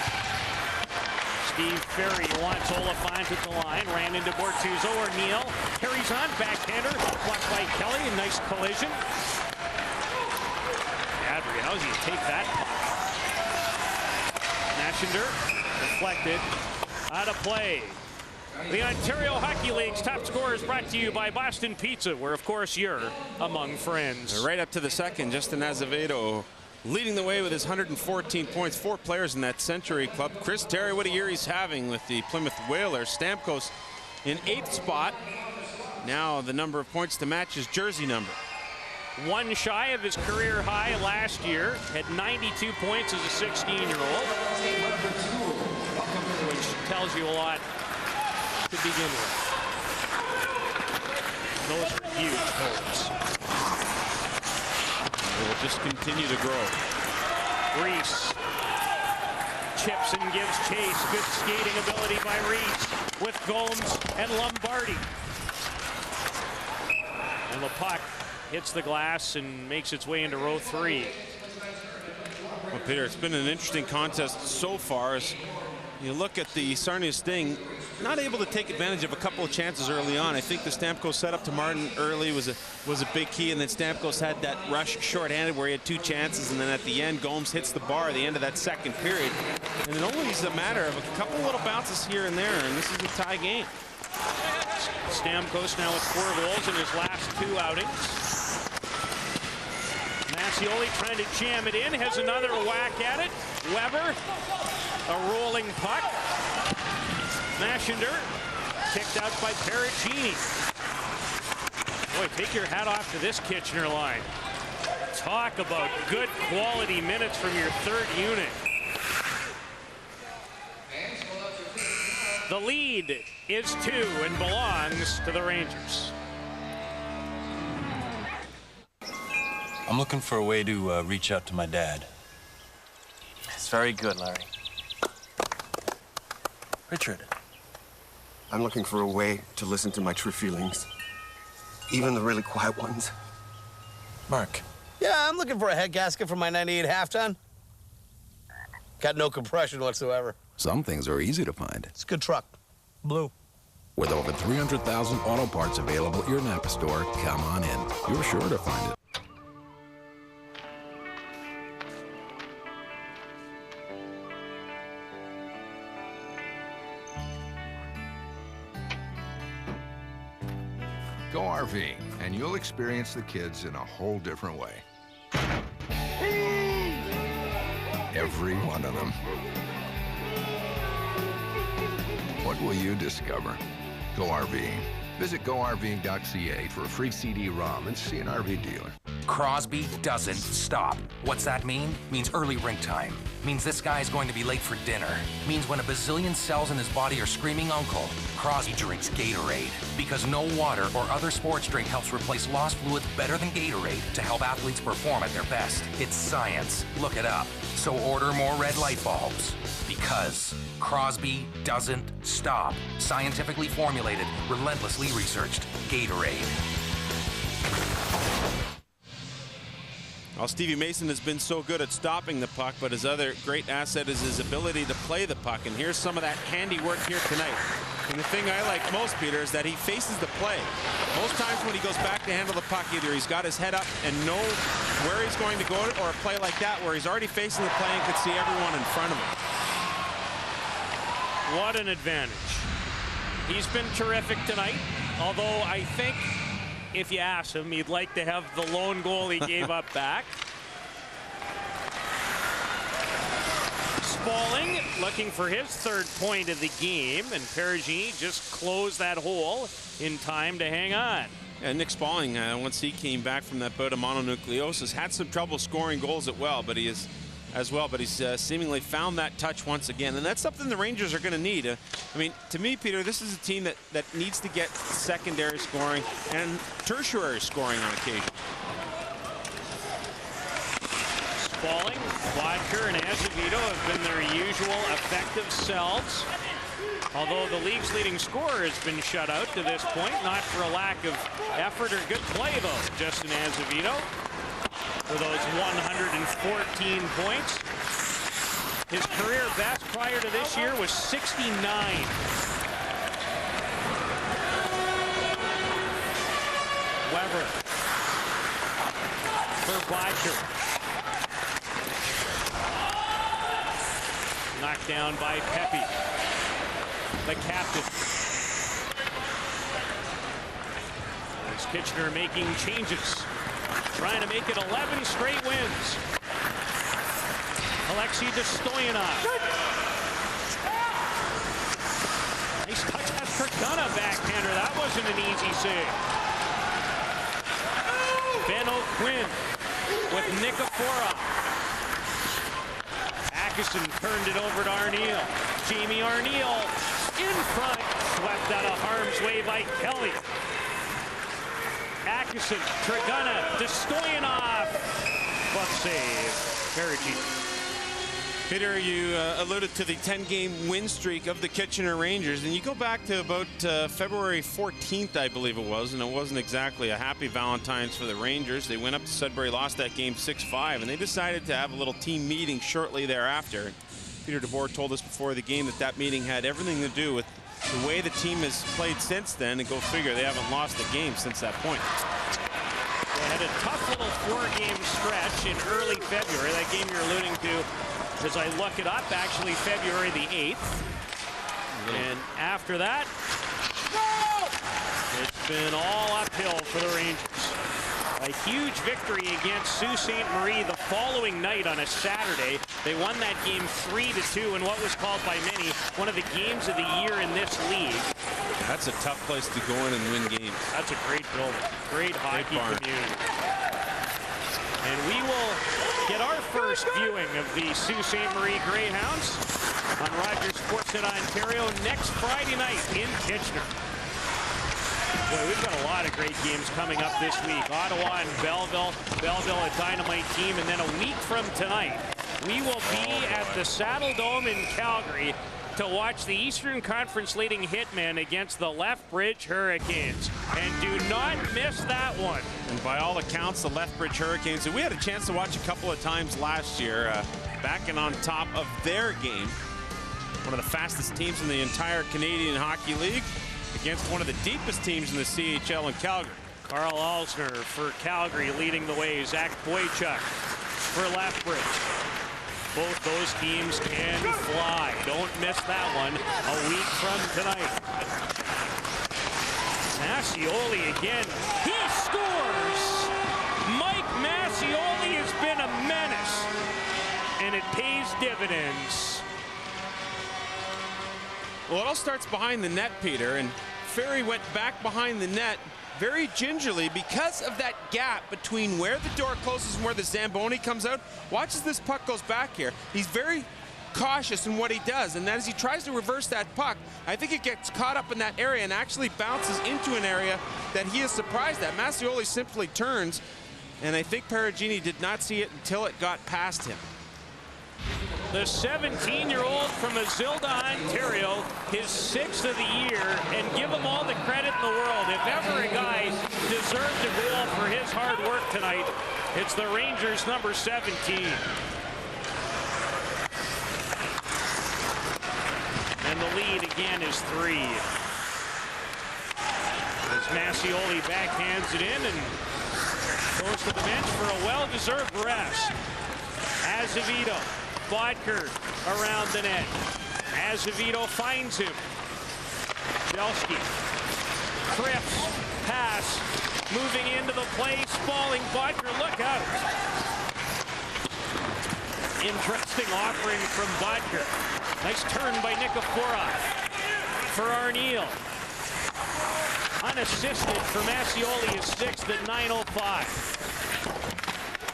Steve Ferry wants Oliphant at the line. Ran into Bortuzzo. O'Neill carries on. Backhander blocked by Kelly. A nice collision. Kadri, how does he take that puck? Nashinder deflected, out of play. The Ontario Hockey League's top scorer is brought to you by Boston Pizza, where, of course, you're among friends. Right up to the second, Justin Azevedo leading the way with his 114 points. 4 players in that Century Club. Chris Terry, what a year he's having with the Plymouth Whalers. Stamkos in 8th spot. Now the number of points to match his jersey number. One shy of his career high last year, had 92 points as a 16-year-old, which tells you a lot to begin with. Those are huge goals. It will just continue to grow. Reese chips and gives chase. Good skating ability by Reese with Gomes and Lombardi. And the puck hits the glass and makes its way into row 3. Peter, it's been an interesting contest so far. As you look at the Sarnia Sting, not able to take advantage of a couple of chances early on. I think the Stamkos setup to Martin early was a big key, and then Stamkos had that rush shorthanded where he had 2 chances, and then at the end, Gomes hits the bar at the end of that second period. And it only is a matter of a couple little bounces here and there, and this is a tie game. Stamkos now with 4 goals in his last 2 outings. Massioli trying to jam it in, has another whack at it. Weber, a rolling puck. Mashinder, kicked out by Perugini. Boy, take your hat off to this Kitchener line. Talk about good quality minutes from your 3rd unit. The lead is 2 and belongs to the Rangers. I'm looking for a way to reach out to my dad. It's very good, Larry. Richard. I'm looking for a way to listen to my true feelings, even the really quiet ones. Mark. Yeah, I'm looking for a head gasket for my 98 half-ton. Got no compression whatsoever. Some things are easy to find. It's a good truck. Blue. With over 300,000 auto parts available at your Napa store, come on in. You're sure to find it. Go RVing, and you'll experience the kids in a whole different way. Every one of them. What will you discover? Go RVing. Visit GoRVing.ca for a free CD-ROM and see an RV dealer. Crosby doesn't stop. What's that mean? Means early rink time. Means this guy is going to be late for dinner. Means when a bazillion cells in his body are screaming uncle, Crosby drinks Gatorade. Because no water or other sports drink helps replace lost fluids better than Gatorade to help athletes perform at their best. It's science. Look it up. So order more red light bulbs. Because Crosby doesn't stop. Scientifically formulated, relentlessly researched. Gatorade. Well, Stevie Mason has been so good at stopping the puck, but his other great asset is his ability to play the puck. And here's some of that handiwork here tonight. And the thing I like most, Peter, is that he faces the play. Most times when he goes back to handle the puck, either he's got his head up and know where he's going to go, or a play like that where he's already facing the play and could see everyone in front of him. What an advantage. He's been terrific tonight, although I think if you ask him, he'd like to have the lone goal he gave up back. Spalling looking for his 3rd point of the game, and Perugini just closed that hole in time to hang on. And Nick Spalling, once he came back from that bout of mononucleosis, had some trouble scoring goals but he's seemingly found that touch once again, and that's something the Rangers are going to need. I mean, to me, Peter, this is a team that needs to get secondary scoring and tertiary scoring on occasion. Spalling, Bodker, and Azevedo have been their usual effective selves. Although the league's leading scorer has been shut out to this point, not for a lack of effort or good play, though. Justin Azevedo for those 114 points. His career best prior to this year was 69. Weber for Bodker. Knocked down by Pepe, the captain. There's Kitchener making changes, trying to make it 11 straight wins. Alexei Dostoyanov. Nice touch at Kirkana, backhander. That wasn't an easy save. Ben O'Quinn with Nikiforov. Atkinson turned it over to Arneal. Jamie Arneal in front. Swept out of harm's way by Kelly. Atkinson, Tragana, Dostoyanov. Buff save. Perugini. Peter, you alluded to the 10-game win streak of the Kitchener Rangers, and you go back to about February 14th, I believe it was, and it wasn't exactly a happy Valentine's for the Rangers. They went up to Sudbury, lost that game 6-5, and they decided to have a little team meeting shortly thereafter. Peter DeBoer told us before the game that that meeting had everything to do with the way the team has played since then, and go figure, they haven't lost a game since that point. They had a tough little 4-game stretch in early February. That game you're alluding to, as I look it up, actually February the 8th. And after that, it's been all uphill for the Rangers. A huge victory against Sault Ste. Marie the following night on a Saturday. They won that game 3-2 in what was called by many one of the games of the year in this league. That's a tough place to go in and win games. That's a great building. Great hockey community. And we will get our first viewing of the Sault Ste. Marie Greyhounds on Rogers Sportsnet Ontario next Friday night in Kitchener. Boy, we've got a lot of great games coming up this week. Ottawa and Belleville. Belleville, a dynamite team. And then a week from tonight, we will be at the Saddle Dome in Calgary to watch the Eastern Conference leading hitmen against the Lethbridge Hurricanes. And do not miss that one. And by all accounts, the Lethbridge Hurricanes, we had a chance to watch a couple of times last year, back and on top of their game. One of the fastest teams in the entire Canadian Hockey League against one of the deepest teams in the CHL in Calgary. Carl Alsner for Calgary leading the way. Zach Boychuk for Lethbridge. Both those teams can fly. Don't miss that one a week from tonight. Massioli again. He scores! Mike Massioli has been a menace, and it pays dividends. Well, it all starts behind the net, Peter, and Ferry went back behind the net very gingerly because of that gap between where the door closes and where the Zamboni comes out. Watch as this puck goes back here. He's very cautious in what he does, and as he tries to reverse that puck, I think it gets caught up in that area and actually bounces into an area that he is surprised at. Massioli simply turns, and I think Perugini did not see it until it got past him. The 17-year-old from Azilda, Ontario, his 6th of the year, and give him all the credit in the world. If ever a guy deserved a goal for his hard work tonight, it's the Rangers' number 17. And the lead again is 3. As Massioli backhands it in and goes to the bench for a well-deserved rest. Azevedo. Bodker around the net. Azevedo finds him. Jelski. Cripps. Pass. Moving into the play. Falling. Bodker, look out. Interesting offering from Bodker. Nice turn by Nikiforov. For Arniel. Unassisted for Massioli is 6th at 9:05.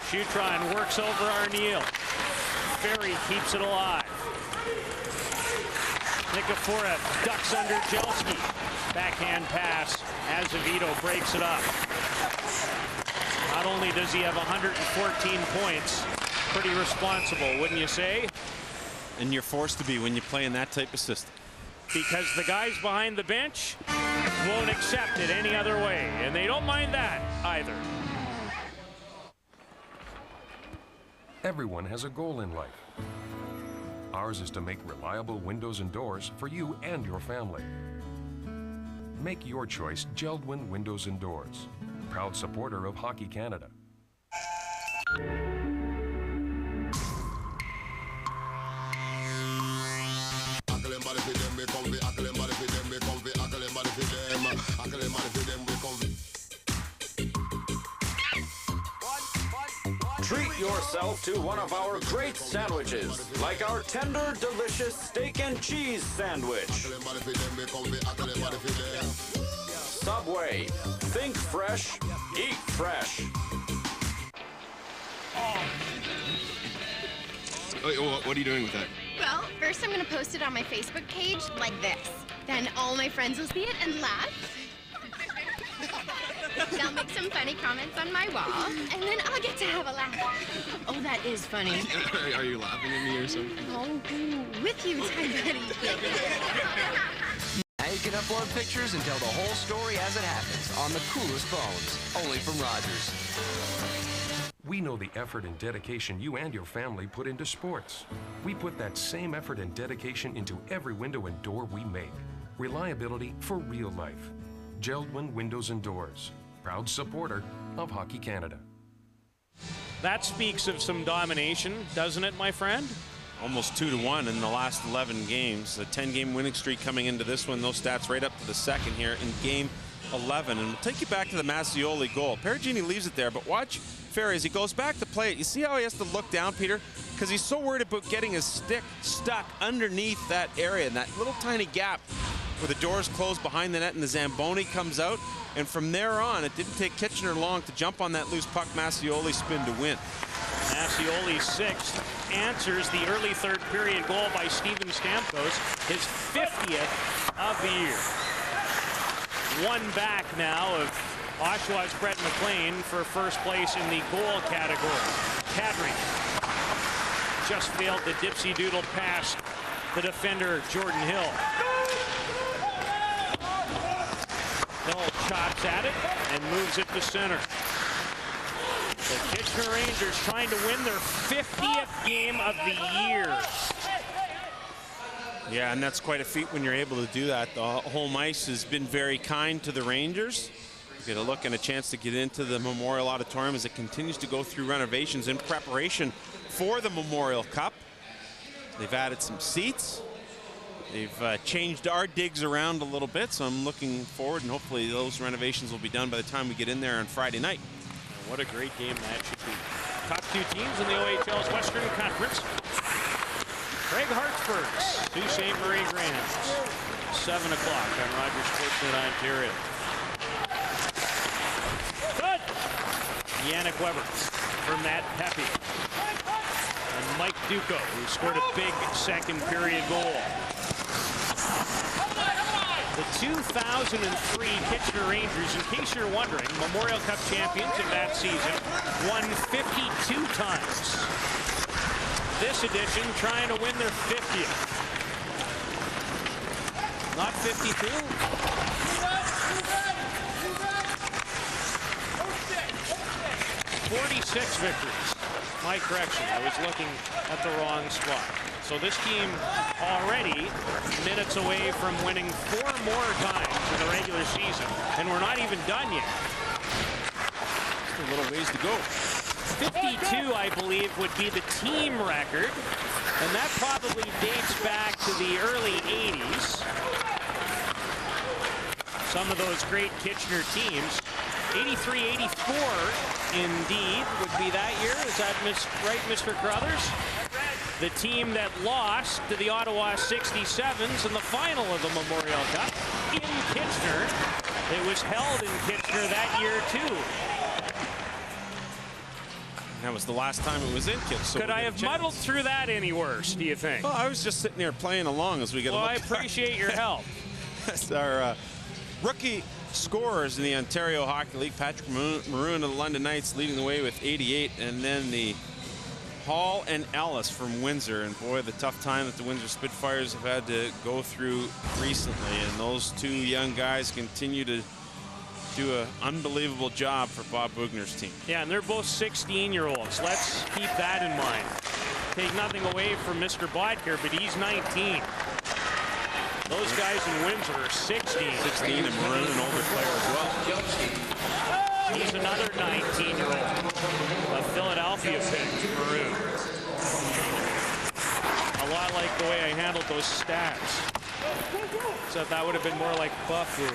Schutron works over Arniel. Ferry keeps it alive. Nikiforov ducks under Jelski. Backhand pass. Azevedo breaks it up. Not only does he have 114 points, pretty responsible, wouldn't you say? And you're forced to be when you play in that type of system. Because the guys behind the bench won't accept it any other way, and they don't mind that either. Everyone has a goal in life. Ours is to make reliable windows and doors for you and your family. Make your choice Geldwin Windows and Doors, proud supporter of Hockey Canada. Treat yourself to one of our great sandwiches, like our tender, delicious steak and cheese sandwich. Subway. Think fresh, eat fresh. What are you doing with that? Well, first I'm going to post it on my Facebook page like this. Then all my friends will see it and laugh. They'll make some funny comments on my wall, and then I'll get to have a laugh. Oh, that is funny. Are you laughing at me or something? Oh, with you, Ty Buddy. Now you can upload pictures and tell the whole story as it happens on the coolest phones, only from Rogers. We know the effort and dedication you and your family put into sports. We put that same effort and dedication into every window and door we make. Reliability for real life. Geldwin Windows and Doors, proud supporter of Hockey Canada. That speaks of some domination, doesn't it, my friend? Almost 2-1 in the last 11 games. A 10-game winning streak coming into this one. Those stats right up to the second here in game 11. And we'll take you back to the Mascioli goal. Perugini leaves it there, but watch Ferry as he goes back to play it. You see how he has to look down, Peter? Because he's so worried about getting his stick stuck underneath that area, in that little tiny gap where the doors close behind the net and the Zamboni comes out. And from there on, it didn't take Kitchener long to jump on that loose puck. Mascioli spin to win. Mascioli's sixth answers the early third period goal by Steven Stamkos, his 50th of the year. One back now of Oshawa's Brett McLean for first place in the goal category. Kadri just failed the dipsy doodle past the defender Jordan Hill. Hill chops at it and moves it to center. The Kitchener Rangers trying to win their 50th game of the year. Yeah, and that's quite a feat when you're able to do that. The home ice has been very kind to the Rangers. You get a look and a chance to get into the Memorial Auditorium as it continues to go through renovations in preparation for the Memorial Cup. They've added some seats. They've changed our digs around a little bit, so I'm looking forward, and hopefully those renovations will be done by the time we get in there on Friday night. What a great game that should be. Top two teams in the OHL's Western Conference. Craig Hartsburg's to St. Marie Grants. 7 o'clock on Rogers Sportsnet Ontario. Good! Yannick Weber for Matt Pepe. And Mike Duco, who scored a big second period goal. The 2003 Kitchener Rangers, in case you're wondering, Memorial Cup champions of that season, won 52 times. This edition trying to win their 50th. Not 52. 46 victories. My correction, I was looking at the wrong spot. So this team already minutes away from winning 4 more times in the regular season, and we're not even done yet. Just a little ways to go. 52, I believe, would be the team record, and that probably dates back to the early 80s. Some of those great Kitchener teams. 83-84, indeed, would be that year. Is that right, Mr. Crothers? The team that lost to the Ottawa 67s in the final of the Memorial Cup in Kitchener. It was held in Kitchener that year, too. That was the last time it was in Kitchener. So could I have muddled through that any worse, do you think? Well, I was just sitting there playing along as we get a look. Well, I appreciate your help. That's our rookie scorers in the Ontario Hockey League. Patrick Maroon of the London Knights leading the way with 88, and then the Hall and Ellis from Windsor. And boy, the tough time that the Windsor Spitfires have had to go through recently, and those two young guys continue to do an unbelievable job for Bob Bugner's team. Yeah, and they're both 16-year-olds. Let's keep that in mind. Take nothing away from Mr. Bodker, but he's 19. Those guys in Windsor are 16. 16, and Maroon, an older player as well. He's another 19-year-old. A Philadelphia pick, Maroon. A lot like the way I handled those stats. Except that would have been more like Buffoo.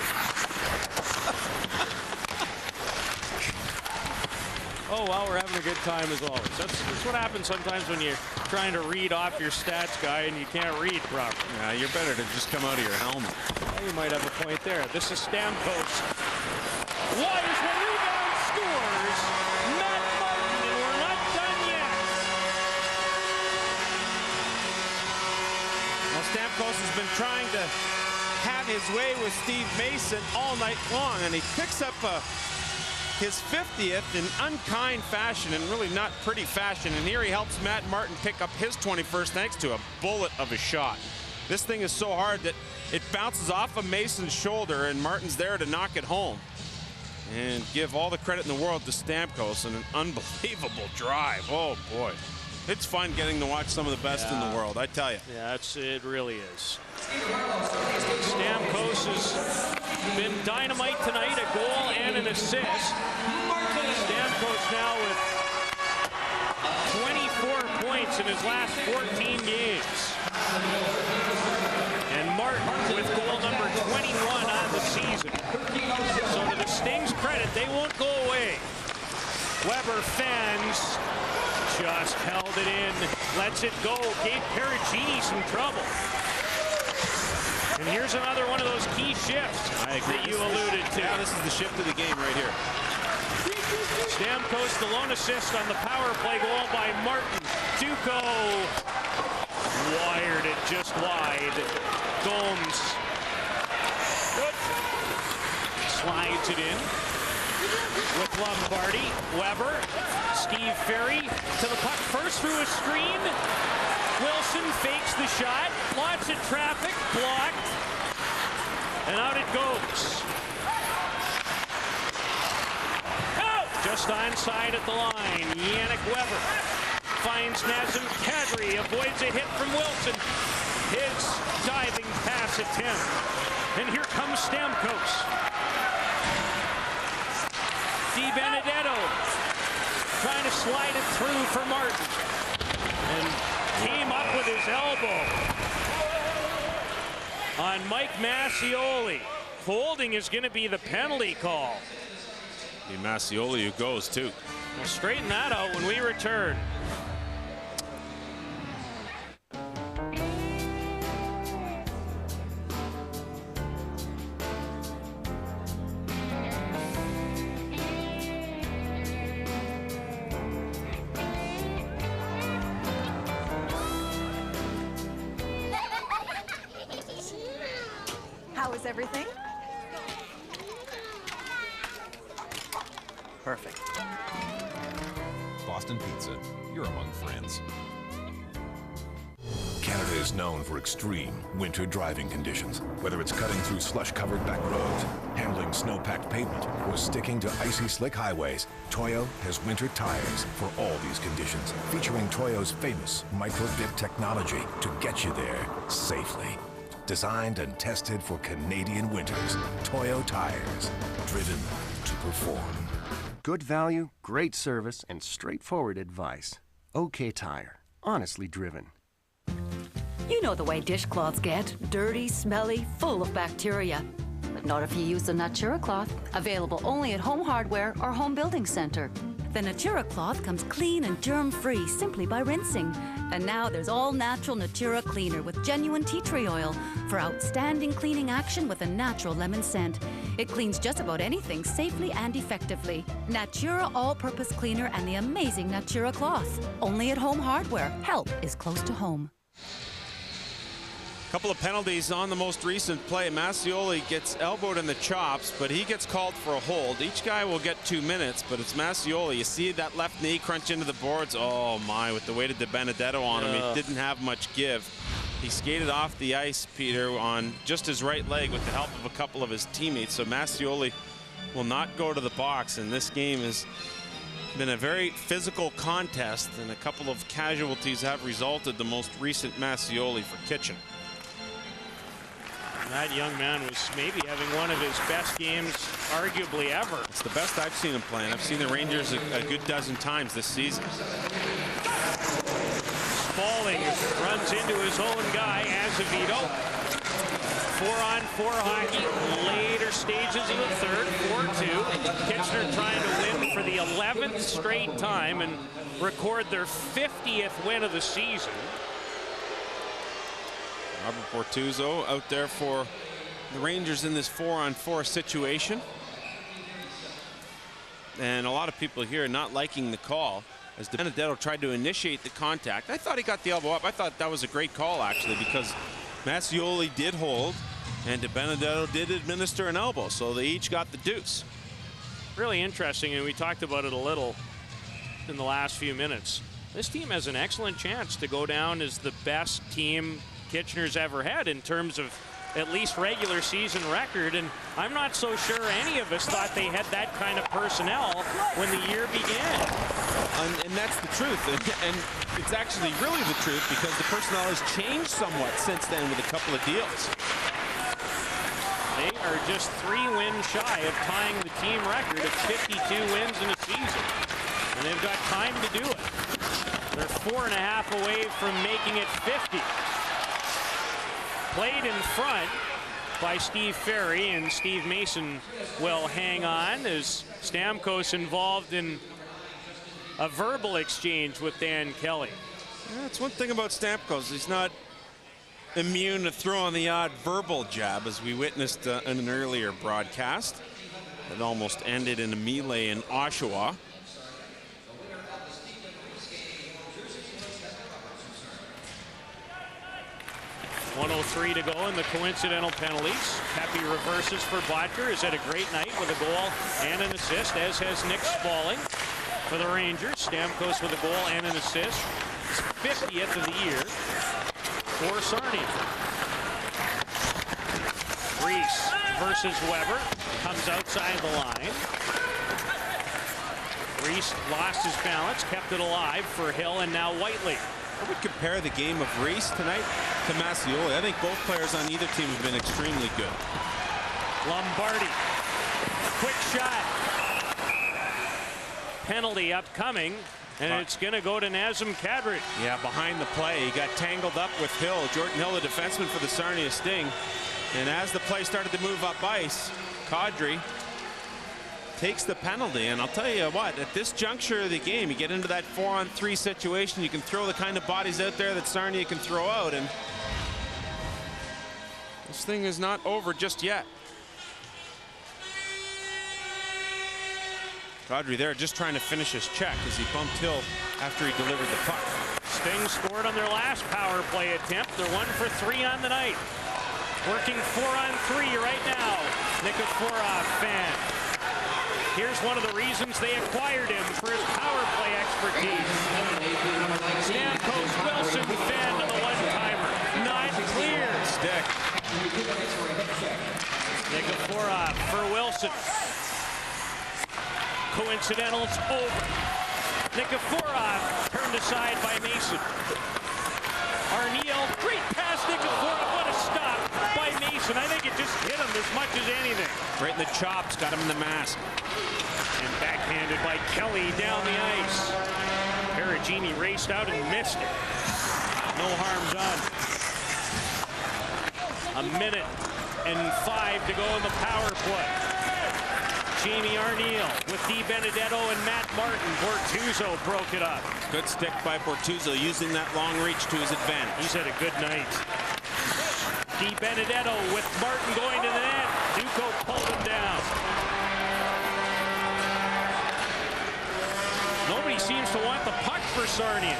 Oh, well, we're having a good time as always. That's what happens sometimes when you're trying to read off your stats guy and you can't read properly. Yeah, you're better to just come out of your helmet. Well, you might have a point there. This is Stamkos. Wires the rebound, scores. Matt Martin, and we're not done yet. Well, Stamkos has been trying to have his way with Steve Mason all night long, and he picks up a his 50th in unkind fashion and really not pretty fashion. And here he helps Matt Martin pick up his 21st thanks to a bullet of a shot. This thing is so hard that it bounces off of Mason's shoulder, and Martin's there to knock it home. And give all the credit in the world to Stamkos and an unbelievable drive. Oh, boy. It's fun getting to watch some of the best in the world, I tell you. Yeah, it really is. Stamkos has been dynamite tonight, a goal and an assist. Stamkos now with 24 points in his last 14 games. And Martin with goal number 21 on the season. So to the Sting's credit, they won't go away. Weber fends, just held it in, lets it go, gave Perugini some trouble. And here's another one of those key shifts that you alluded to. Yeah, this is the shift of the game right here. Stamkos, the lone assist on the power play goal by Martin. Duco wired it just wide. Gomes slides it in with Lombardi. Weber, Steve Ferry to the puck first through a screen. Wilson fakes the shot. Lots of traffic, blocked, and out it goes. Just onside at the line. Yannick Weber finds Nazem Kadri, avoids a hit from Wilson. His diving pass attempt. And here comes Stamkos. Di Benedetto trying to slide it through for Martin. And came up with his elbow on Mike Massioli. Holding is going to be the penalty call. The Massioli who goes too. We'll straighten that out when we return. How is everything? Perfect. Boston Pizza, you're among friends. Canada is known for extreme winter driving conditions. Whether it's cutting through slush-covered back roads, handling snow-packed pavement, or sticking to icy slick highways, Toyo has winter tires for all these conditions, featuring Toyo's famous micro-dip technology to get you there safely. Designed and tested for Canadian winters, Toyo tires, driven to perform. Good value, great service, and straightforward advice. OK Tire. Honestly driven. You know the way dishcloths get. Dirty, smelly, full of bacteria. But not if you use the Natura cloth. Available only at Home Hardware or Home Building Center. The Natura cloth comes clean and germ-free simply by rinsing. And now there's all-natural Natura cleaner with genuine tea tree oil for outstanding cleaning action with a natural lemon scent. It cleans just about anything safely and effectively. Natura all-purpose cleaner and the amazing Natura cloth. Only at Home Hardware. Help is close to home. Couple of penalties on the most recent play. Massioli gets elbowed in the chops, but he gets called for a hold. Each guy will get 2 minutes, but it's Massioli. You see that left knee crunch into the boards. Oh my, with the weight of Di Benedetto on him, he didn't have much give. He skated off the ice, Peter, on just his right leg with the help of a couple of his teammates. So Massioli will not go to the box, and this game has been a very physical contest, and a couple of casualties have resulted. The most recent Massioli for Kitchen. That young man was maybe having one of his best games, arguably ever. It's the best I've seen him play, and I've seen the Rangers a good dozen times this season. Spaulding runs into his own guy, Azevedo. 4-on-4 hockey, later stages of the third, 4-2. Kitchener trying to win for the 11th straight time and record their 50th win of the season. Robert Bortuzzo out there for the Rangers in this 4-on-4 situation. And a lot of people here not liking the call as Di Benedetto tried to initiate the contact. I thought he got the elbow up. I thought that was a great call, actually, because Massioli did hold and Di Benedetto did administer an elbow, so they each got the deuce. really interesting, and we talked about it a little in the last few minutes. This team has an excellent chance to go down as the best team Kitchener's ever had in terms of at least regular season record, and I'm not so sure any of us thought they had that kind of personnel when the year began. And that's the truth, and it's actually really the truth because the personnel has changed somewhat since then with a couple of deals. They are just 3 wins shy of tying the team record of 52 wins in a season, and they've got time to do it. They're 4.5 away from making it 50. Played in front by Steve Ferry, and Steve Mason will hang on as Stamkos involved in a verbal exchange with Dan Kelly. That's one thing about Stamkos. He's not immune to throwing the odd verbal jab, as we witnessed in an earlier broadcast. It almost ended in a melee in Oshawa. .103 to go in the coincidental penalties. Happy reverses for Botker. Has had a great night with a goal and an assist, as has Nick Spaulding for the Rangers. Stamkos with a goal and an assist. His 50th of the year for Sarnia. Reese versus Weber. Comes outside the line. Reese lost his balance, kept it alive for Hill, and now Whiteley. I would compare the game of Reese tonight to Massioli. I think both players on either team have been extremely good. Lombardi. Quick shot. Penalty upcoming, and it's going to go to Nazem Kadri. Yeah, behind the play. He got tangled up with Hill. Jordan Hill, the defenseman for the Sarnia Sting. And as the play started to move up ice, Kadri takes the penalty, and I'll tell you what, at this juncture of the game, you get into that 4-on-3 situation, you can throw the kind of bodies out there that Sarnia can throw out, and this thing is not over just yet. Kadri there just trying to finish his check as he bumped Hill after he delivered the puck. Sting scored on their last power play attempt. They're 1 for 3 on the night. Working 4-on-3 right now. Nikiforov fan. Here's one of the reasons they acquired him, for his power play expertise. Stamkos Wilson fan to the one-timer. Not clear. Stick. Nikiforov for Wilson. Coincidental, it's over. Nikiforov turned aside by Mason. Arniel, great pass, Nikiforov, what a stop by Mason. I think it just hit him as much as anything. Right in the chops, got him in the mask. And backhanded by Kelly down the ice. Perugini raced out and missed it. No harm done. 1 minute and 5 to go in the power play. Jamie Arniel with Di Benedetto and Matt Martin. Bortuzzo broke it up. Good stick by Bortuzzo, using that long reach to his advantage. He's had a good night. Di Benedetto with Martin going to the net. Duco pulled him down. Nobody seems to want the puck for Sarnia.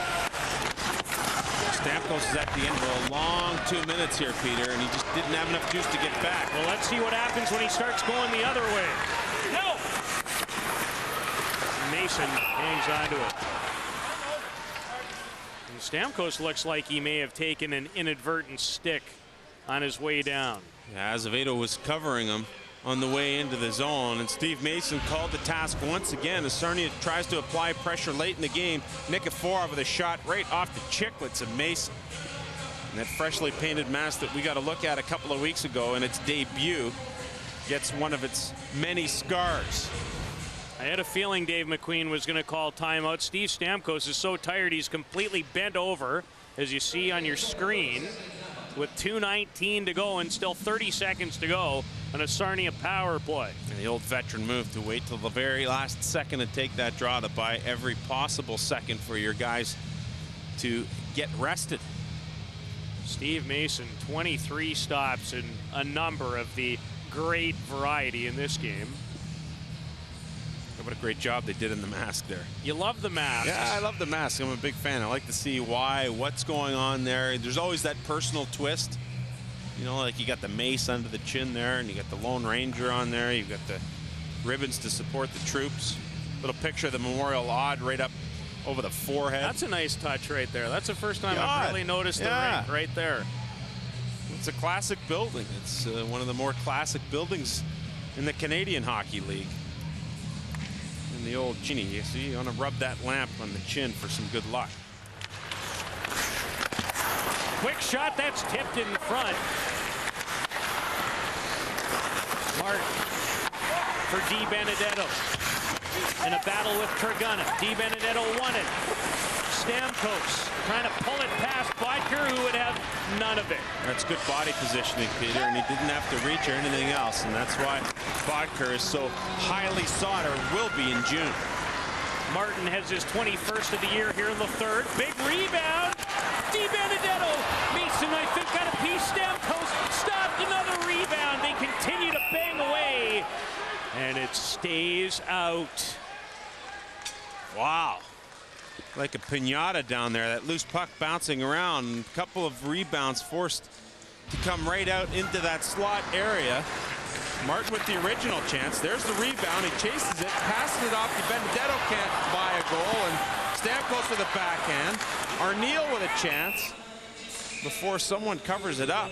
Stamkos is at the end of a long 2 minutes here, Peter, and he just didn't have enough juice to get back. Well, let's see what happens when he starts going the other way. No! Mason hangs on to it. And Stamkos looks like he may have taken an inadvertent stick on his way down. Yeah, Azevedo was covering him on the way into the zone, and Steve Mason called the task once again as Sarnia tries to apply pressure late in the game. Nikiforov with a shot right off the chiclets of Mason. And that freshly painted mask that we got a look at a couple of weeks ago in its debut gets one of its many scars. I had a feeling Dave McQueen was going to call timeout. Steve Stamkos is so tired he's completely bent over, as you see on your screen, with 2:19 to go and still 30 seconds to go on a Sarnia power play. And the old veteran move to wait till the very last second to take that draw, to buy every possible second for your guys to get rested. Steve Mason, 23 stops and a number of the great variety in this game. What a great job they did in the mask there. You love the mask. Yeah, I love the mask. I'm a big fan. I like to see why, what's going on there. There's always that personal twist. You know, like you got the mace under the chin there, and you got the Lone Ranger on there. You've got the ribbons to support the troops. Little picture of the memorial odd right up over the forehead. That's a nice touch right there. That's the first time The I've odd. really noticed the Yeah. ring right there. It's a classic building. It's one of the more classic buildings in the Canadian Hockey League. And the old genie, you see, you want to rub that lamp on the chin for some good luck. Quick shot, that's tipped in front. Martin for Di Benedetto. In a battle with Traguna. Di Benedetto won it. Stamkos trying to pull it past Bodker, who would have none of it. That's good body positioning, Peter, and he didn't have to reach or anything else, and that's why Bodker is so highly sought, or will be in June. Martin has his 21st of the year here in the third. Big rebound. Di Benedetto. Mason, I think, got a piece. Stamkos stopped. Another rebound. They continue to bang away. And it stays out. Wow. Like a piñata down there. That loose puck bouncing around. A couple of rebounds forced to come right out into that slot area. Martin with the original chance. There's the rebound. He chases it, passes it off. Di Benedetto can't buy a goal, and Stamkos with a backhand. Arneal with a chance before someone covers it up.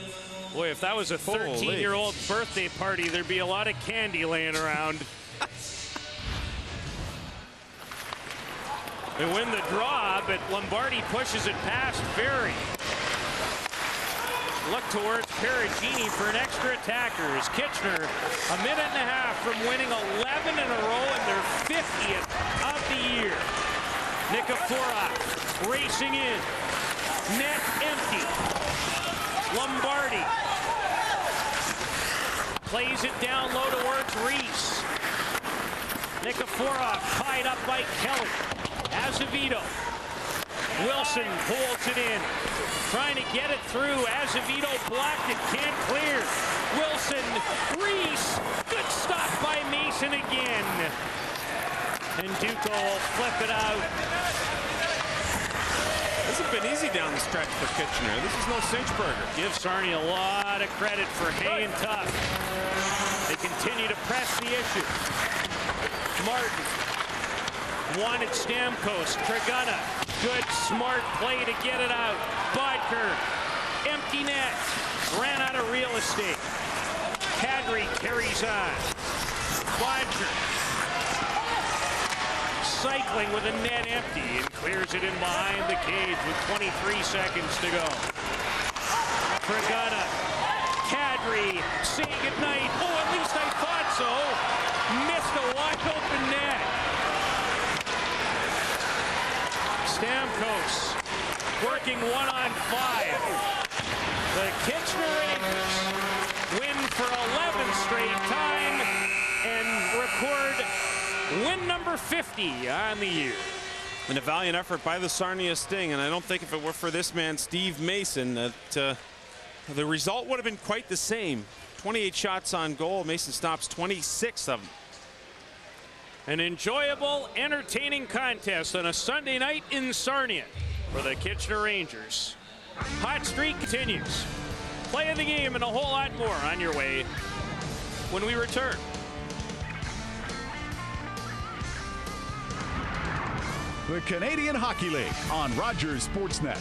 Boy, if that was a 13-year-old birthday party, there'd be a lot of candy laying around. They win the draw, but Lombardi pushes it past Ferry. Look towards Perugini for an extra attacker. As Kitchener, a minute and a half from winning 11 in a row and their 50th of the year. Nikiforov racing in. Net empty. Lombardi plays it down low towards Reese. Nikiforov tied up by Kelly. Azevedo. Wilson holds it in. Trying to get it through. Azevedo blocked it. Can't clear. Wilson. Reese. Good stop by Mason again. And Duco will flip it out. This has been easy down the stretch for Kitchener. This is no cinch burger. Give Sarnia a lot of credit for hanging tough. They continue to press the issue. Martin. Wanted Stamkos. Traguna. Good, smart play to get it out. Bodker. Empty net. Ran out of real estate. Kadri carries on. Bodker. Cycling with a net empty and clears it in behind the cage with 23 seconds to go. Traguna. Kadri saying goodnight. Oh, at least I thought so. Missed a wide open net. Stamkos working 1-on-5. The Kitchener Rangers win for 11th straight time and record win number 50 on the year. And a valiant effort by the Sarnia Sting, and I don't think if it were for this man, Steve Mason, that the result would have been quite the same. 28 shots on goal. Mason stops 26 of them. An enjoyable, entertaining contest on a Sunday night in Sarnia for the Kitchener Rangers. Hot streak continues. Play of the game and a whole lot more on your way when we return. The Canadian Hockey League on Rogers Sportsnet.